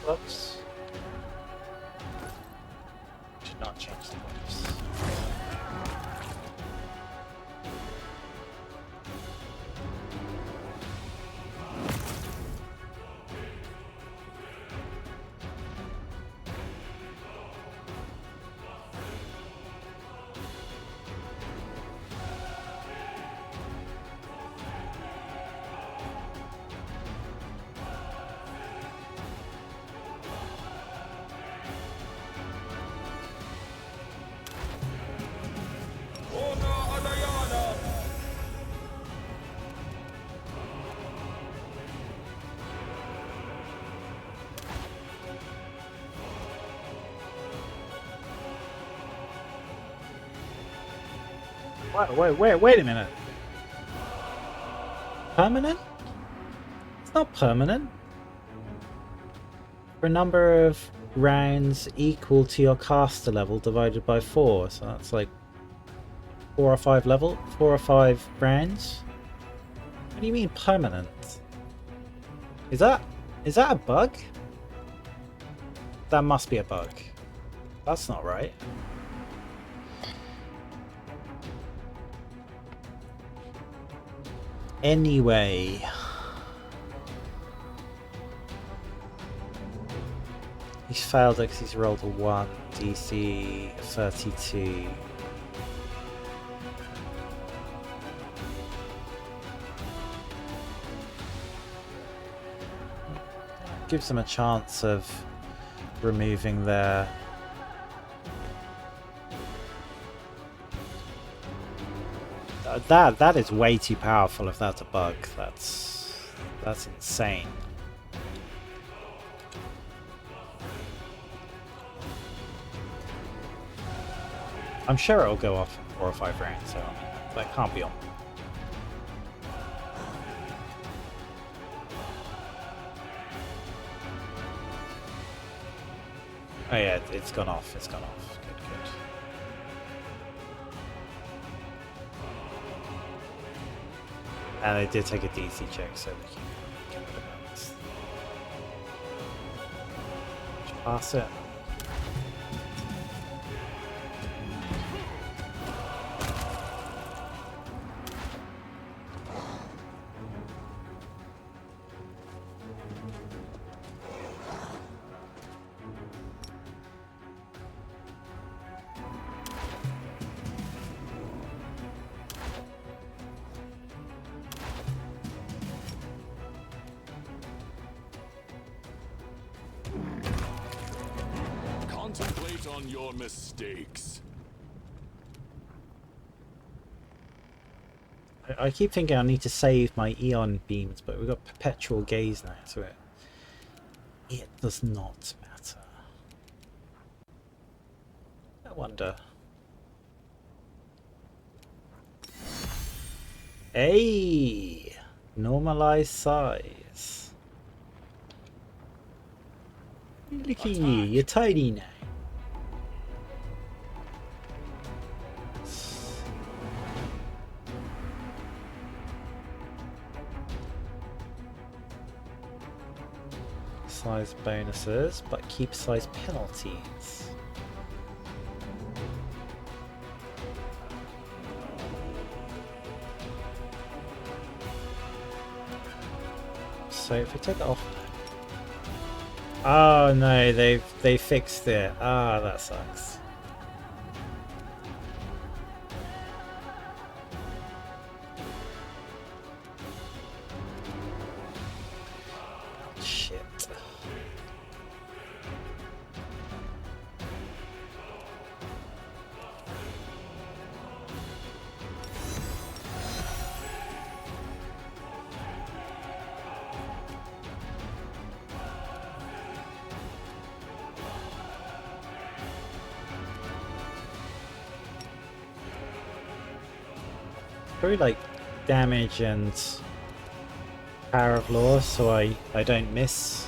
Whoops. Should not change the buffs. Ona Adayana! Wait a minute. Permanent? It's not permanent. For a number of rounds equal to your caster level divided by 4. So that's like 4 or 5 rounds. What do you mean permanent? Is that a bug? That must be a bug. That's not right. Anyway. He's failed it because he's rolled a 1, DC 32. Gives them a chance of removing their... That is way too powerful if that's a bug. That's insane. I'm sure it'll go off in 4 or 5 rounds, so that can't be on. Oh yeah, it's gone off. It's gone off. Good, good. And they did take a DC check, so we can get rid of that. Just pass it. Contemplate on your mistakes. I keep thinking I need to save my Aeon beams, but we've got perpetual gaze now, so it does not matter. I wonder. Hey! Normalized size. Look at you, you're tiny now. Size bonuses, but keep size penalties. So if we take it off. Oh no, they fixed it. Ah, that sucks. Shit. Probably like damage and power of law, so I don't miss.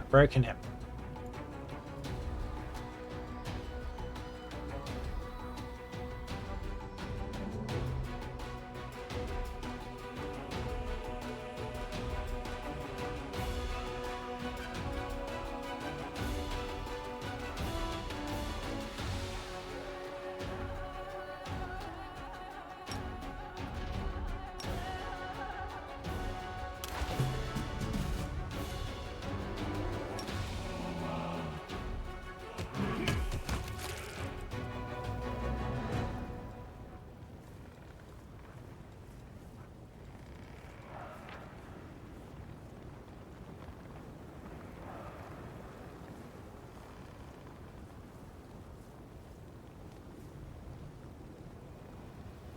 Broken him.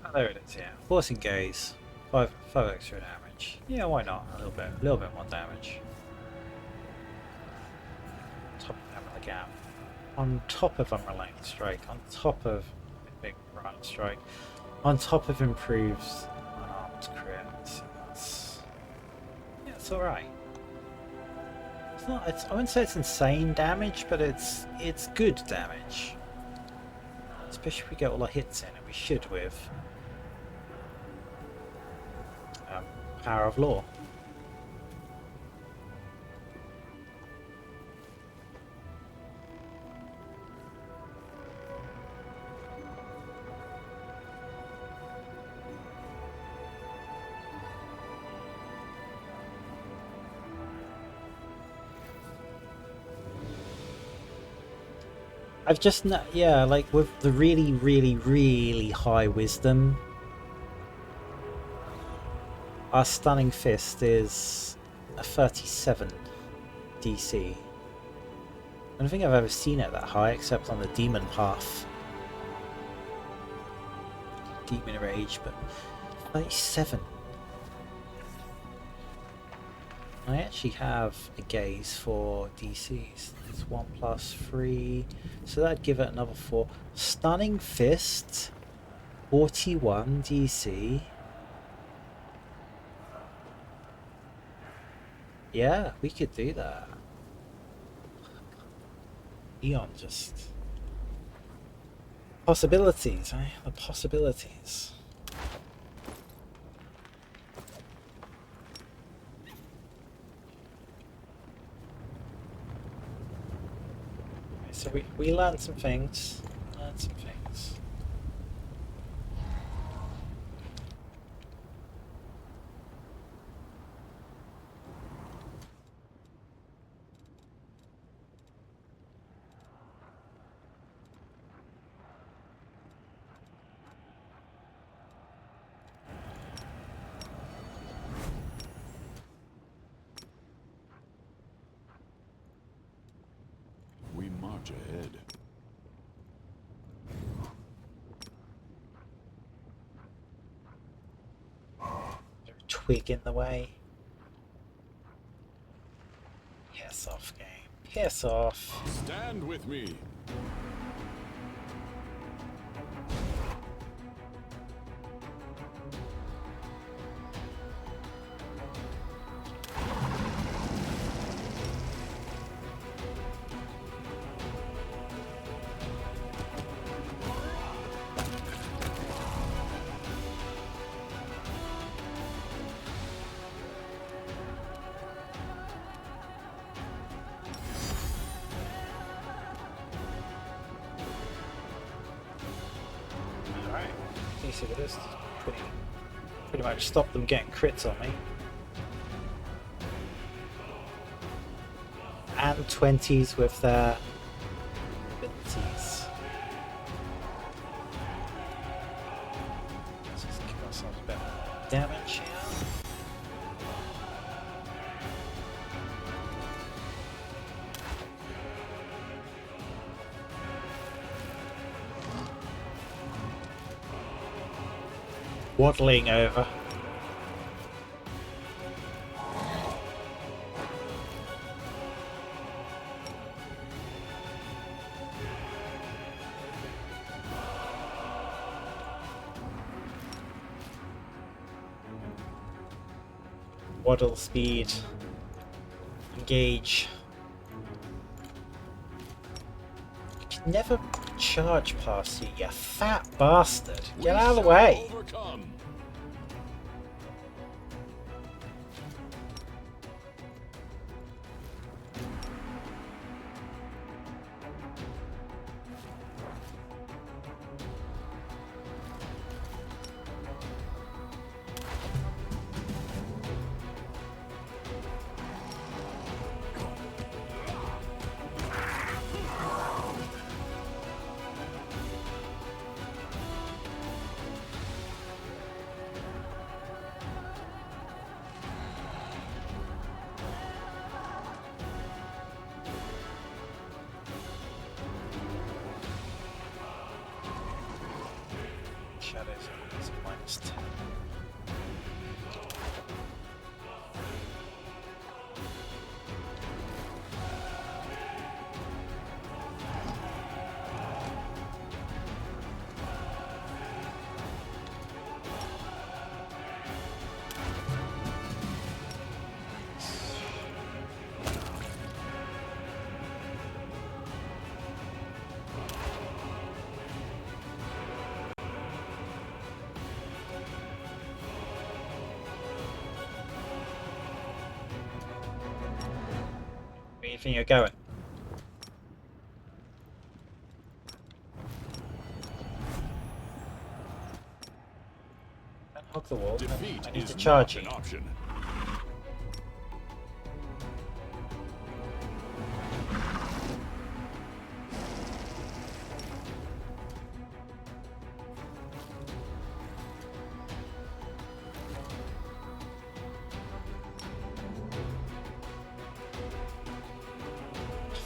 Oh, there it is, yeah. Forcing gaze. Five extra damage. Yeah, why not? A little bit more damage. Top of Hammer the Gap. On top of Unrelenting Strike. On top of Big Run Strike. On top of improves unarmed crit. Yeah, it's alright. It's not. I wouldn't say it's insane damage, but it's good damage. Especially if we get all our hits in, and we should with Power of Law. I've just yeah, like with the really high wisdom, our stunning fist is a 37 DC. I don't think I've ever seen it that high except on the demon path. Demon rage, but 37. I actually have a gaze for DCs. It's 1 plus 3, so that'd give it another 4. Stunning Fist, 41 DC. Yeah, we could do that. Aeon just... Possibilities, eh? The possibilities. So we learned some things. We march ahead. Twig in the way. Piss off, game. Piss off. Stand with me. See what this pretty much stop them getting crits on me. And 20s with their abilities. Let's just give ourselves a bit more damage here. Waddling over. Waddle speed. Engage. I can never charge past you, you fat bastard. Get out of the way. Overcome. Shadows. fast. Where do you think you're going? Don't hog the wall. Defeat I need is to charge not you. an option.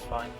Fine.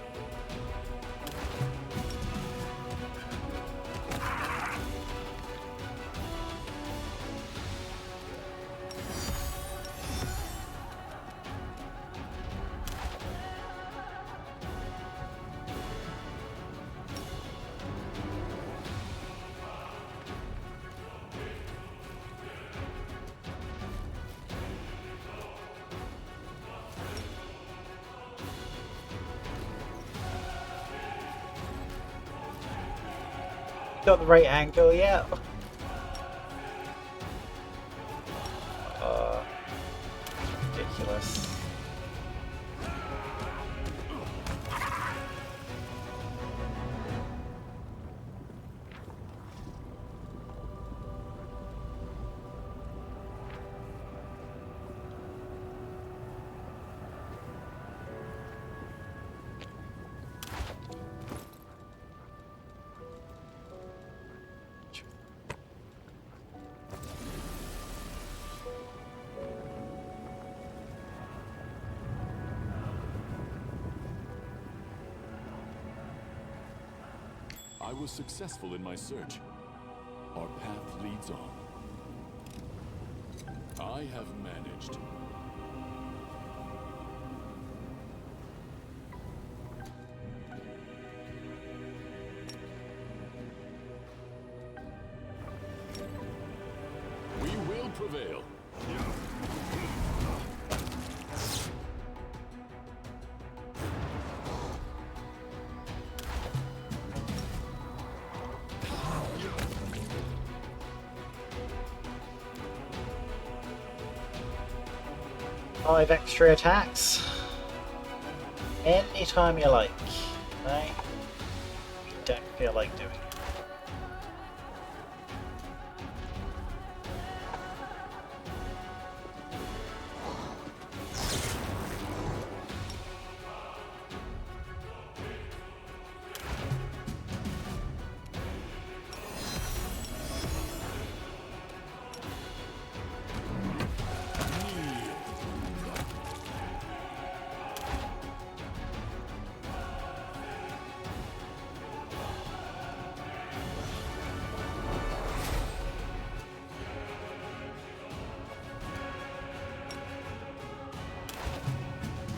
Got the right angle yet? Ridiculous. I was successful in my search. Our path leads on. I have managed. We will prevail. Five extra attacks. Anytime you like. Right? You don't feel like doing it.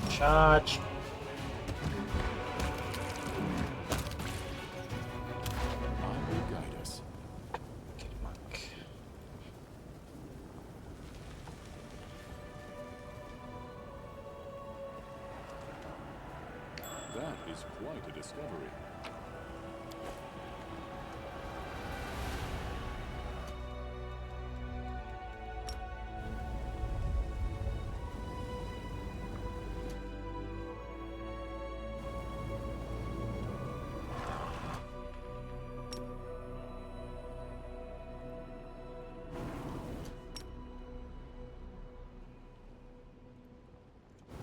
Charge. I will guide us. Good monk. That is quite a discovery.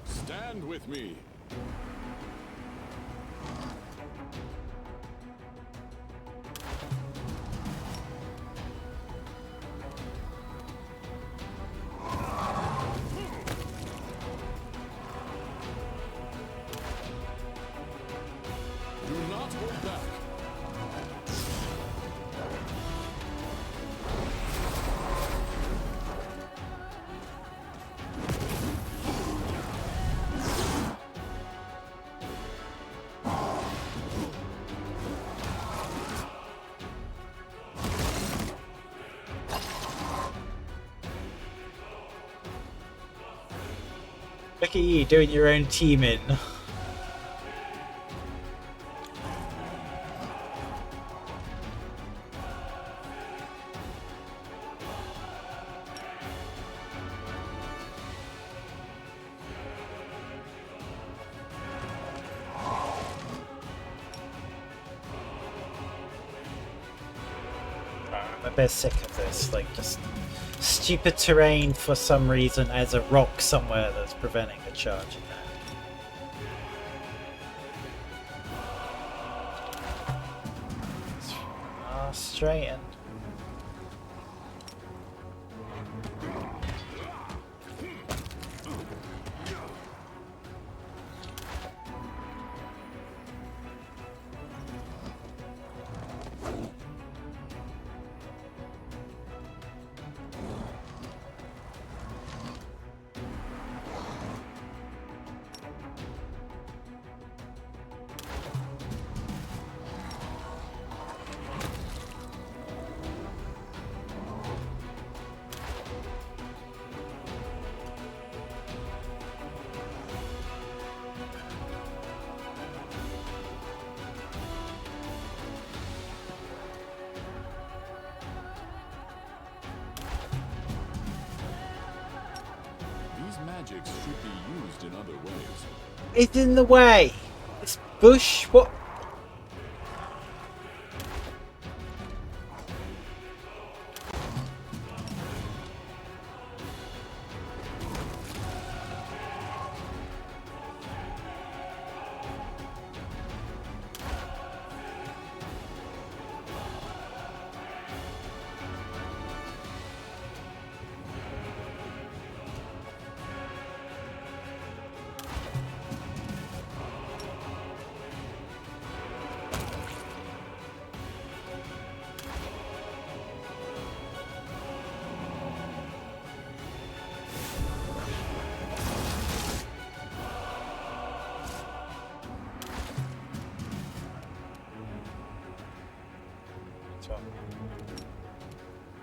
Stand with me. Do not hold back. Look at you doing your own teaming. I'm a bit sick of this, like just stupid terrain for some reason as a rock somewhere that's preventing a charge in that. Straight in. These magics should be used in other ways. It's in the way! It's bush, what?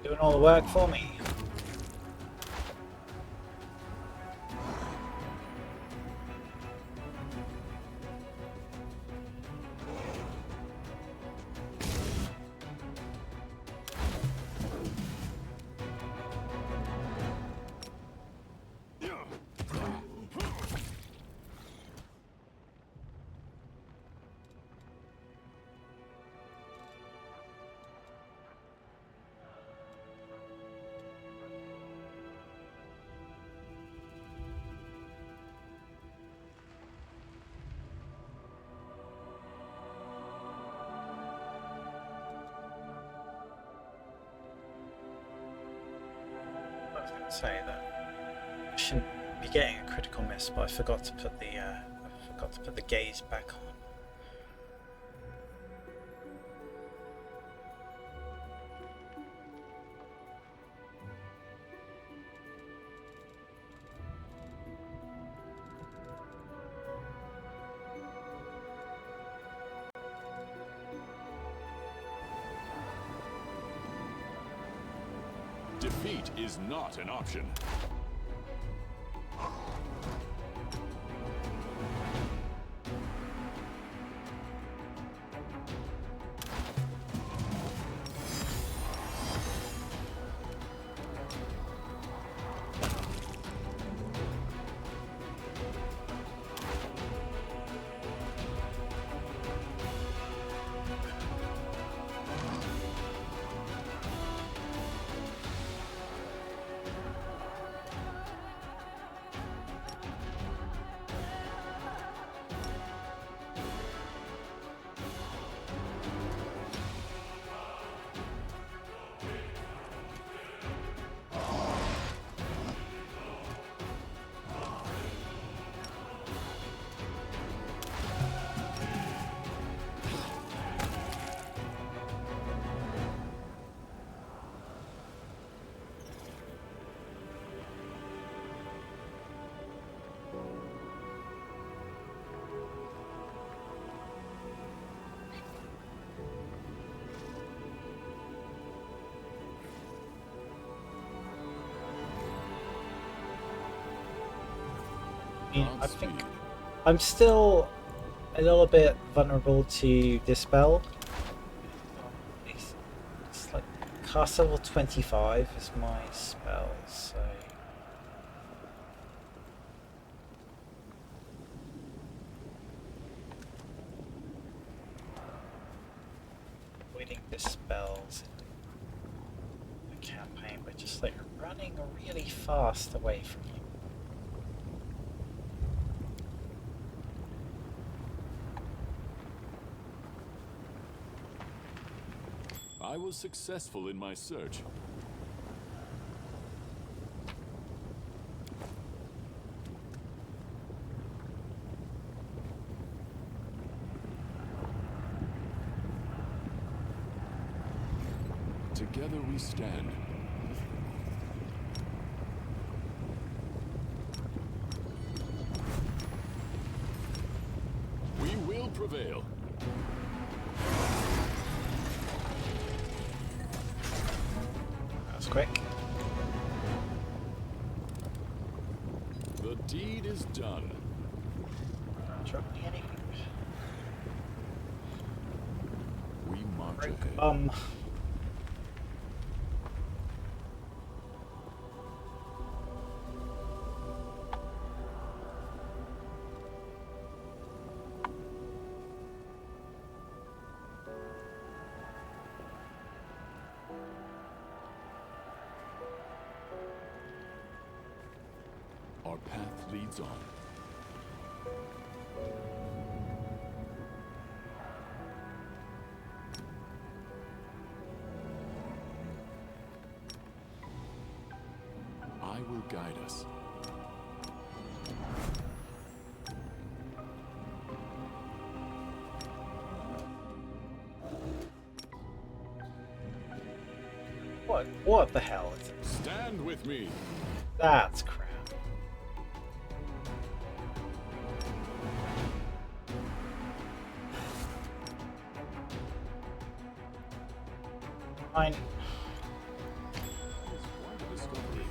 Doing all the work for me. I was going to say that I shouldn't be getting a critical miss, but I forgot to put the gaze back on. Defeat is not an option. I think I'm still a little bit vulnerable to Dispel. It's like cast level 25 is my spell, so... Avoiding Dispels in the campaign, but just like running really fast away from you. I was successful in my search. Together we stand. We will prevail. That was quick. The deed is done. Drop me anything. We march ahead. Our path leads on. I will guide us. What the hell is it? Stand with me. That's crap. Fine. Quite a discovery.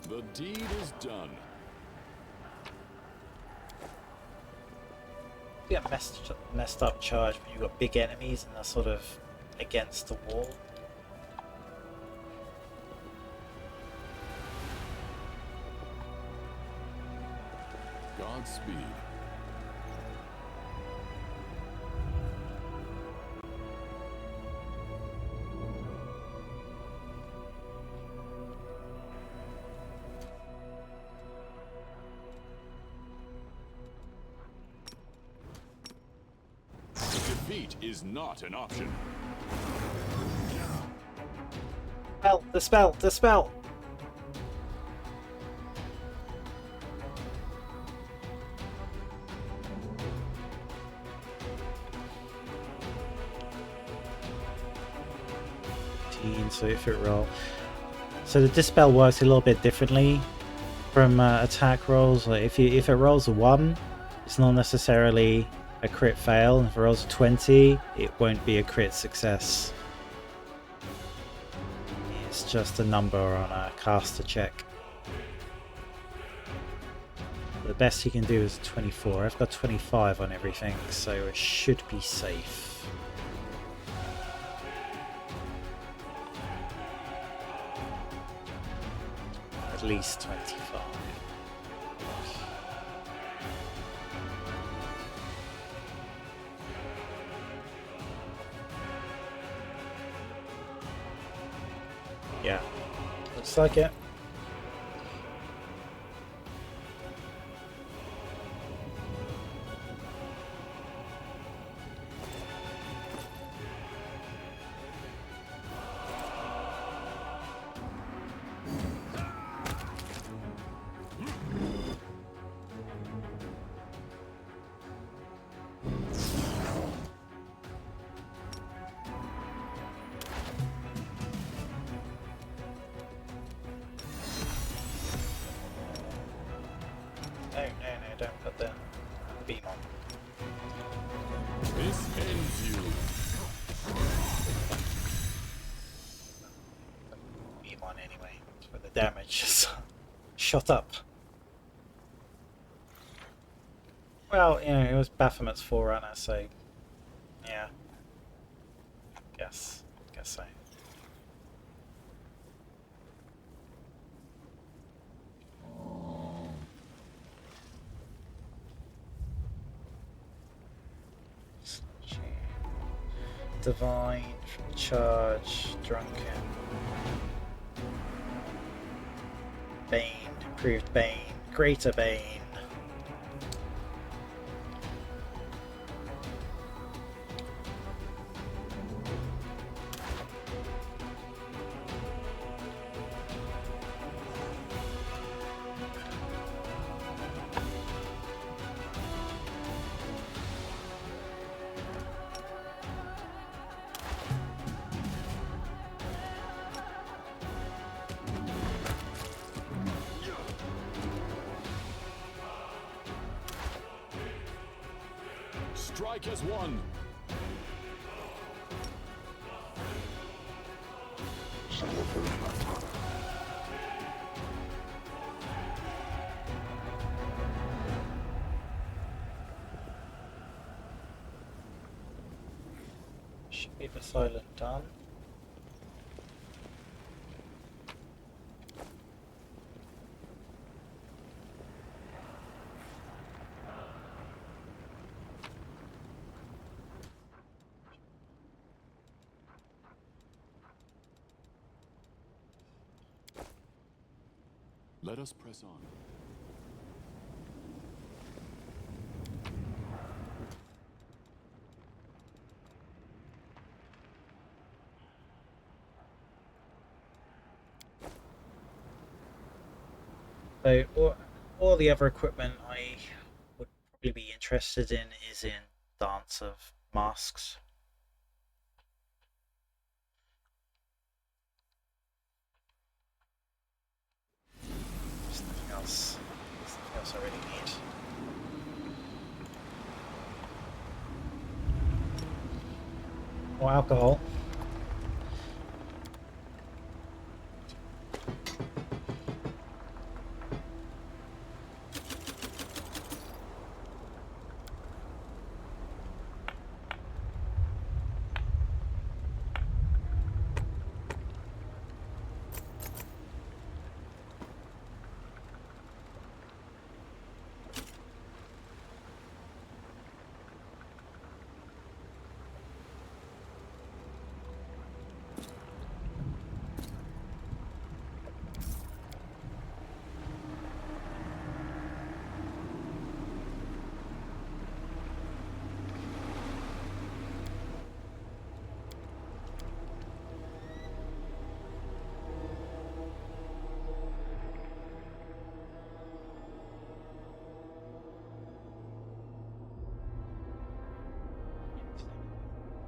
The deed is done. You get messed up charge when you've got big enemies and they're sort of against the wall. Godspeed. Defeat is not an option. Spell, the spell, the spell! So if it roll, so the dispel works a little bit differently from attack rolls. Like if it rolls a 1, it's not necessarily a crit fail. If it rolls a 20, it won't be a crit success. It's just a number on a caster check. The best you can do is 24. I've got 25 on everything, so it should be safe. At least 25. Yeah, looks like it. No, don't put the beam on. This ends you. Beam on anyway, for the damage is shot up. Well, you know, it was Baphomet's Forerunner, so yeah. Guess so. Divine, charge, drunken, bane, improved bane, greater bane. Strike has won. Should be the silent done. Let us press on. So all the other equipment I would probably be interested in is in Dance of Masks. There's nothing else. There's nothing else I really need. More alcohol.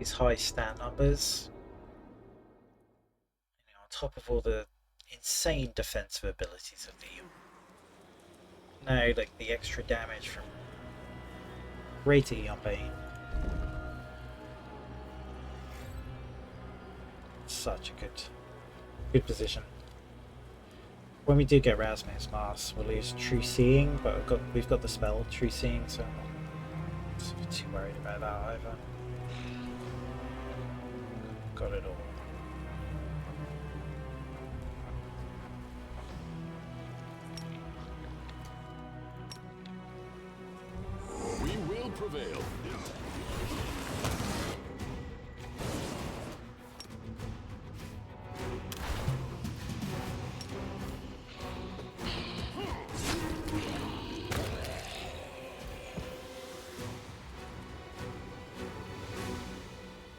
these high stat numbers, on top of all the insane defensive abilities of the Eon. Now, like the extra damage from greater Eon Bane. Such a good position. When we do get Rasmus Mars, we'll lose True Seeing, but we've got the spell True Seeing, so I'm not too worried about that either. Got it all. We will prevail.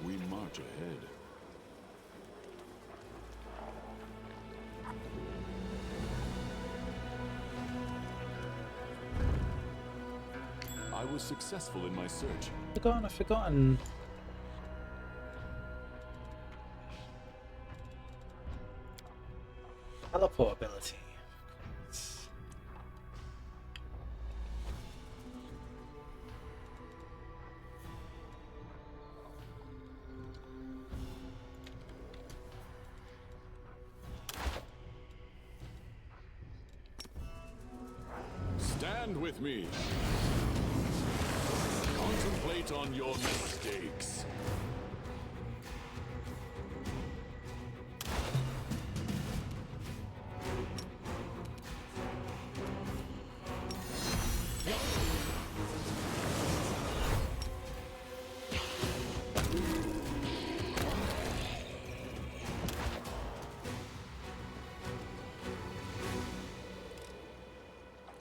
We march ahead. I was successful in my search. I've forgotten. Teleport ability. Stand with me. Contemplate on your mistakes.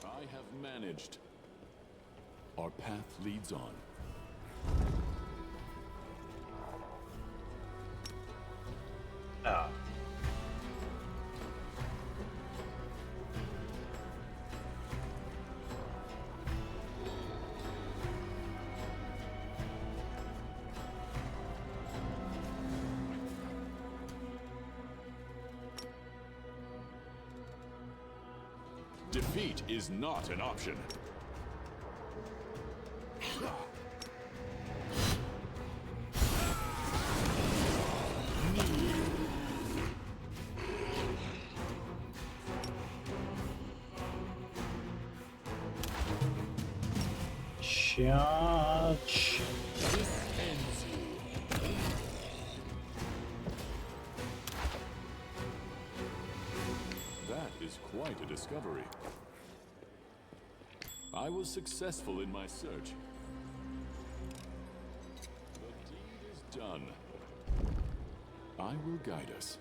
I have managed. Our path leads on. Ah. Defeat is not an option. Charge. This ends you. That is quite a discovery. I was successful in my search. The deed is done. I will guide us.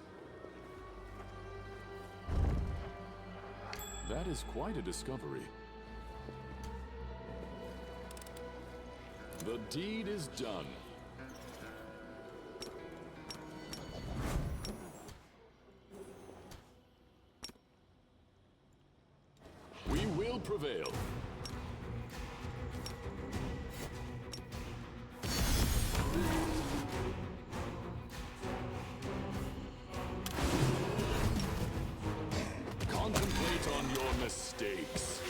That is quite a discovery. The deed is done. We will prevail. Contemplate on your mistakes.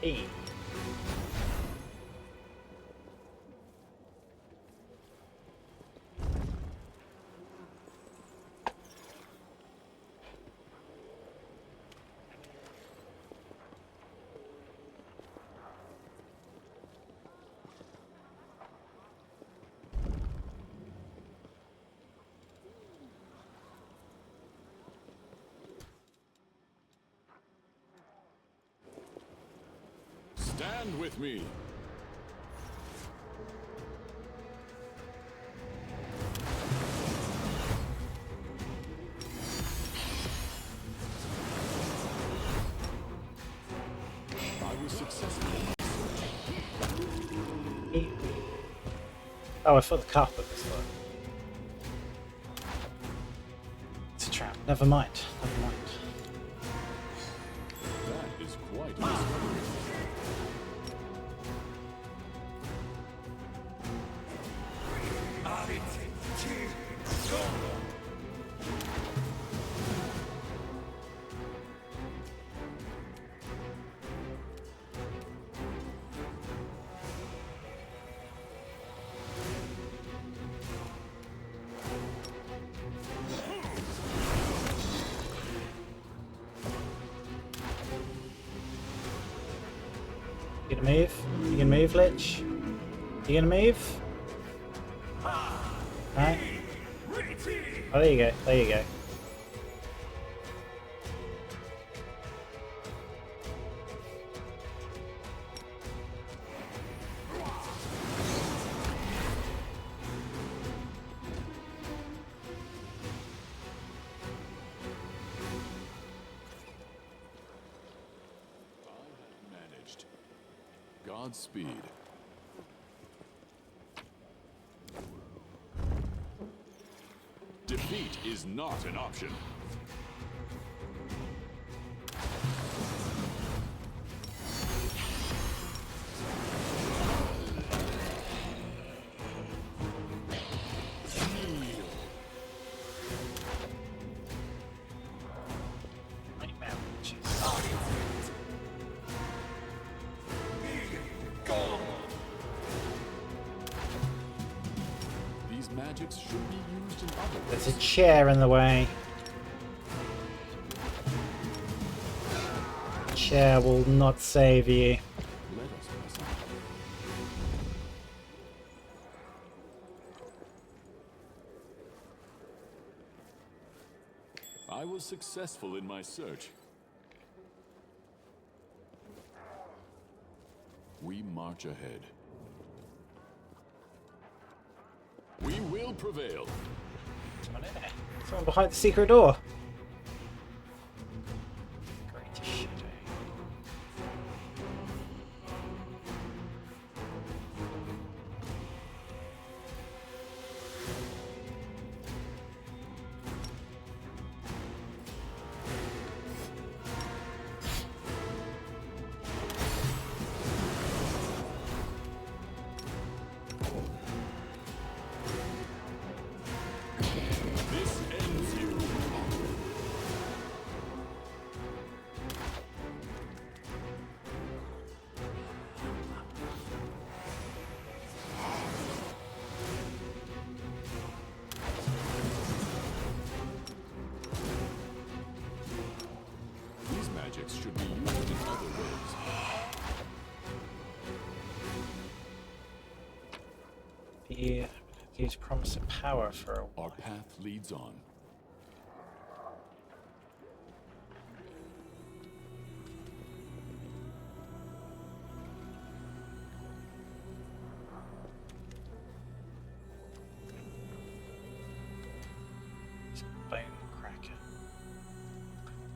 Hey. Stand with me. I was successful in my search. Oh, I thought the carpet was fun. Never mind. Never mind. That is quite a discovery. You gonna move? You gonna move, Lich? You gonna move? Right. Oh, there you go. There you go. Managed. Godspeed. Defeat is not an option. These magics should be used in other ways. There's a chair in the way. Chair will not save you. Let us press on. I was successful in my search. We march ahead. We will prevail. Someone in there. Someone behind the secret door. Great shadow. This ends you. These magics should be used in other ways. These promise of power for a Our while. path leads on. Bone cracker.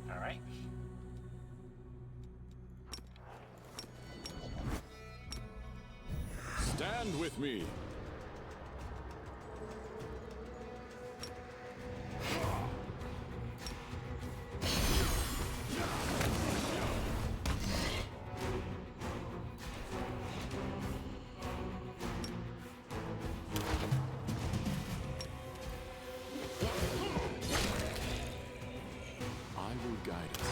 Alright. Stand with me. I will guide us.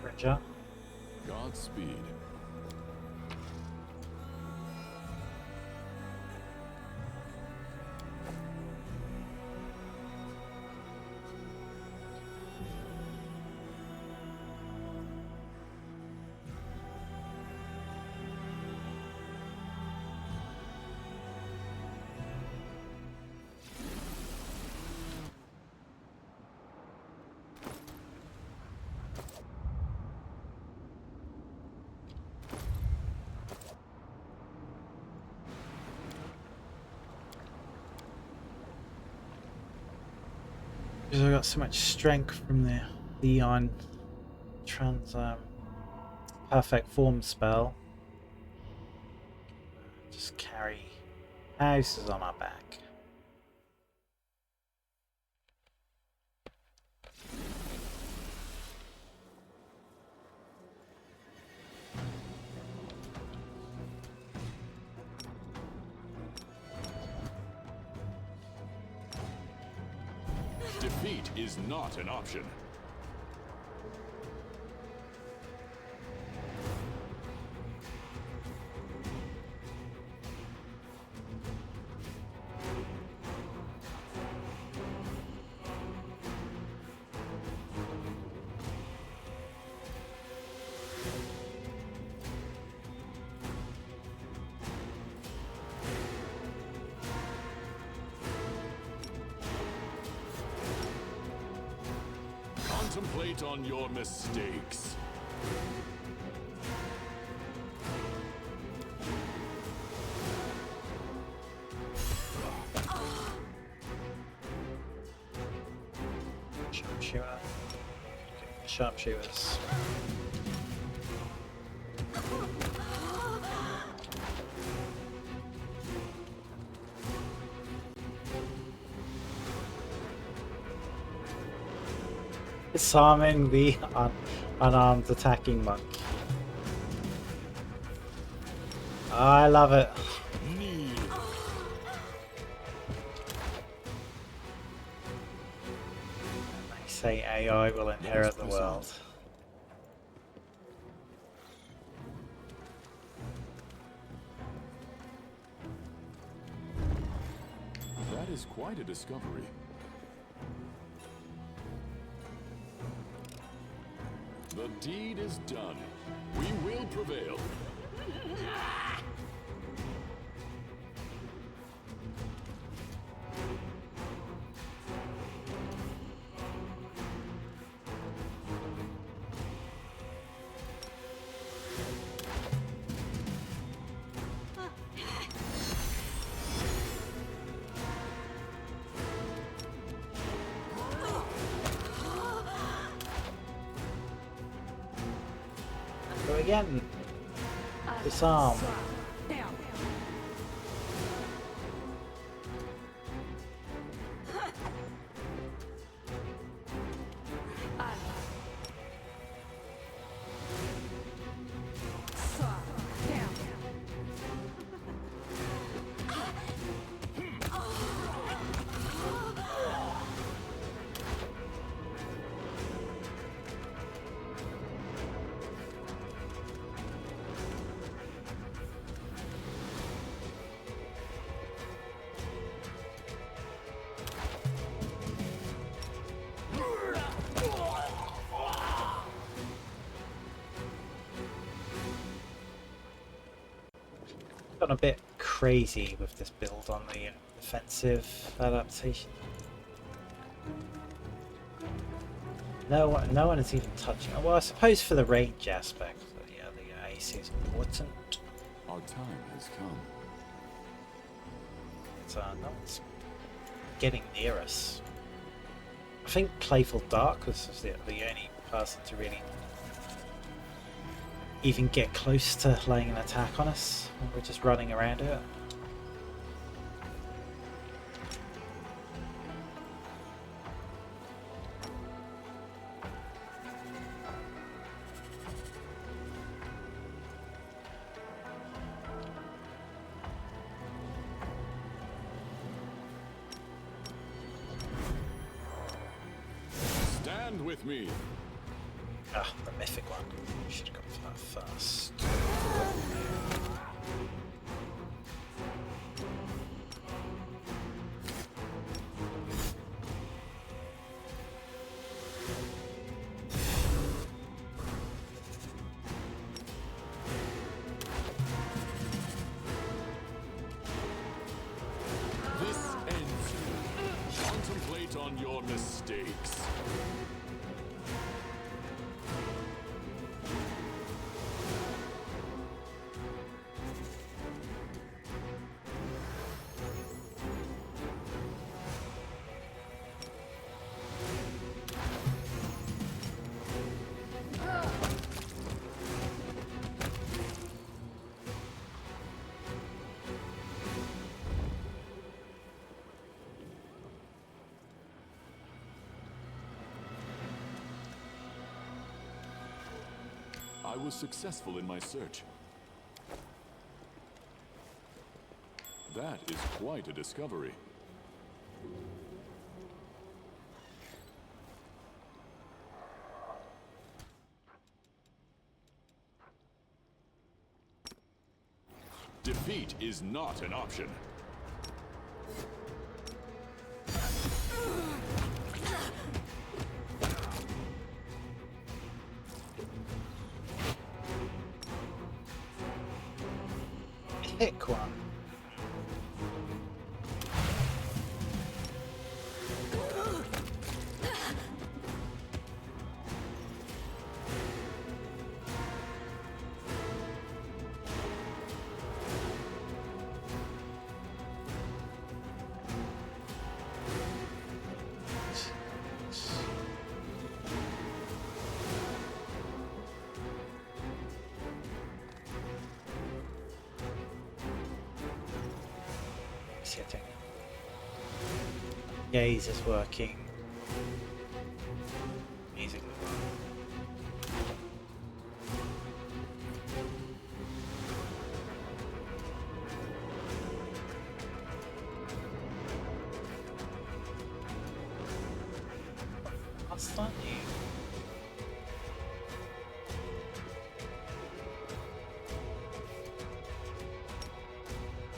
Bridger. Godspeed. Because I got so much strength from the Aeon perfect form spell. Just carry houses on our back. Defeat is not an option. Contemplate on your mistakes. Sharpshooter. Okay, sharpshooters. Disarming the unarmed attacking monk. I love it. They say AI will inherit the world. That is quite a discovery. The deed is done. We will prevail. Go again. Disarm. Gone a bit crazy with this build on the defensive adaptation. No one is even touching it. Well, I suppose for the range aspect, but yeah, the AC is important. Our time has come. So no one's getting near us. I think Playful Dark was the only person to really even get close to laying an attack on us when we're just running around it. Stand with me. Ah, the Mythic one. Should have gone for that first. This ends you. Contemplate on your mistakes. I was successful in my search. That is quite a discovery. Defeat is not an option. Pick one. Hitting. Gaze is working. Amazing. What's that new?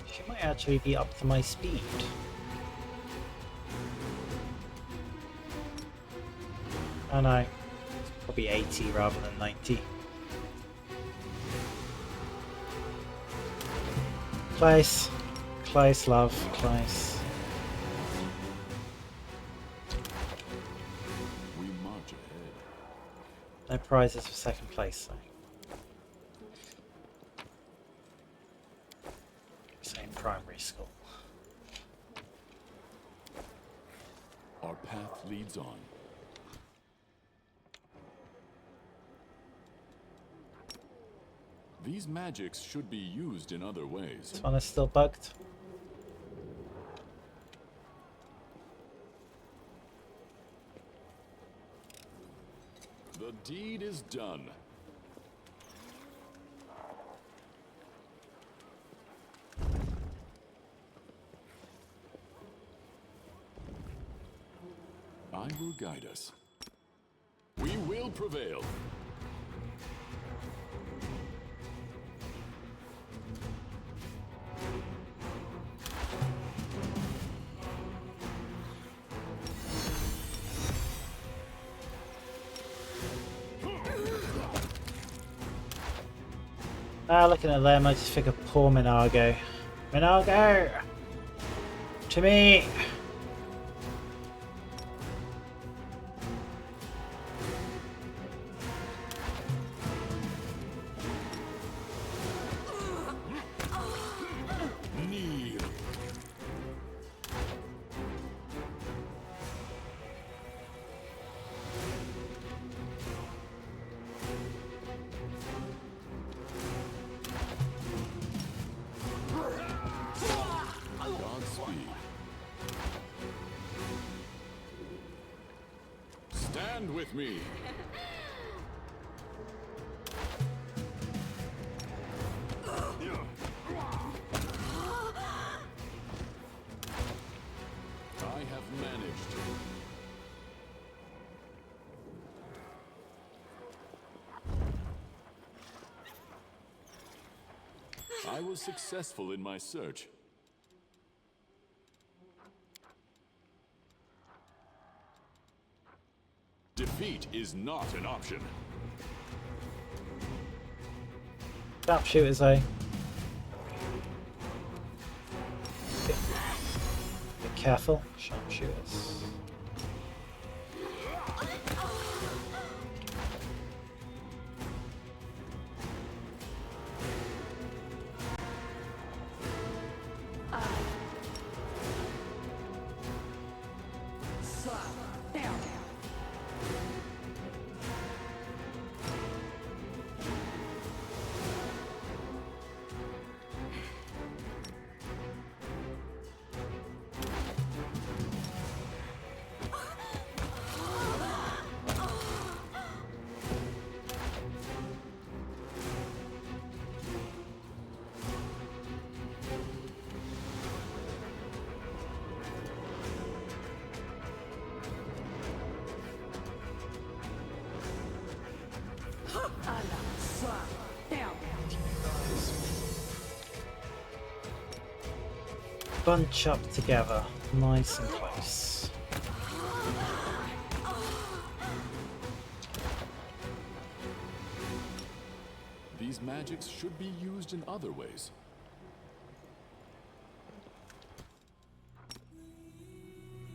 She might actually be up to my speed. Oh no, it's probably 80 rather than 90. Close. Close, love. Close. We march ahead. No prizes for second place, though. Same primary school. Our path leads on. These magics should be used in other ways. This one is still bugged. The deed is done. I will guide us. We will prevail. Looking at them, I just think of poor Minago. Minago! To me! Kneel. Godspeed. Stand with me. I have managed. I was successful in my search. Defeat is not an option. Sharpshooters, though. Be careful, sharpshooters. bunch up together, nice and close. These magics should be used in other ways.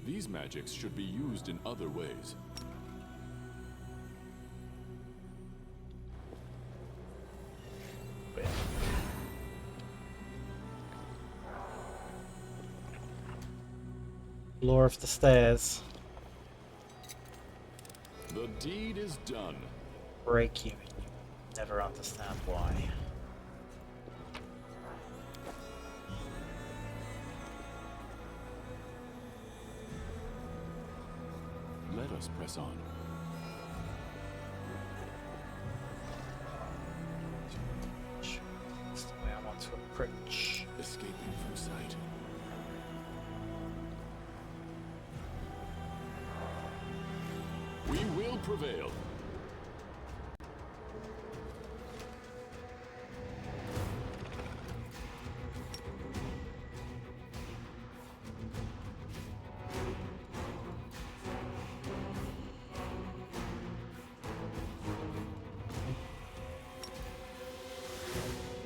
These magics should be used in other ways. Lore of the stairs. The deed is done. Break you. Never understand why. Let us press on. That's the way I want to approach. Escaping from sight. We will prevail.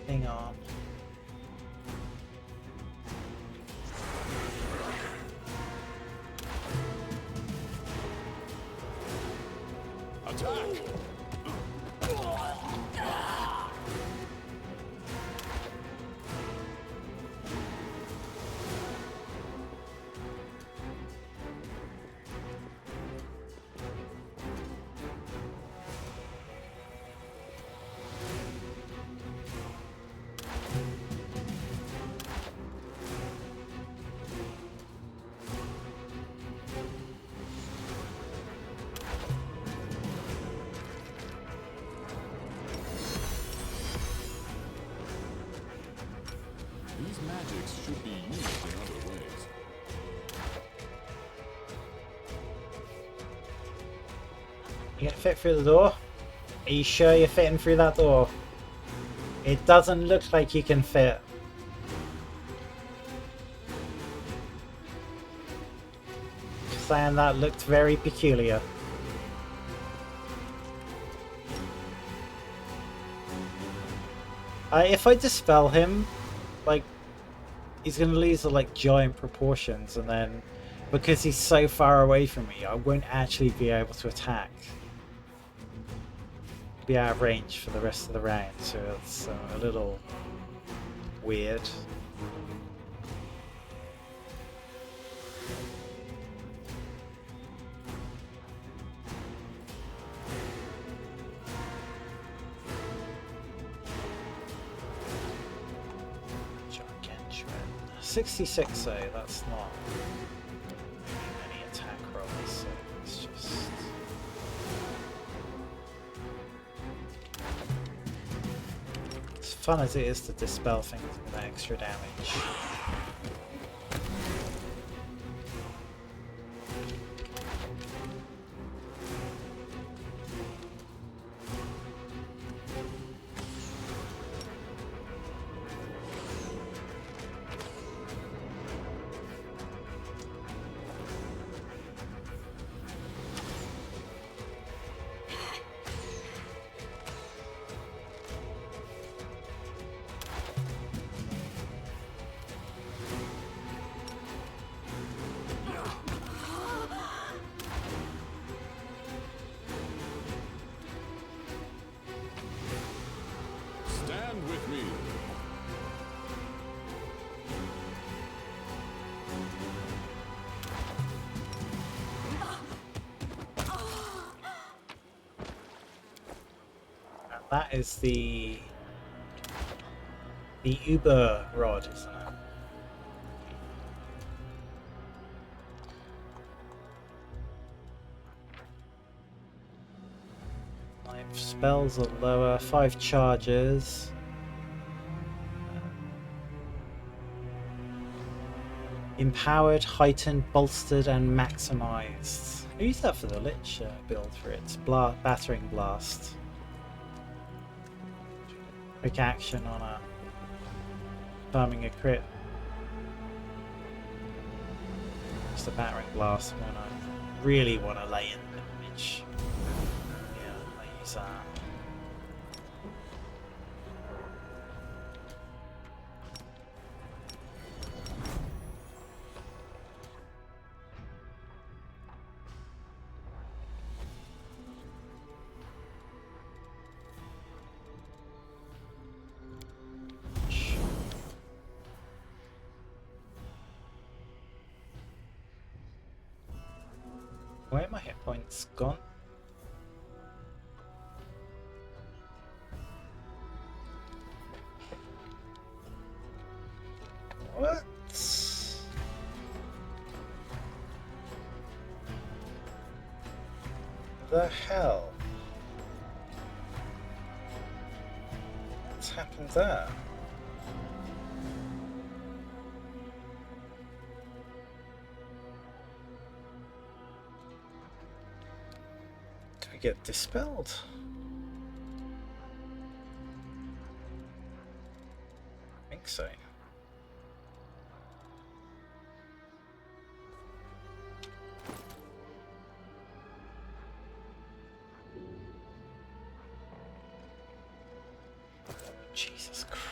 Hang on. Attack! These magics should be used in other ways. You gonna fit through the door? Are you sure you're fitting through that door? It doesn't look like you can fit. Saying that looked very peculiar. If I dispel him, like, he's gonna lose the like giant proportions, and then because he's so far away from me, I won't actually be able to attack. Be out of range for the rest of the round, so it's a little weird. Gargantuan. 66 though, that's not any attack rolls, so it's just... As fun as it is to dispel things with extra damage. Stand with me. And that is the Uber rod, isn't it? Spells are lower, 5 charges. Empowered, heightened, bolstered, and maximized. I use that for the Lich build for its battering blast. Quick action on a farming a crit. the battering blast when I really want to lay in damage. Yeah, I use that. Where are my hit points gone? What? The hell? What's happened there? Do we get dispelled? I think so. Jesus Christ.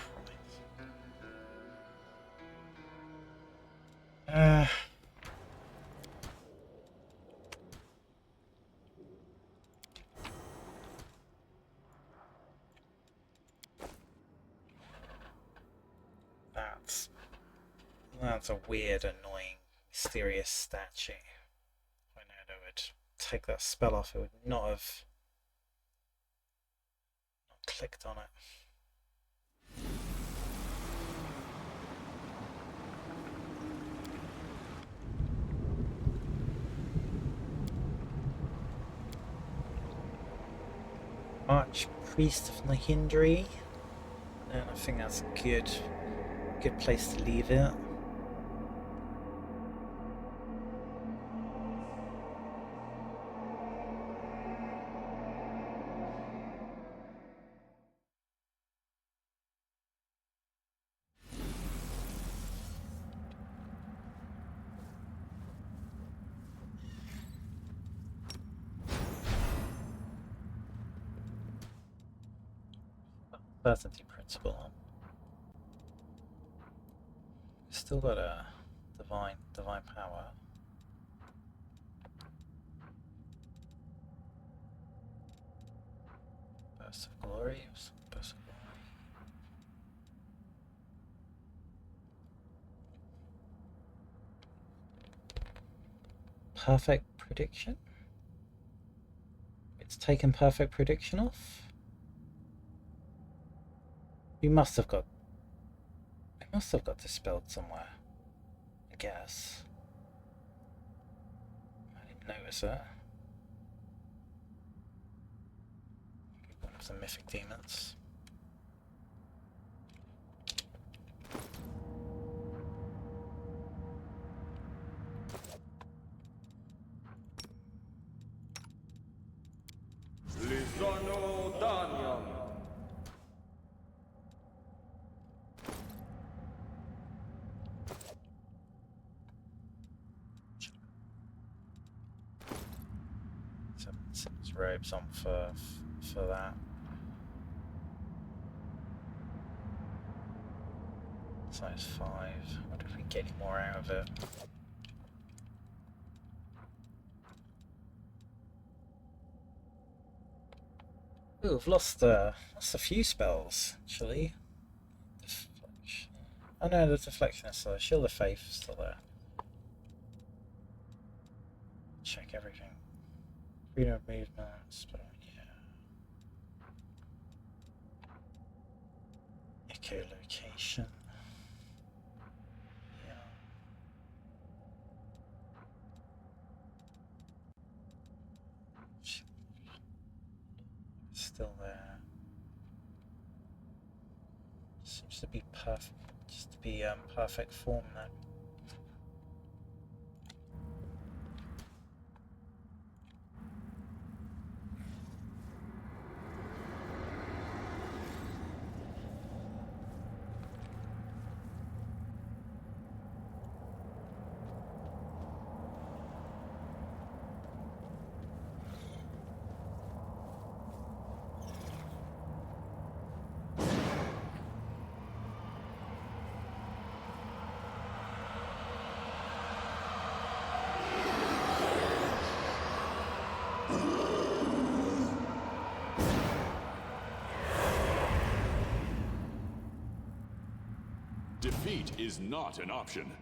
That's a weird, annoying, mysterious statue. I know I would take that spell off, it would not have clicked on it. Archpriest of Nahyndri, and I think that's a good place to leave it. Certainty principle. Still got a divine power. Burst of glory. Burst of glory. Perfect prediction. It's taken perfect prediction off. It must have got dispelled somewhere, I guess. I didn't notice it. One of the mythic demons. Lizono Daniel. Some robes on for that. Size 5. I wonder if we can get any more out of it. Ooh, I've lost a few spells actually. Deflection. Oh no, the deflection is still there. Shield of Faith is still there. Check everything. Freedom of movement, but yeah. Echolocation. Yeah. Still there. Seems to be perfect. Just to be perfect form now. Defeat is not an option.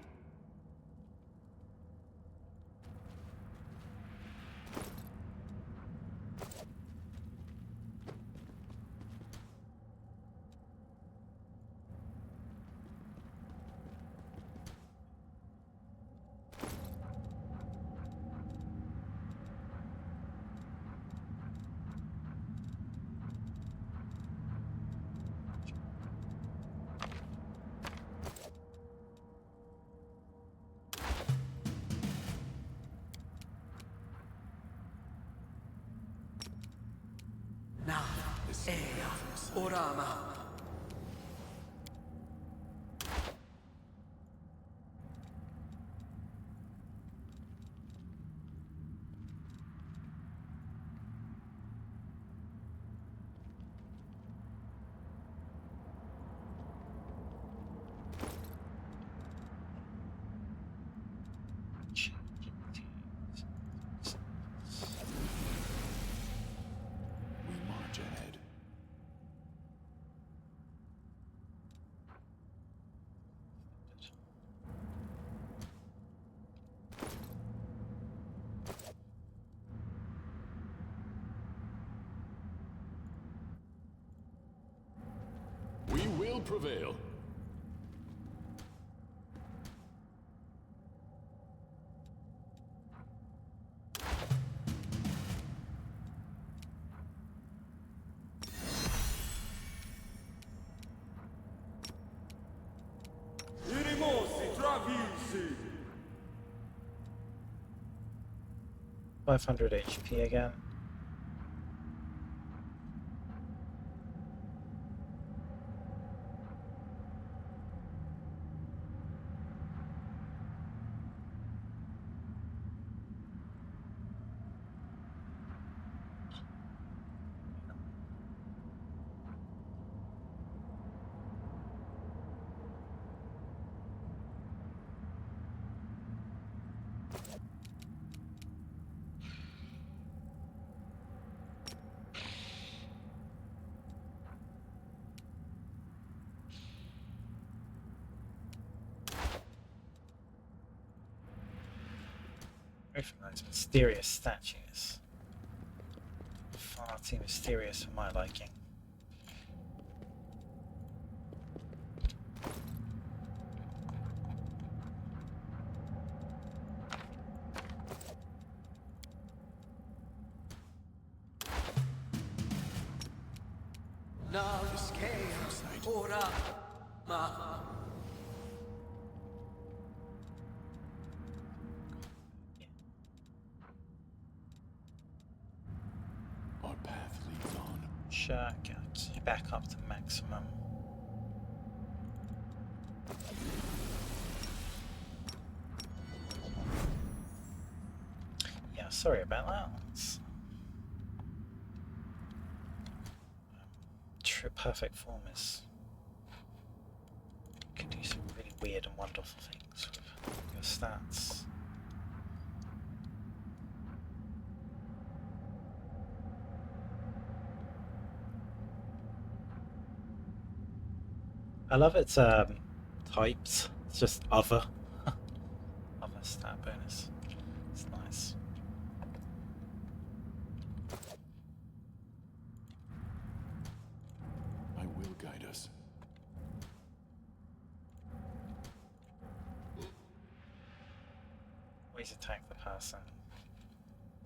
Orama. We march ahead. We will prevail. Irimosi Travisi. 500 HP again. From those mysterious statues. Far too mysterious for my liking. Our path leads on. Sure, get back up to maximum. Yeah, sorry about that. True perfect form is can do some really weird and wonderful things with your stats. I love its types. It's just other stat bonus. It's nice. I will guide us. Always attack the person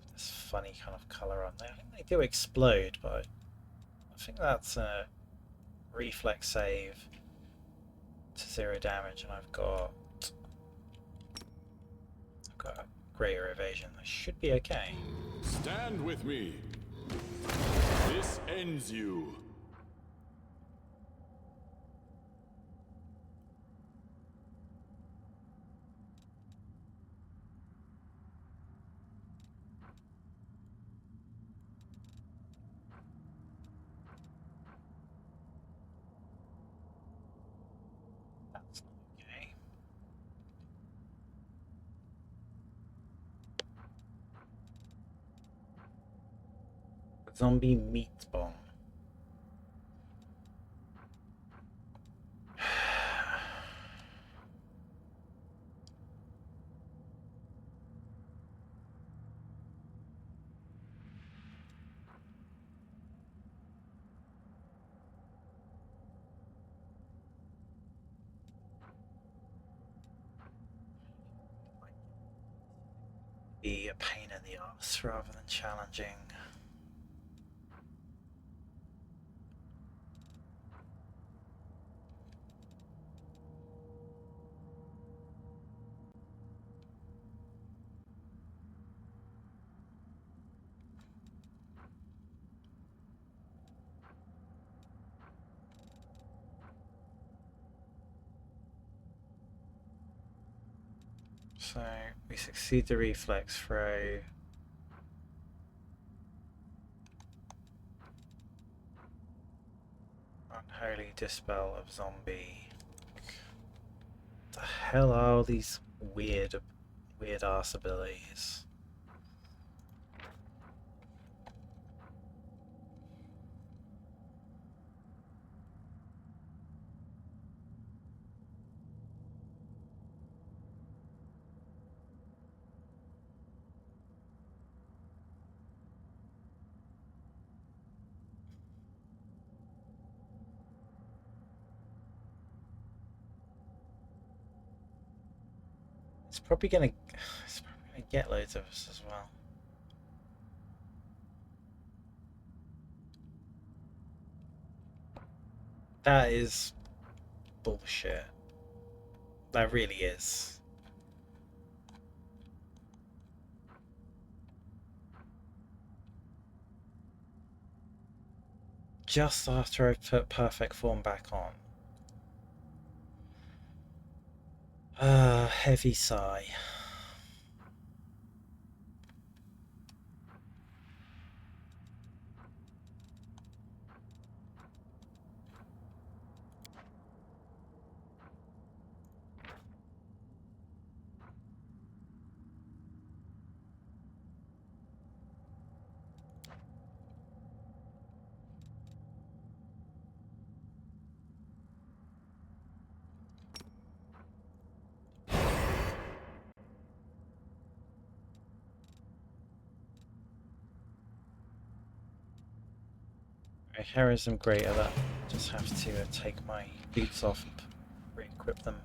with this funny kind of colour on there. I think they do explode, but I think that's a reflex save to 0 damage, and I've got a greater evasion. I should be okay. Stand with me. This ends you. That's not okay. Zombie meat bomb. be a pain in the ass rather than challenging. So we succeed the reflex throw. Unholy dispel of zombie. The hell are all these weird ass abilities? It's probably gonna get loads of us as well. That is bullshit. That really is. Just after I put perfect form back on. Heavy sigh. Heroism greater, that just have to take my boots off and re-equip them.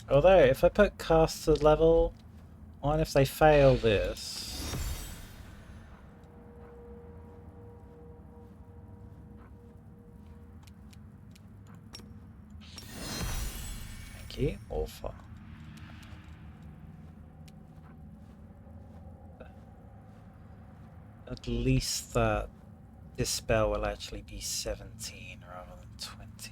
Although if I put caster level on, if they fail this, thank you, Orpha. At least that dispel will actually be 17 rather than 20.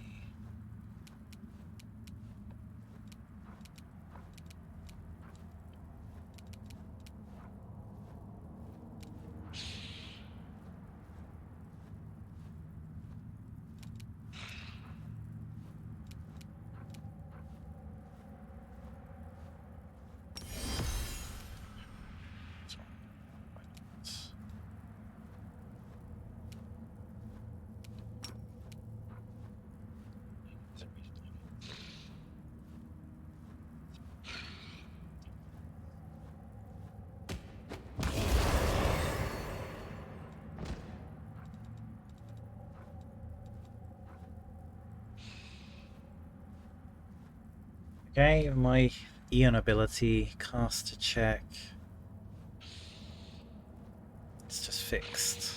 Okay, my Aeon ability, caster check. It's just fixed.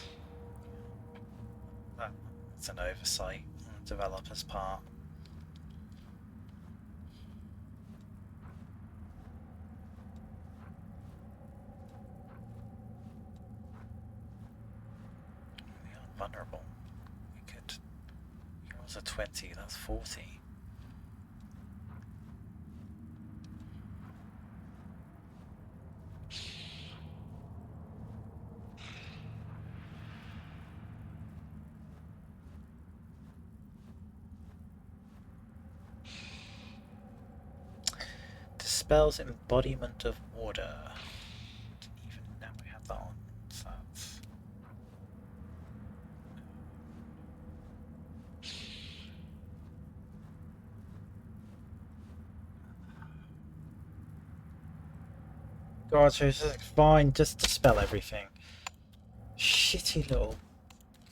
That's an oversight on the developer's part. We are vulnerable. We could. It was a 20, that's 40. Dispels embodiment of order. Didn't even know we had that on. So that's... God, so it's fine, just dispel everything. Shitty little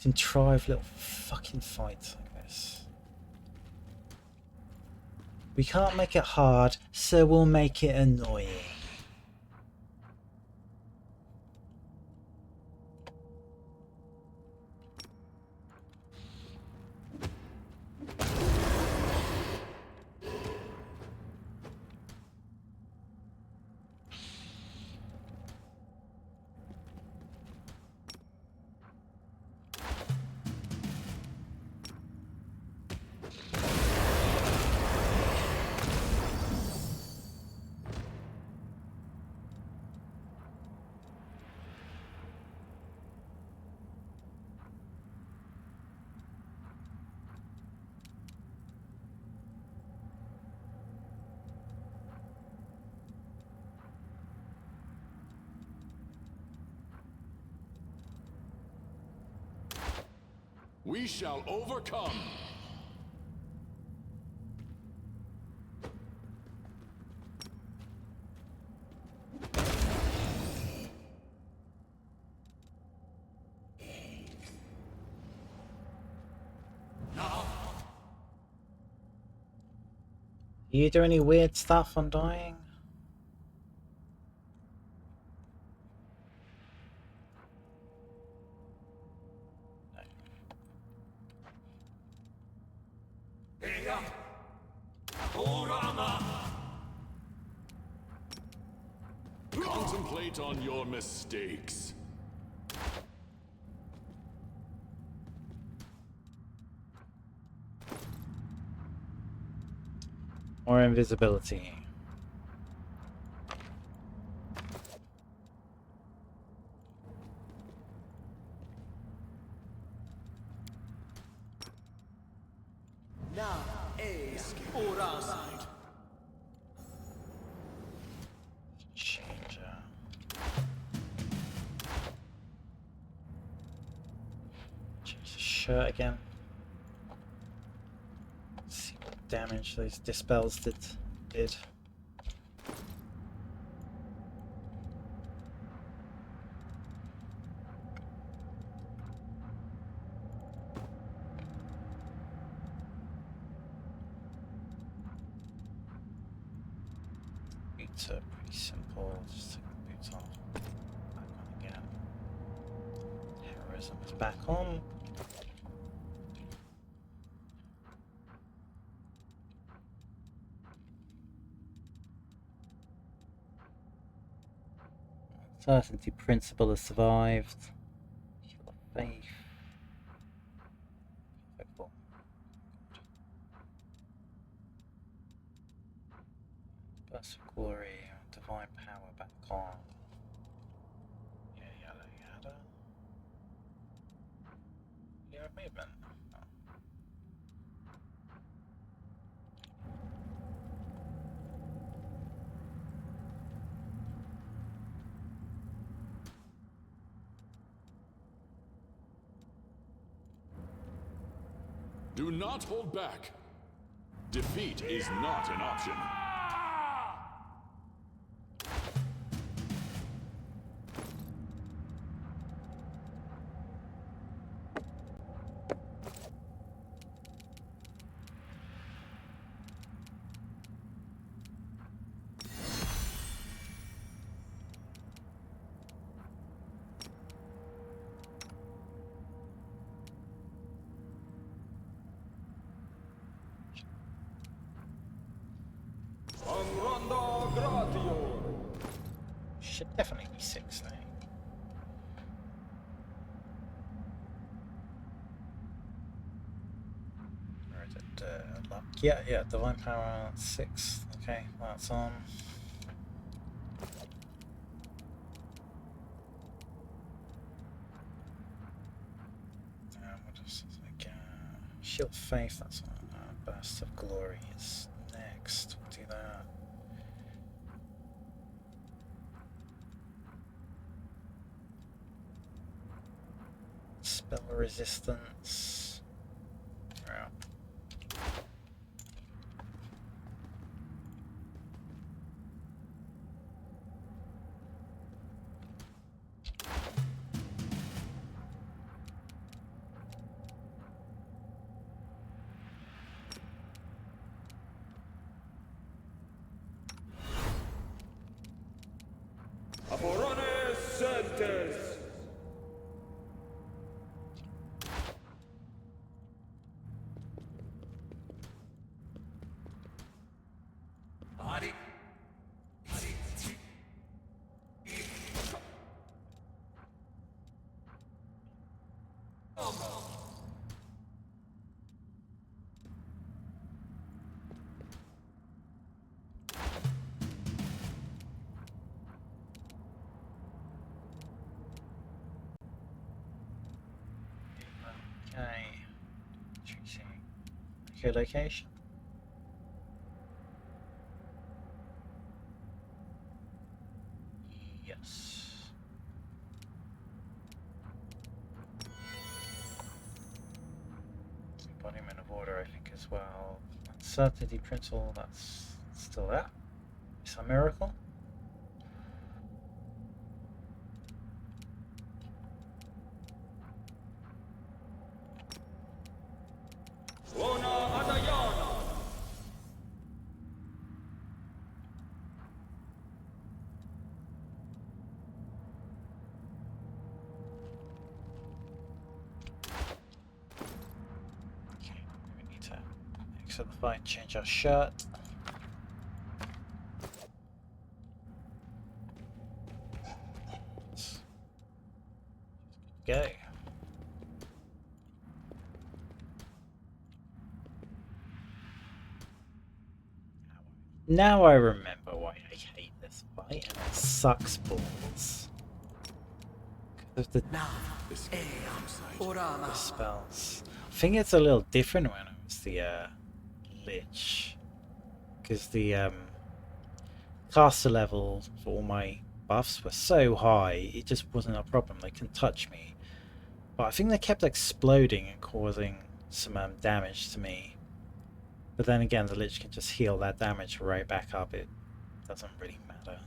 contrived little fucking fights like this. We can't make it hard, so we'll make it annoying. We shall overcome! You do any weird stuff on dying? Contemplate on your mistakes. Or invisibility? Changer. Change the shirt again. See what damage those dispels did. Boots are pretty simple. Just take the boots off. Back on again. Heroism is back on. Certainty principle has survived. Shield of faith. Perfect. Burst of glory, divine power back on. Yeah, yada yada. Yeah, movement. Oh. Do not hold back. Defeat is not an option. Should definitely be 6 now. Where is it? Luck. Yeah, divine power 6. Okay, that's on. What is this? Like, Shield of Faith, that's on. Burst of Glory is next. We'll do that. Spell resistance. Right. Okay. Choosing okay location. Yes. Embodiment of order, I think, as well. Uncertainty principle, that's still there. It's a miracle. Ona Adayana. Okay, we need to exit the fight, change our shirt. Let's go. Now I remember why I hate this fight, and it sucks balls. Because of the spells. I think it's a little different when it was the Lich. Because the caster level for all my buffs were so high, it just wasn't a problem. They couldn't touch me. But I think they kept exploding and causing some damage to me. But then again, the Lich can just heal that damage right back up. It doesn't really matter.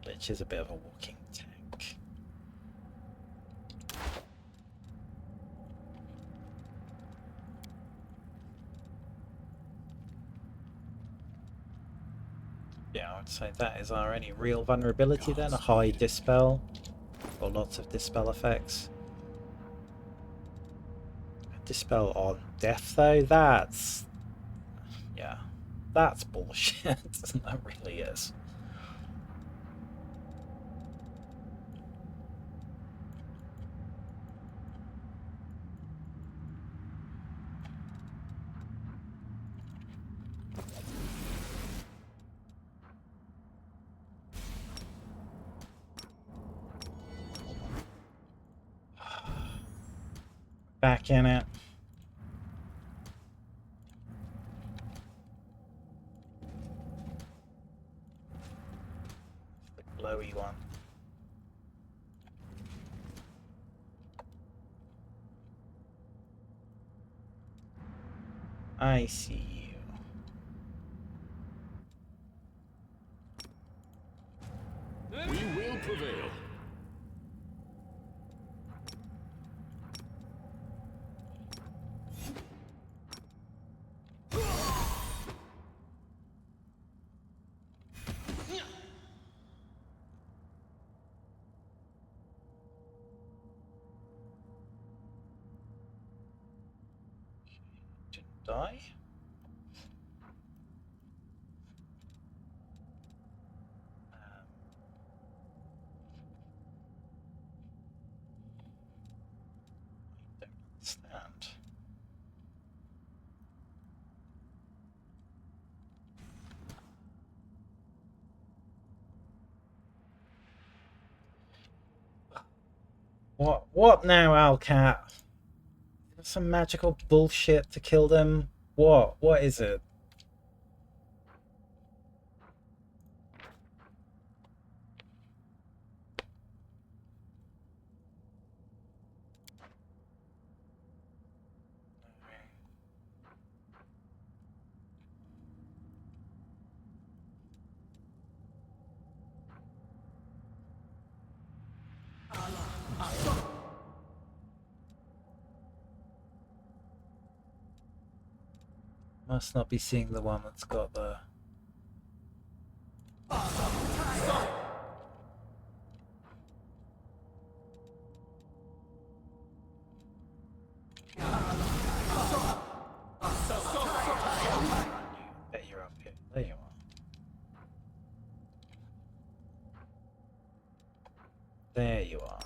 Lich is a bit of a walking tank. Yeah, I would say that is our only real vulnerability then, a high dispel. Or lots of dispel effects. Dispel on death though, that's... yeah, that's bullshit. That really is. Back in it. The glowy one. I see you. We will prevail. Didn't die. I don't understand. What now, Alcat? Some magical bullshit to kill them? What is it? Must not be seeing the one that's got the... Bet you're up here. There you are. There you are.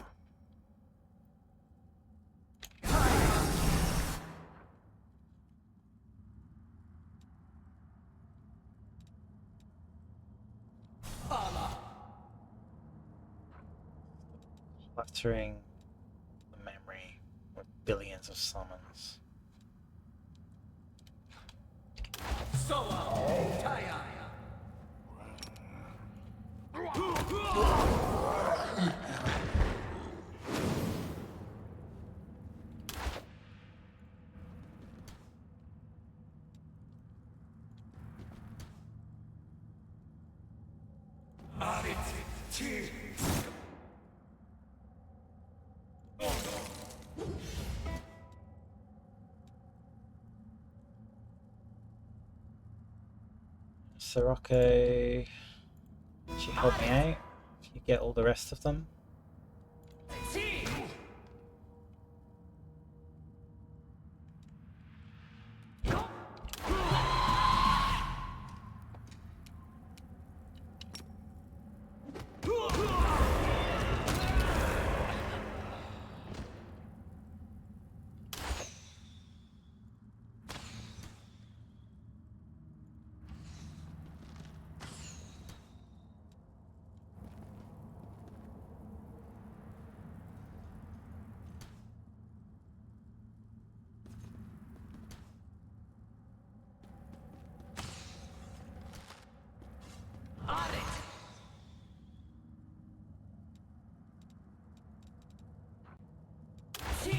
Cluttering the memory with billions of summons. Sirocco, could you help me out? If you get all the rest of them.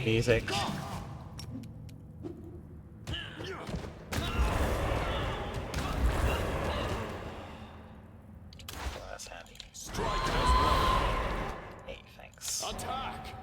Music. That's handy. Strike as well. Hey, thanks. Attack!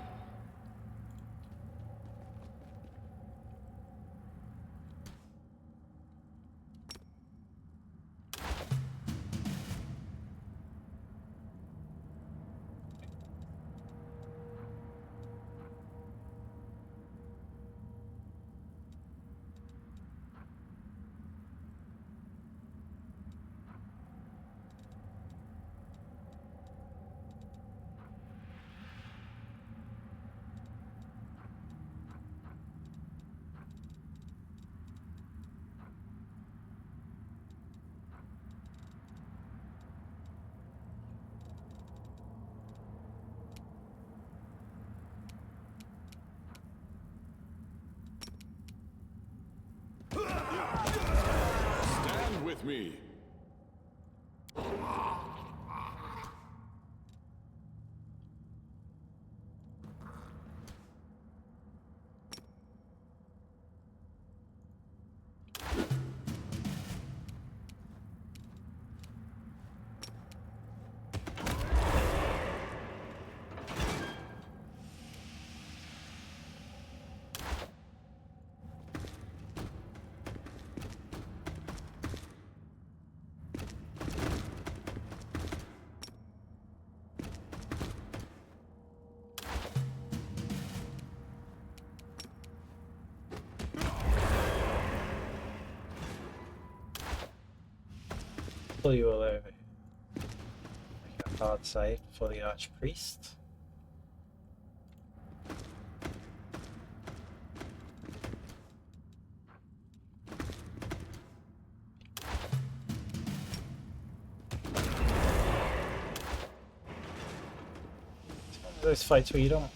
Stand with me. Pull you all over. Make a hard save for the Archpriest. It's one of those fights where I don't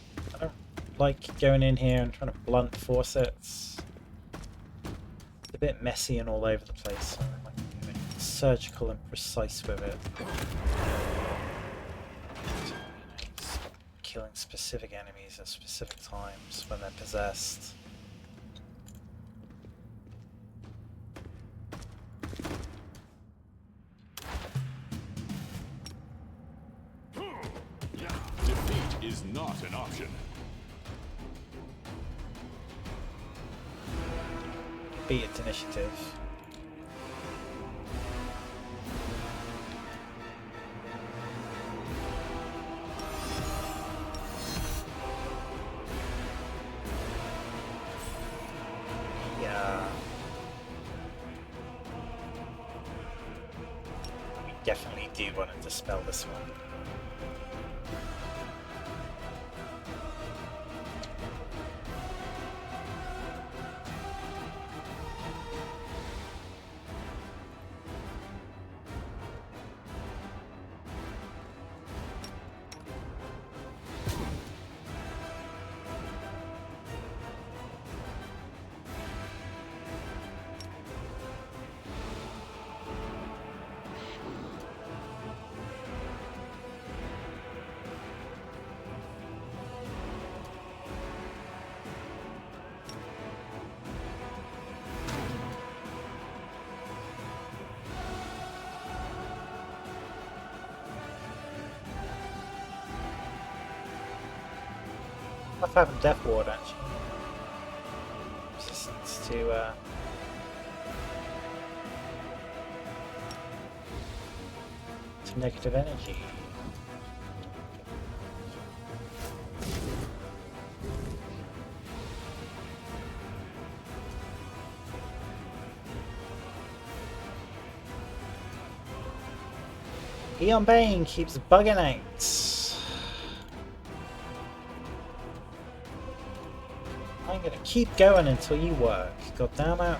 like going in here and trying to blunt force it. It's a bit messy and all over the place. So I like being surgical and precise with it. Killing specific enemies at specific times when they're possessed. Defeat is not an option. Beat its initiative. Yeah. We definitely do want to dispel this one. Worth having Death Ward actually. Resistance to negative energy. Aeon Bane keeps bugging out. I'm gonna keep going until you work. God damn it.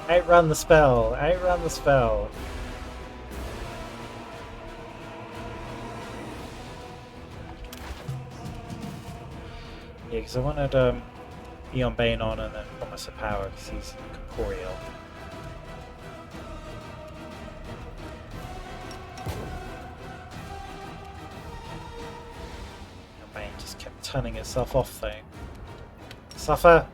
Outrun the spell! Outrun the spell! Yeah, because I wanted Aeon Bane on and then Promise of Power because he's corporeal. Aeon Bane just kept turning itself off though. Suffer!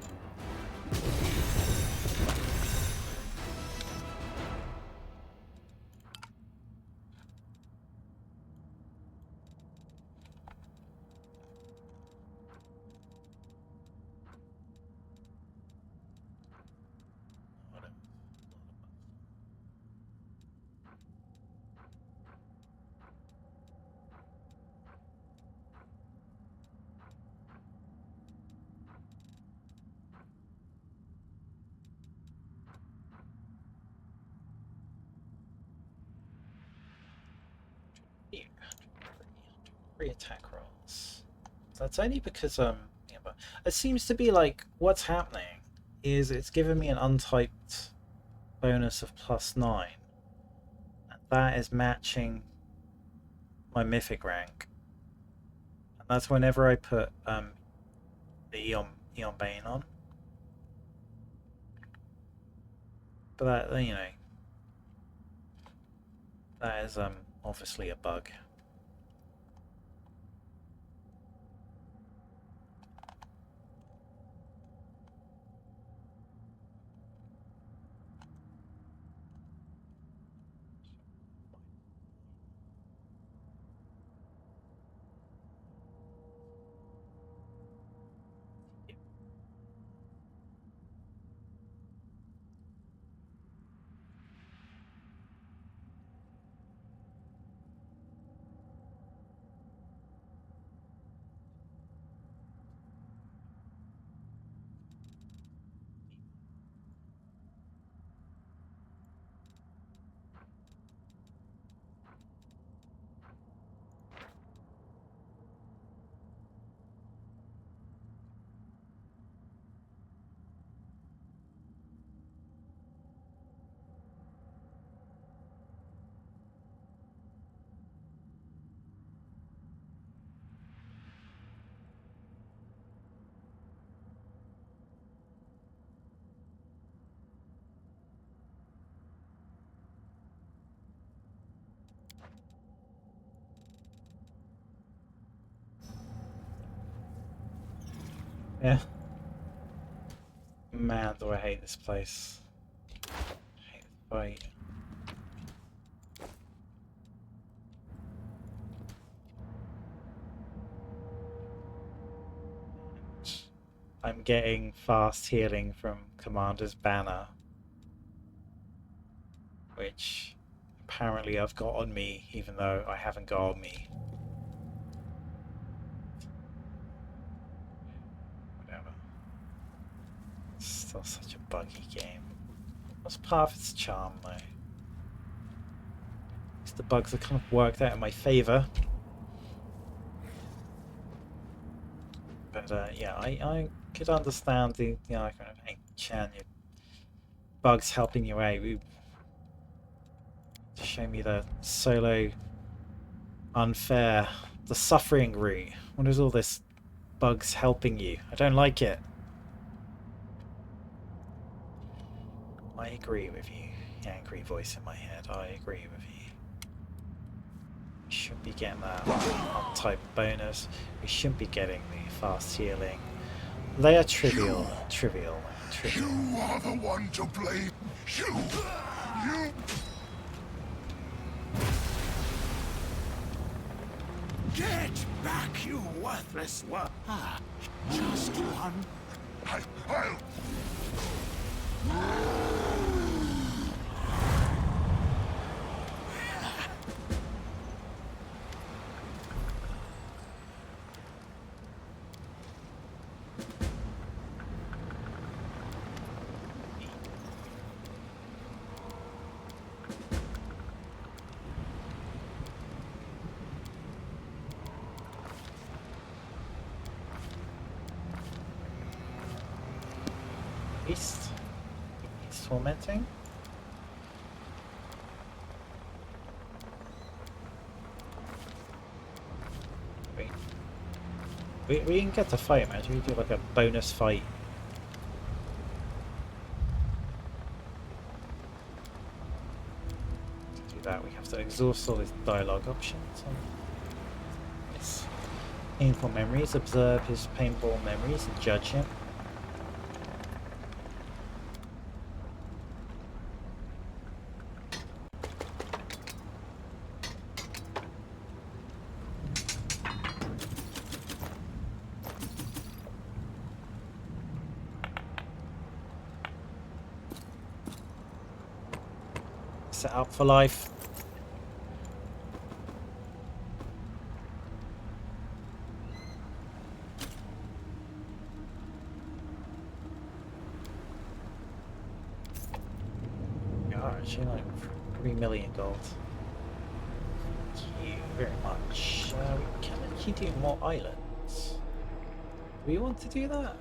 Three attack rolls. So that's only because yeah, but it seems to be like what's happening is it's giving me an untyped bonus of +9, and that is matching my mythic rank, and that's whenever I put the Aeon Bane on. But that, you know, that is obviously a bug. Yeah. Man, do I hate this place. I hate this fight. I'm getting fast healing from Commander's Banner, which apparently I've got on me, even though I haven't got on me. Whatever. It's still such a buggy game. What's part of its charm, though? At least the bugs have kind of worked out in my favour. But yeah, I could understand the, you know, kind of, hey, Chan, your bugs helping you out. Show me the solo unfair, the suffering route. What is all this bugs helping you? I don't like it. I agree with you. Angry voice in my head. I agree with you. Should be getting that on type bonus. We shouldn't be getting the fast healing. They are trivial. Trivial. You are the one to blame. You. Get back, you worthless just one. I'll. Beast. He's tormenting. We can get to fight, man. We do like a bonus fight. To do that, we have to exhaust all his dialogue options. His painful memories, observe his painful memories and judge him. Set up for life. We are actually like 3 million gold. Thank you very much. We can actually do more islands. Do we want to do that?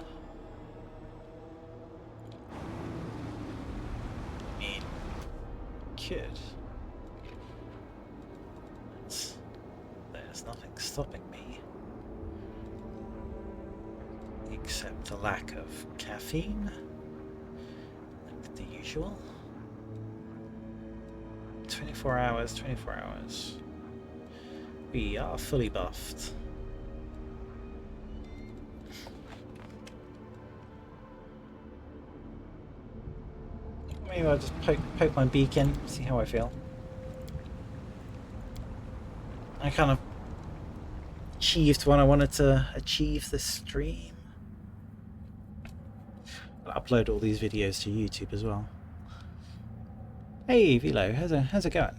Could. There's nothing stopping me except the lack of caffeine, like the usual. 24 hours, 24 hours. We are fully buffed. Maybe I'll just poke my beacon, see how I feel. I kind of achieved what I wanted to achieve this stream. I'll upload all these videos to YouTube as well. Hey Velo, how's it going?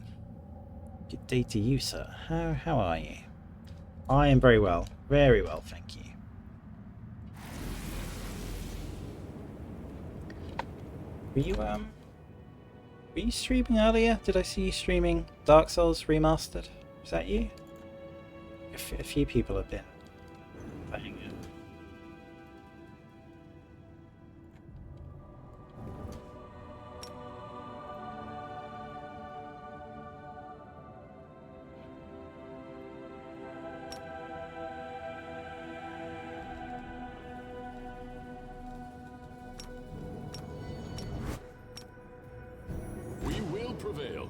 Good day to you, sir. How are you? I am very well, thank you. Were you streaming earlier? Did I see you streaming Dark Souls Remastered? Was that you? A few people have been playing it. Prevail.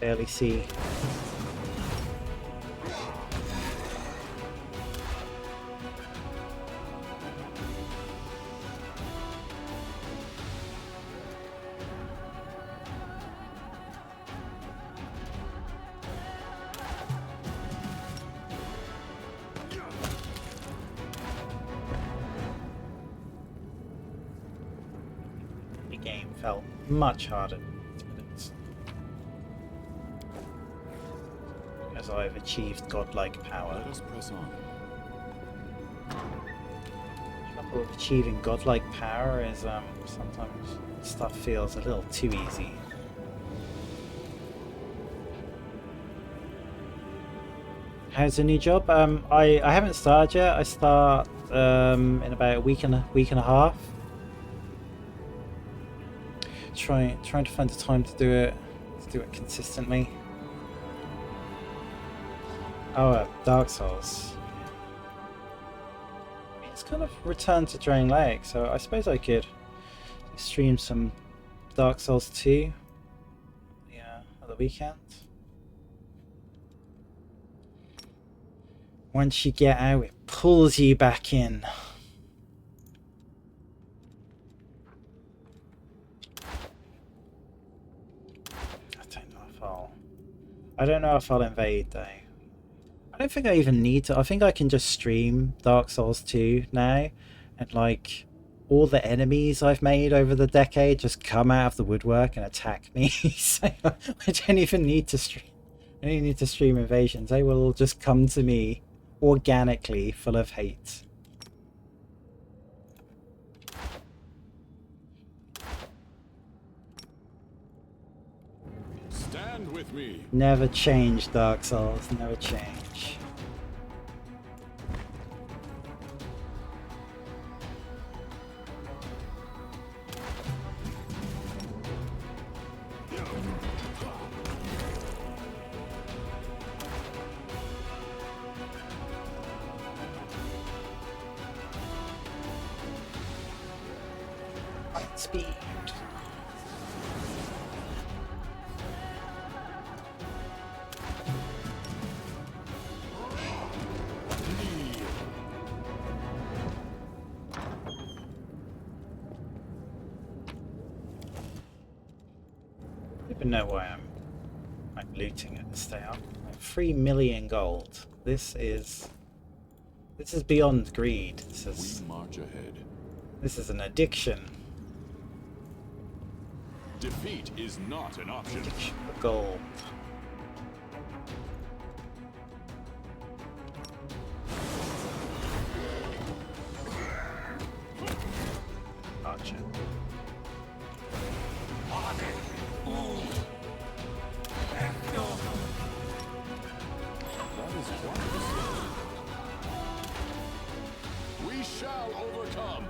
Barely see. Felt much harder as I've achieved godlike power. Let us press on. The trouble with achieving godlike power is sometimes stuff feels a little too easy. How's the new job? I haven't started yet. I start in about a week and a half. Trying to find the time to do it consistently. Oh, Dark Souls. it's kind of returned to Drain Lake, so I suppose I could stream some Dark Souls 2 at the weekend. Once you get out, it pulls you back in. I don't know if I'll invade though. I don't think I even need to. I think I can just stream Dark Souls 2 now, and like all the enemies I've made over the decade just come out of the woodwork and attack me. So I don't even need to stream. I don't need to stream invasions. They will all just come to me organically, full of hate. Stand with me. Never change, Dark Souls. Never change. Light speed. I don't even know why I'm looting at this stage. 3 million gold. This is beyond greed. We march ahead. This is an addiction. Defeat is not an option. Addiction for gold. Archer. That is quite a discovery. We shall overcome.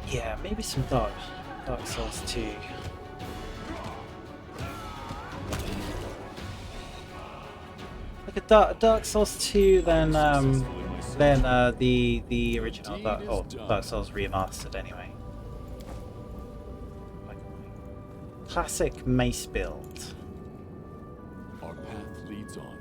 Yeah, maybe some Dark Souls 2. Like a Dark Souls 2, then the original Dark Souls remastered anyway. Like classic mace build. Our path leads on.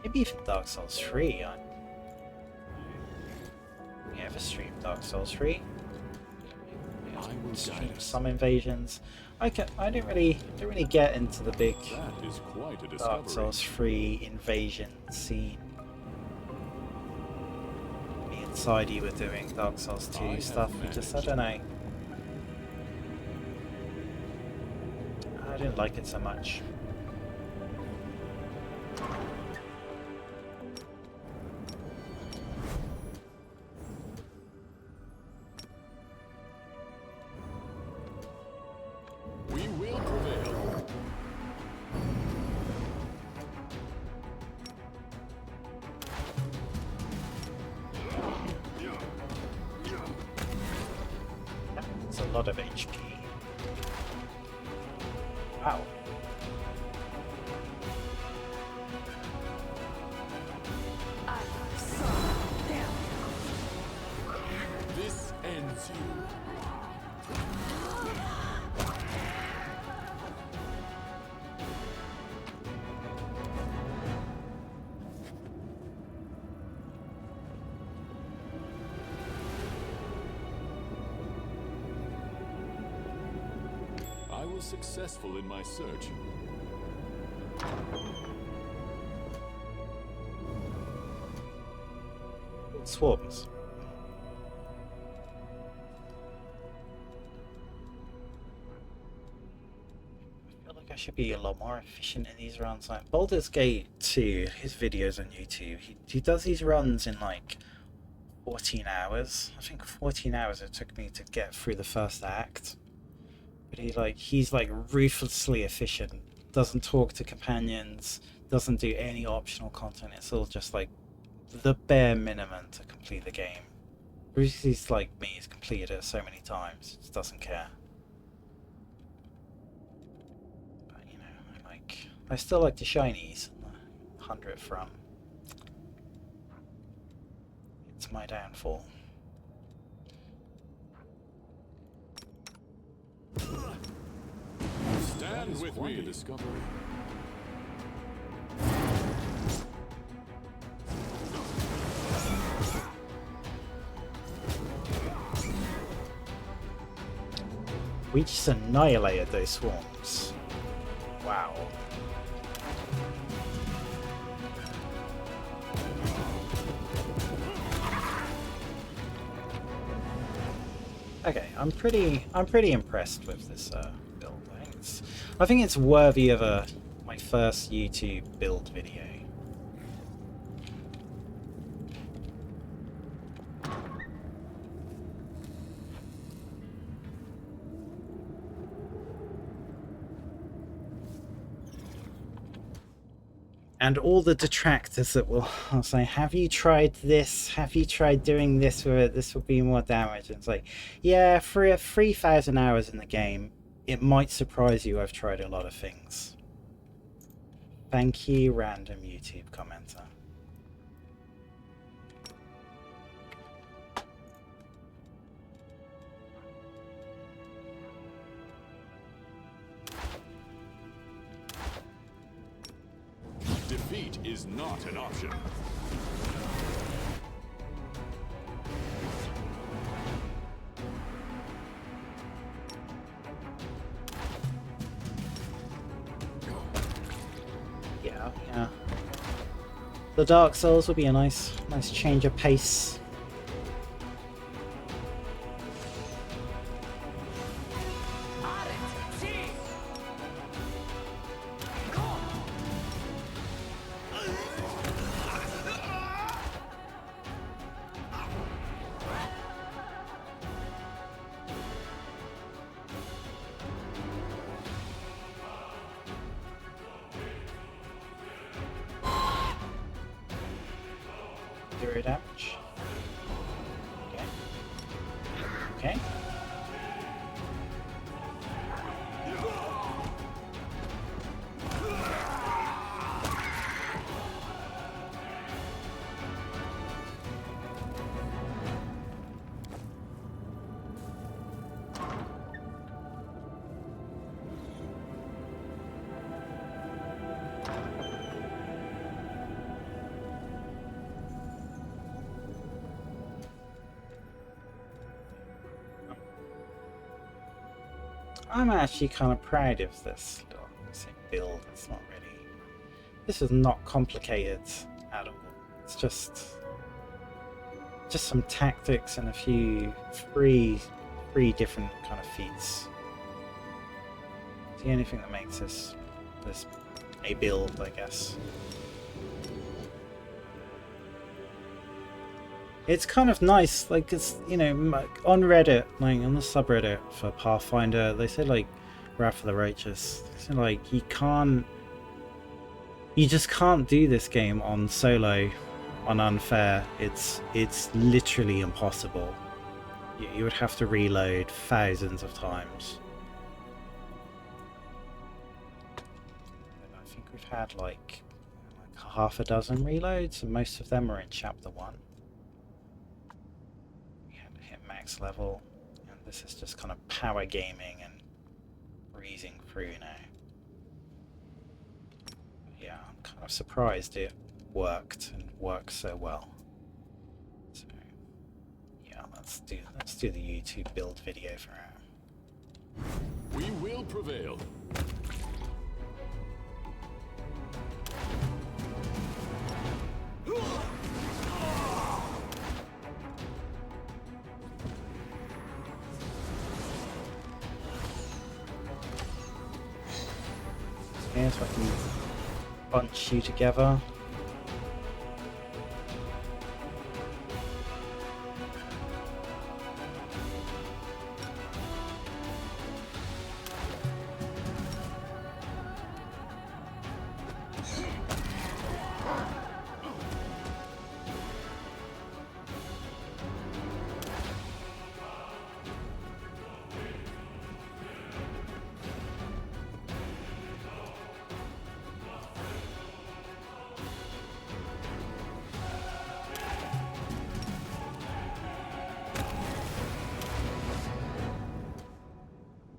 Maybe even Dark Souls 3 on. You ever stream Dark Souls 3? I will Stream guide us. some invasions. I don't really get into the big That is quite a Dark discovery. Souls 3 invasion scene. Me and Sidey were doing Dark Souls 2 I stuff. have We just, I managed. don't know. I didn't like it so much. We will prevail. It's a lot of HP. Wow. This ends you. I was successful in my search. Swarms. I feel like I should be a lot more efficient in these runs. Like Baldur's Gate 2, his videos on YouTube, he does these runs in like 14 hours. I think 14 hours it took me to get through the first act. But he's like ruthlessly efficient. Doesn't talk to companions, doesn't do any optional content. It's all just like the bare minimum to complete the game. He's like me, he's completed it so many times, just doesn't care. I still like the shinies. 100 from. It's my downfall. Stand with me. A discovery. We just annihilated those swarms. Wow. Okay, I'm pretty impressed with this build. I think it's worthy of my first YouTube build video. And all the detractors that will say, have you tried this? Have you tried doing this with it? This will be more damage. And it's like, yeah, for 3,000 hours in the game, it might surprise you I've tried a lot of things. Thank you, random YouTube commenter. Defeat is not an option. Yeah. The Dark Souls will be a nice change of pace. Zero damage. Okay. Okay. I'm actually kind of proud of this little build. It's not really... This is not complicated at all. It's just some tactics and a few three different kind of feats. It's the only thing that makes this a build, I guess. It's kind of nice, like, it's, you know, on Reddit, like on the subreddit for Pathfinder, they say, like, Wrath of the Righteous, they say, like, you just can't do this game on solo, on unfair. It's literally impossible. You would have to reload thousands of times. I think we've had like half a dozen reloads, and most of them are in chapter 1. Max level, and this is just kind of power gaming and breezing through now. Yeah, I'm kind of surprised it worked and worked so well. So yeah, let's do the YouTube build video for now. We will prevail. Okay, so I can bunch you together.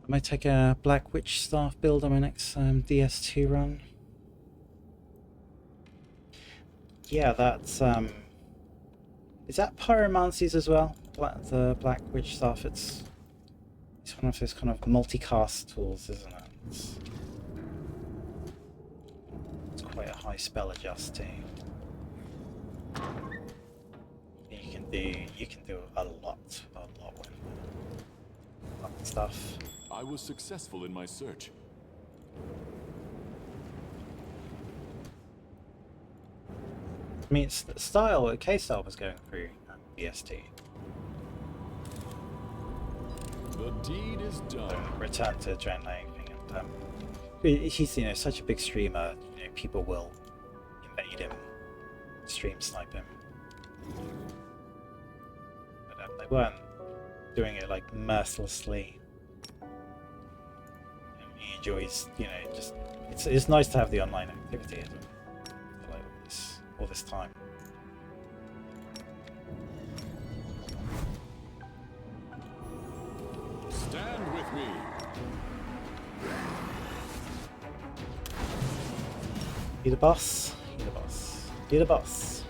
I might take a Black Witch Staff build on my next DS2 run. Yeah, that's is that Pyromancies as well? The Black Witch Staff. It's one of those kind of multicast tools, isn't it? It's quite a high spell adjust too. You can do a lot with that stuff. I was successful in my search. I mean, it's the style K-Style was going through BST. The deed is done. Return to Drenlane thing, and he's such a big streamer. People will invade him, stream snipe him. But they weren't doing it like mercilessly. He enjoys, just it's nice to have the online activity as well. Like all this time. Stand with me. You the boss. You the boss. You the boss.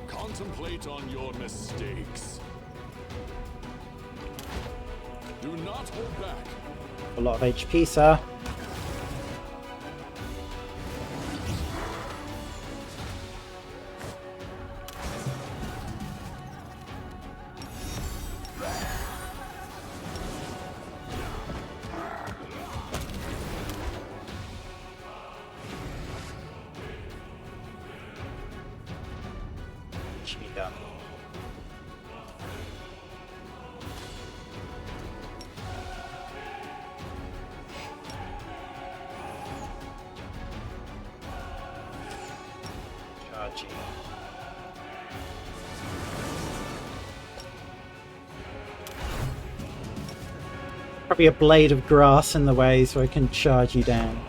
Contemplate on your mistakes. Do not hold back. A lot of HP, sir. Probably a blade of grass in the way so I can charge you down.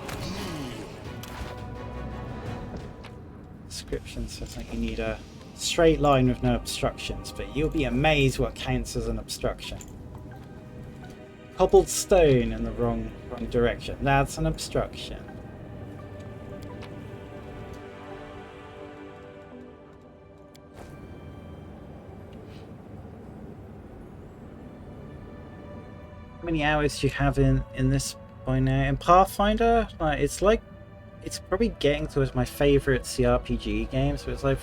Description says that you need a straight line with no obstructions, but you'll be amazed what counts as an obstruction. Cobbled stone in the wrong direction. That's an obstruction. How many hours do you have in this by now? In Pathfinder, it's probably getting towards my favorite CRPG game, so it's like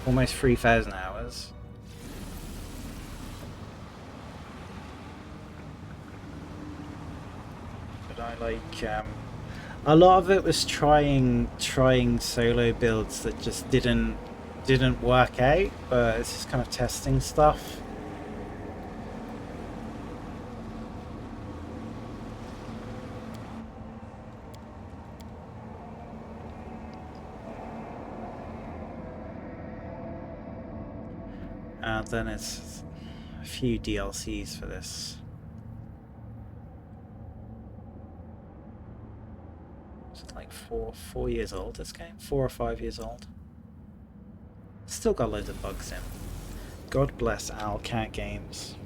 almost 3,000 hours. But I like a lot of it was trying solo builds that just didn't work out, but it's just kind of testing stuff. And then it's a few DLCs for this. It's like four years old, this game? 4 or 5 years old. Still got loads of bugs in. God bless Owlcat Games.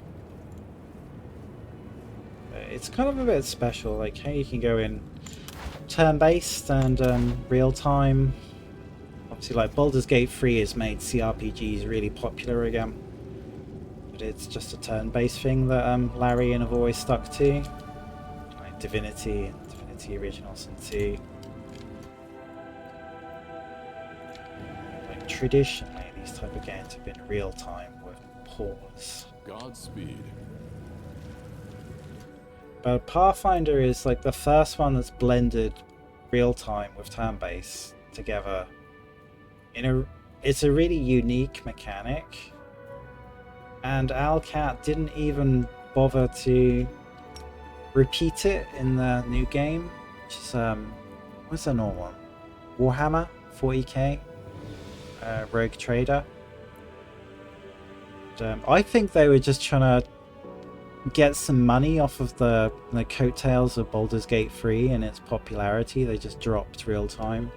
It's kind of a bit special, like how you can go in turn-based and real-time. Obviously, like Baldur's Gate 3 has made CRPGs really popular again, but it's just a turn-based thing that Larry and have always stuck to, like Divinity and Divinity Original Sin 2. Like traditionally, these type of games have been real-time with pause. Godspeed. But Pathfinder is like the first one that's blended real-time with turn-based together. It's a really unique mechanic, and Owlcat didn't even bother to repeat it in the new game, which is what's the normal one? Warhammer 40k, Rogue Trader. And, I think they were just trying to get some money off of the coattails of Baldur's Gate 3 and its popularity. They just dropped real time.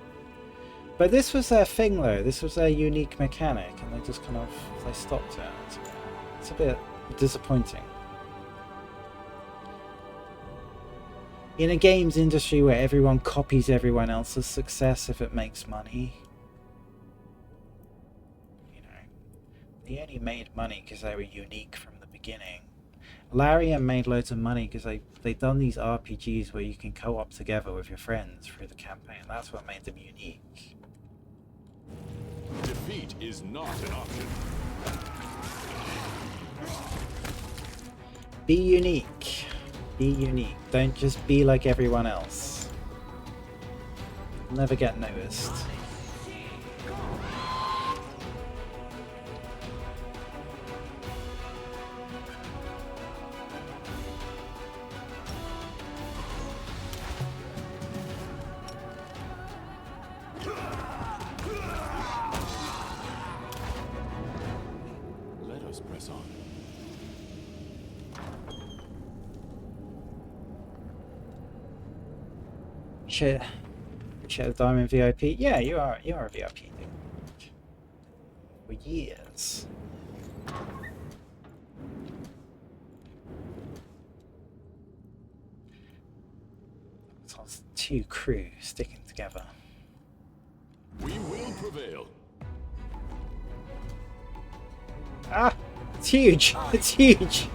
But this was their thing, though. This was their unique mechanic, and they just they stopped it. It's a bit disappointing. in a games industry where everyone copies everyone else's success if it makes money, you know, they only made money because they were unique from the beginning. Larian made loads of money because they done these RPGs where you can co-op together with your friends through the campaign. That's what made them unique. Defeat is not an option. Be unique. Be unique. Don't just be like everyone else. You'll never get noticed. Let us press on. Shit. Shit, Diamond VIP. Yeah, you are a VIP. For years. So it's two crew sticking together. We will prevail. Ah! It's huge! It's huge!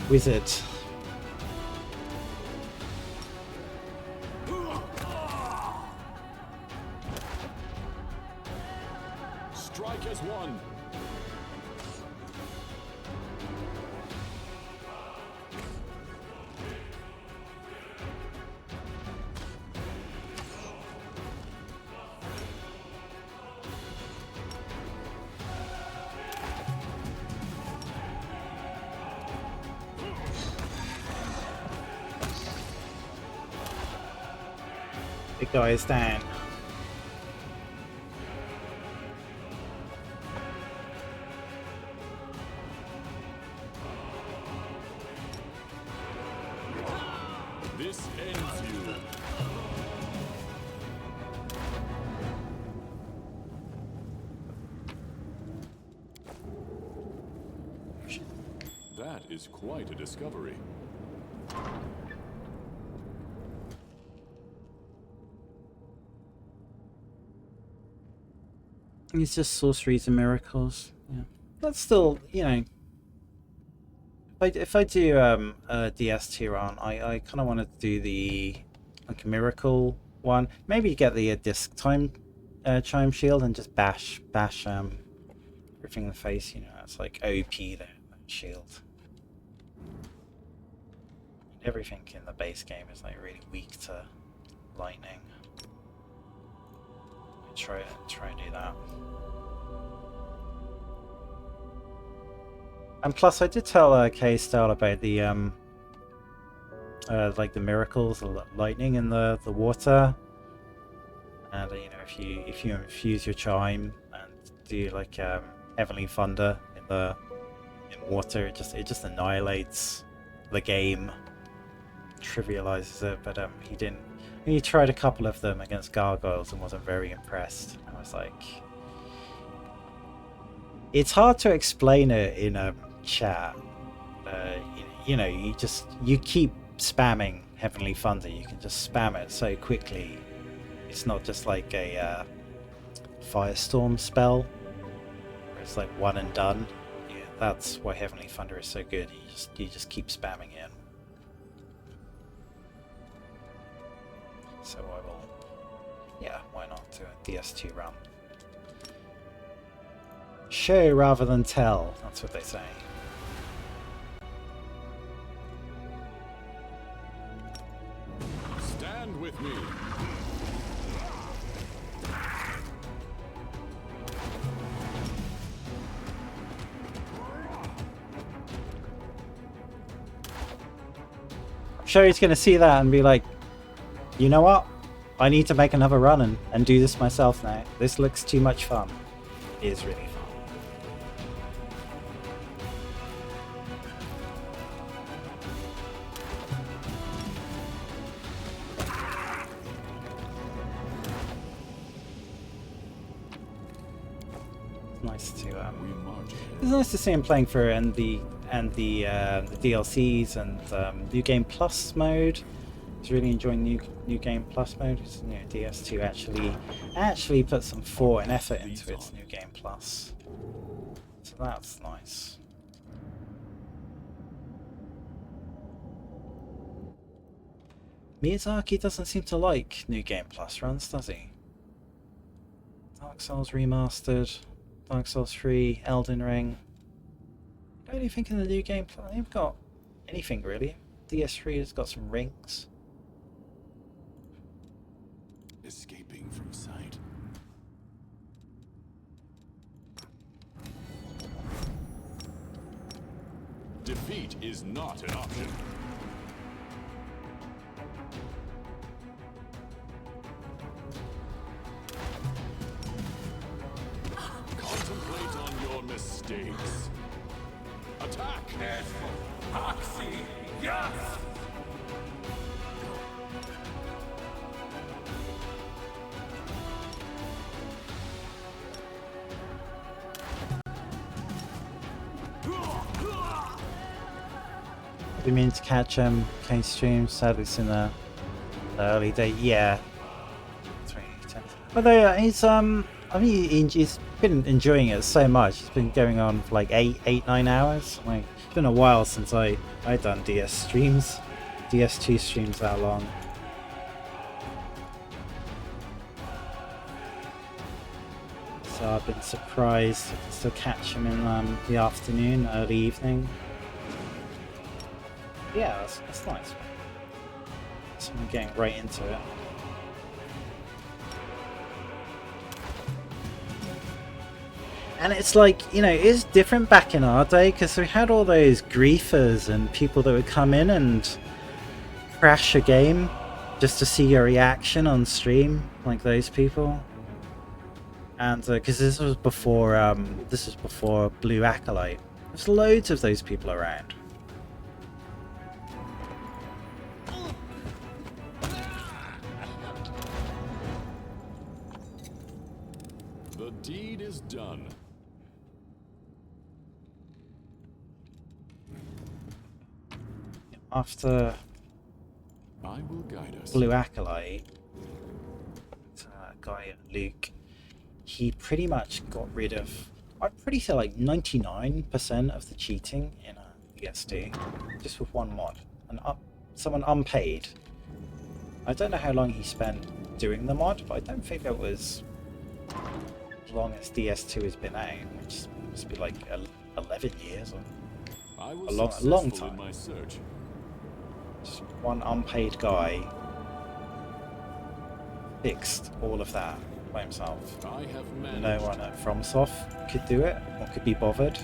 Wizard. Strike as one. Big guy is down. This ends you. That is quite a discovery. It's just sorceries and miracles. Yeah, that's still, you know. If I do a DS tier run, I kind of want to do the like a miracle one. Maybe get the disc time chime shield and just bash everything in the face. You know, it's like OP that shield. Everything in the base game is like really weak to lightning. Try and do that. And plus, I did tell K-Style about the like the miracles, the lightning in the water, and you know if you infuse your chime and do like heavenly thunder in water, it just annihilates the game, trivializes it. But he didn't. He tried a couple of them against gargoyles and wasn't very impressed. I was like, it's hard to explain it in a chat. You know, you keep spamming Heavenly Thunder. You can just spam it so quickly. It's not just like a Firestorm spell, where it's like one and done. Yeah, that's why Heavenly Thunder is so good. You just keep spamming it. So I will, yeah, why not do a DS2 run? Show rather than tell, that's what they say. Stand with me. I'm sure he's going to see that and be like, you know what? I need to make another run and do this myself now. This looks too much fun. It is really fun. nice to We march ahead. it's nice to see him playing through and the DLCs and New Game Plus mode. I was really enjoying New Game Plus mode. It's, you know, DS2 actually put some thought and effort into its New Game Plus, so that's nice. Miyazaki doesn't seem to like New Game Plus runs, does he? Dark Souls Remastered, Dark Souls 3, Elden Ring. I don't really think in the New Game Plus they've got anything really. DS3 has got some rings. Escaping from sight. Defeat is not an option. Contemplate on your mistakes. Attack! Oxy, yes! We mean to catch Kane stream, sadly it's in the early day. Yeah. But he's I mean he's been enjoying it so much. It's been going on for like 9 hours. Like, it's been a while since I done DS2 streams that long. So I've been surprised I can still catch him in the afternoon, early evening. Yeah, that's nice. So I'm getting right into it. And it's like, you know, it's different back in our day because we had all those griefers and people that would come in and crash a game just to see your reaction on stream, like those people. And because this was before Blue Acolyte, there's loads of those people around. The deed is done. After I will guide us. Blue Acolyte, guy Luke, he pretty much got rid of, I'd pretty say like 99% of the cheating in a ESD, just with one mod, and someone unpaid. I don't know how long he spent doing the mod, but I don't think it was as long as DS2 has been out, which must be like 11 years or I was a long successful time. in my search. Just one unpaid guy fixed all of that by himself. I have managed. No one at FromSoft could do it or could be bothered.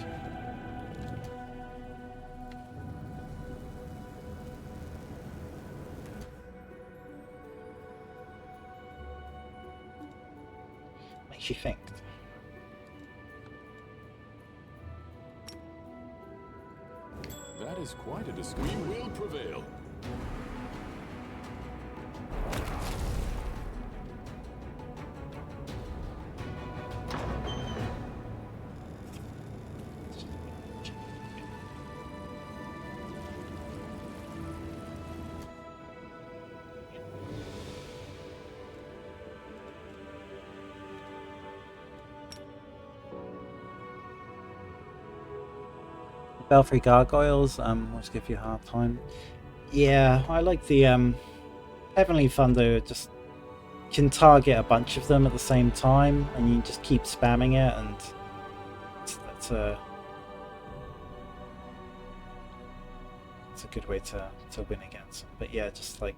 Makes you think. That is quite a discussion. We will prevail. Belfry Gargoyles, always give you a hard time. Yeah, I like the Heavenly Thunder, just can target a bunch of them at the same time and you just keep spamming it, and that's a good way to win against them. But yeah, just like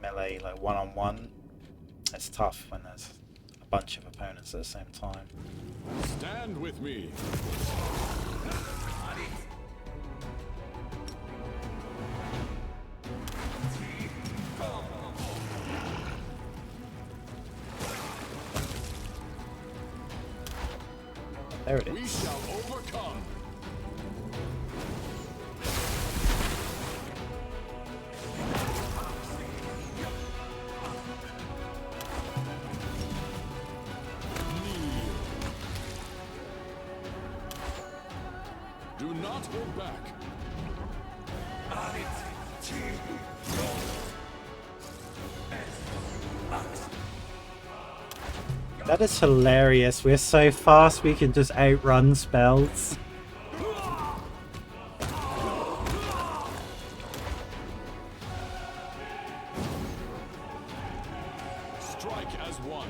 melee, like one-on-one, it's tough when there's a bunch of opponents at the same time. Stand with me. There it We is. shall overcome. Do not hold back. That is hilarious. We're so fast we can just outrun spells. Strike as one.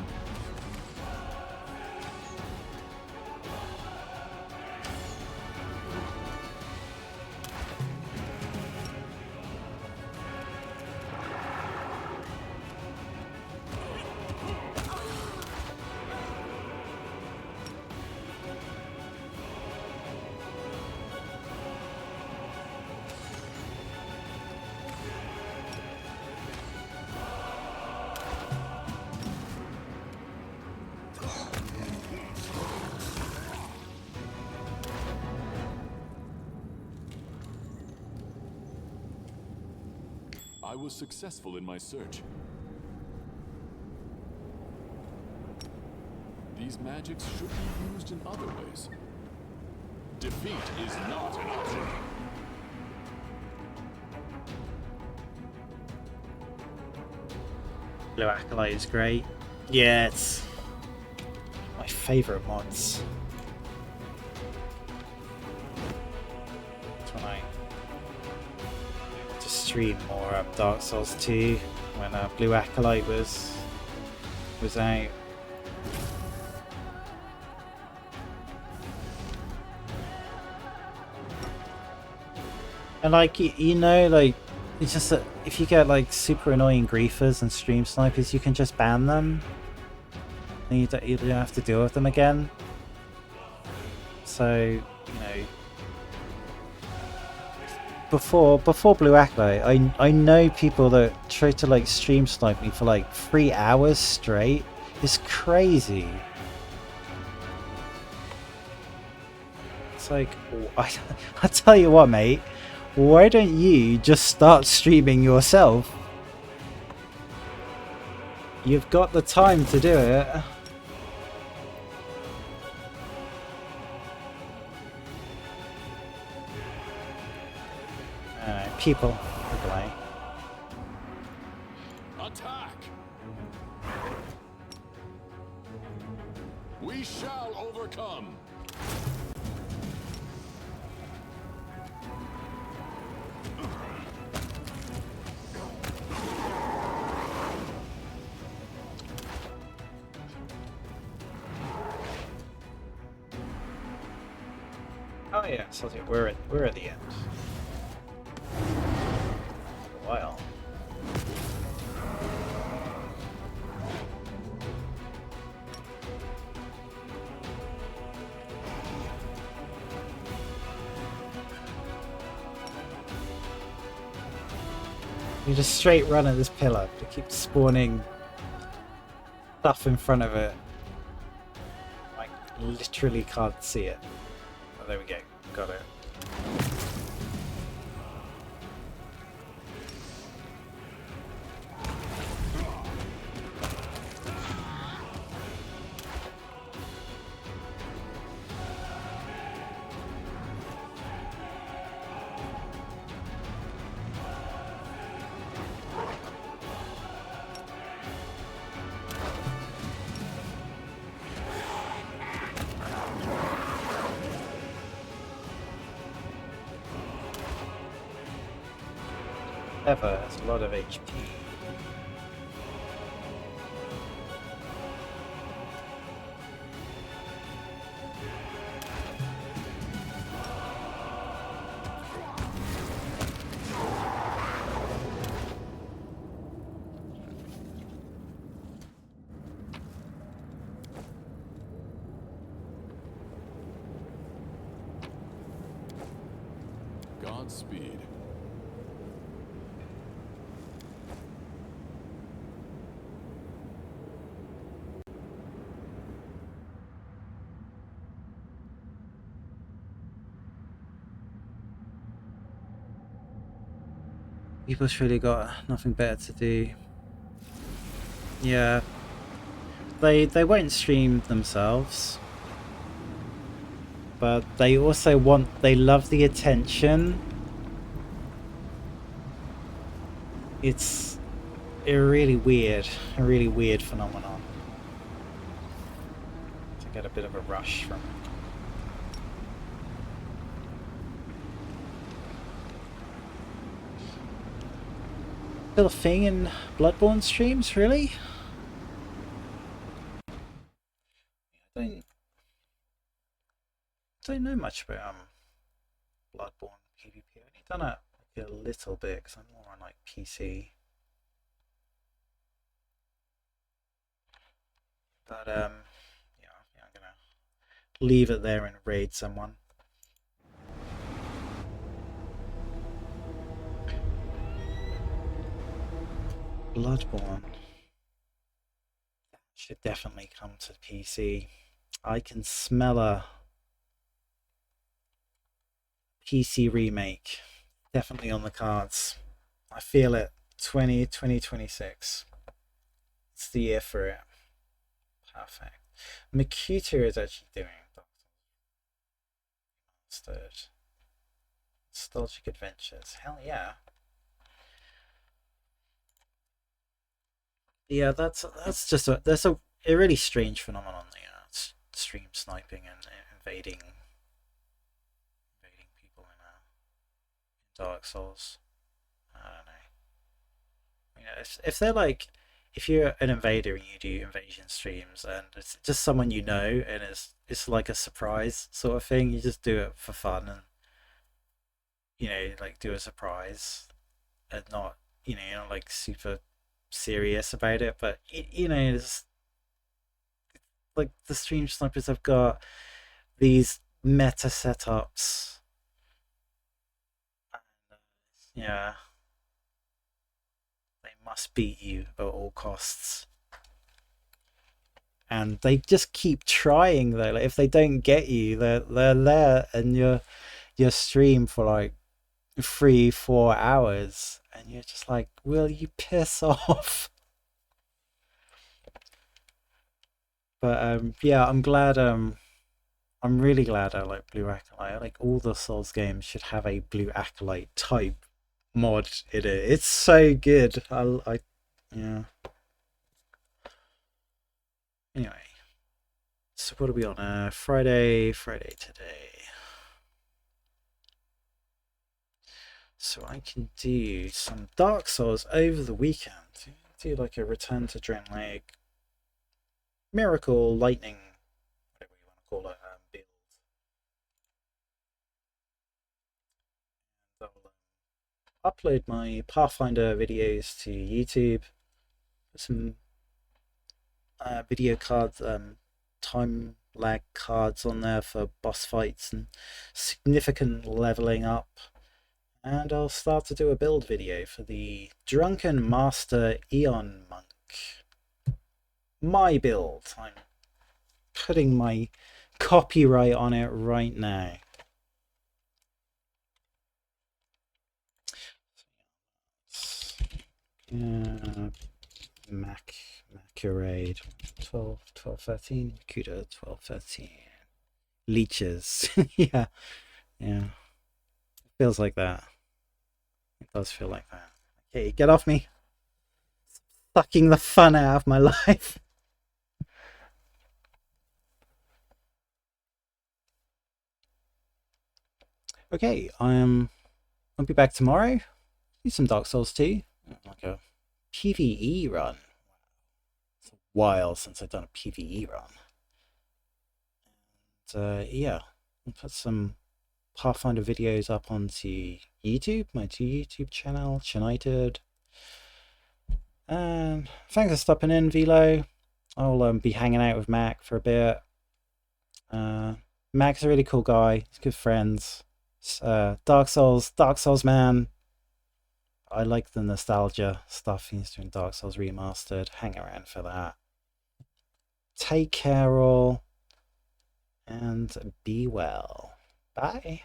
I was successful in my search. These magics should be used in other ways. Defeat is not an option. Blue Acolyte is great. Yeah, it's my favourite mods. That's when I to stream more Dark Souls 2 when Blue Acolyte was out. And like you know, like it's just that if you get like super annoying griefers and stream snipers, you can just ban them, and you don't have to deal with them again. So you know, before Blue Acolyte, I know people that try to like stream snipe me for like 3 hours straight. It's crazy. It's like I tell you what, mate. Why don't you just start streaming yourself? You've got the time to do it. People play. Attack! We shall overcome. Oh yeah, so we're at the end. A while. You just straight run at this pillar to keep spawning stuff in front of it. I literally can't see it. Oh, there we go. Got it. Ever has a lot of HP. Godspeed. People's really got nothing better to do. Yeah. They won't stream themselves. but they also they love the attention. It's a really weird phenomenon. To get a bit of a rush from it. Still a thing in Bloodborne streams, really? I don't know much about Bloodborne PvP. I've only done it like a little bit because I'm more on like PC. But yeah, I'm gonna leave it there and raid someone. Bloodborne should definitely come to PC. I can smell a PC remake definitely on the cards. I feel it. 2026. It's the year for it. Perfect. Makuta is actually doing Nostalgic Adventures. Hell yeah. Yeah, that's just there's a really strange phenomenon. Stream sniping and invading people in Dark Souls. I don't know. If they're like, if you're an invader and you do invasion streams and it's just someone you know and it's like a surprise sort of thing, you just do it for fun and like do a surprise and not like super serious about it, but it's like the stream snipers have got these meta setups. Yeah, they must beat you at all costs, and they just keep trying though. Like, if they don't get you, they're there and your stream for like 3-4 hours and you're just like, will you piss off? But yeah, I'm glad I'm really glad I like Blue Acolyte. Like all the Souls games should have a Blue Acolyte type mod in it. It's so good. Yeah. Anyway, so what are we on? Friday today. So I can do some Dark Souls over the weekend. Do like a Return to Drain Lake, Miracle, Lightning, whatever you want to call it, build. I'll upload my Pathfinder videos to YouTube. Put some video cards, time lag cards on there for boss fights and significant leveling up. And I'll start to do a build video for the Drunken Master Aeon monk. My build. I'm putting my copyright on it right now. Macurade 12, 13, Cuda 12, 13. Leeches. Yeah. Feels like that. It does feel like that. Okay, get off me. Sucking the fun out of my life. Okay, I'll be back tomorrow. Do some Dark Souls 2. Like a PvE run. It's a while since I've done a PvE run. And yeah, I'll put some Pathfinder videos up onto YouTube, my 2 YouTube channel, United. And thanks for stopping in, Velo. I'll be hanging out with Mac for a bit. Mac's a really cool guy. He's good friends. Dark Souls man. I like the nostalgia stuff. He's doing Dark Souls Remastered. Hang around for that. Take care all. And be well. Bye.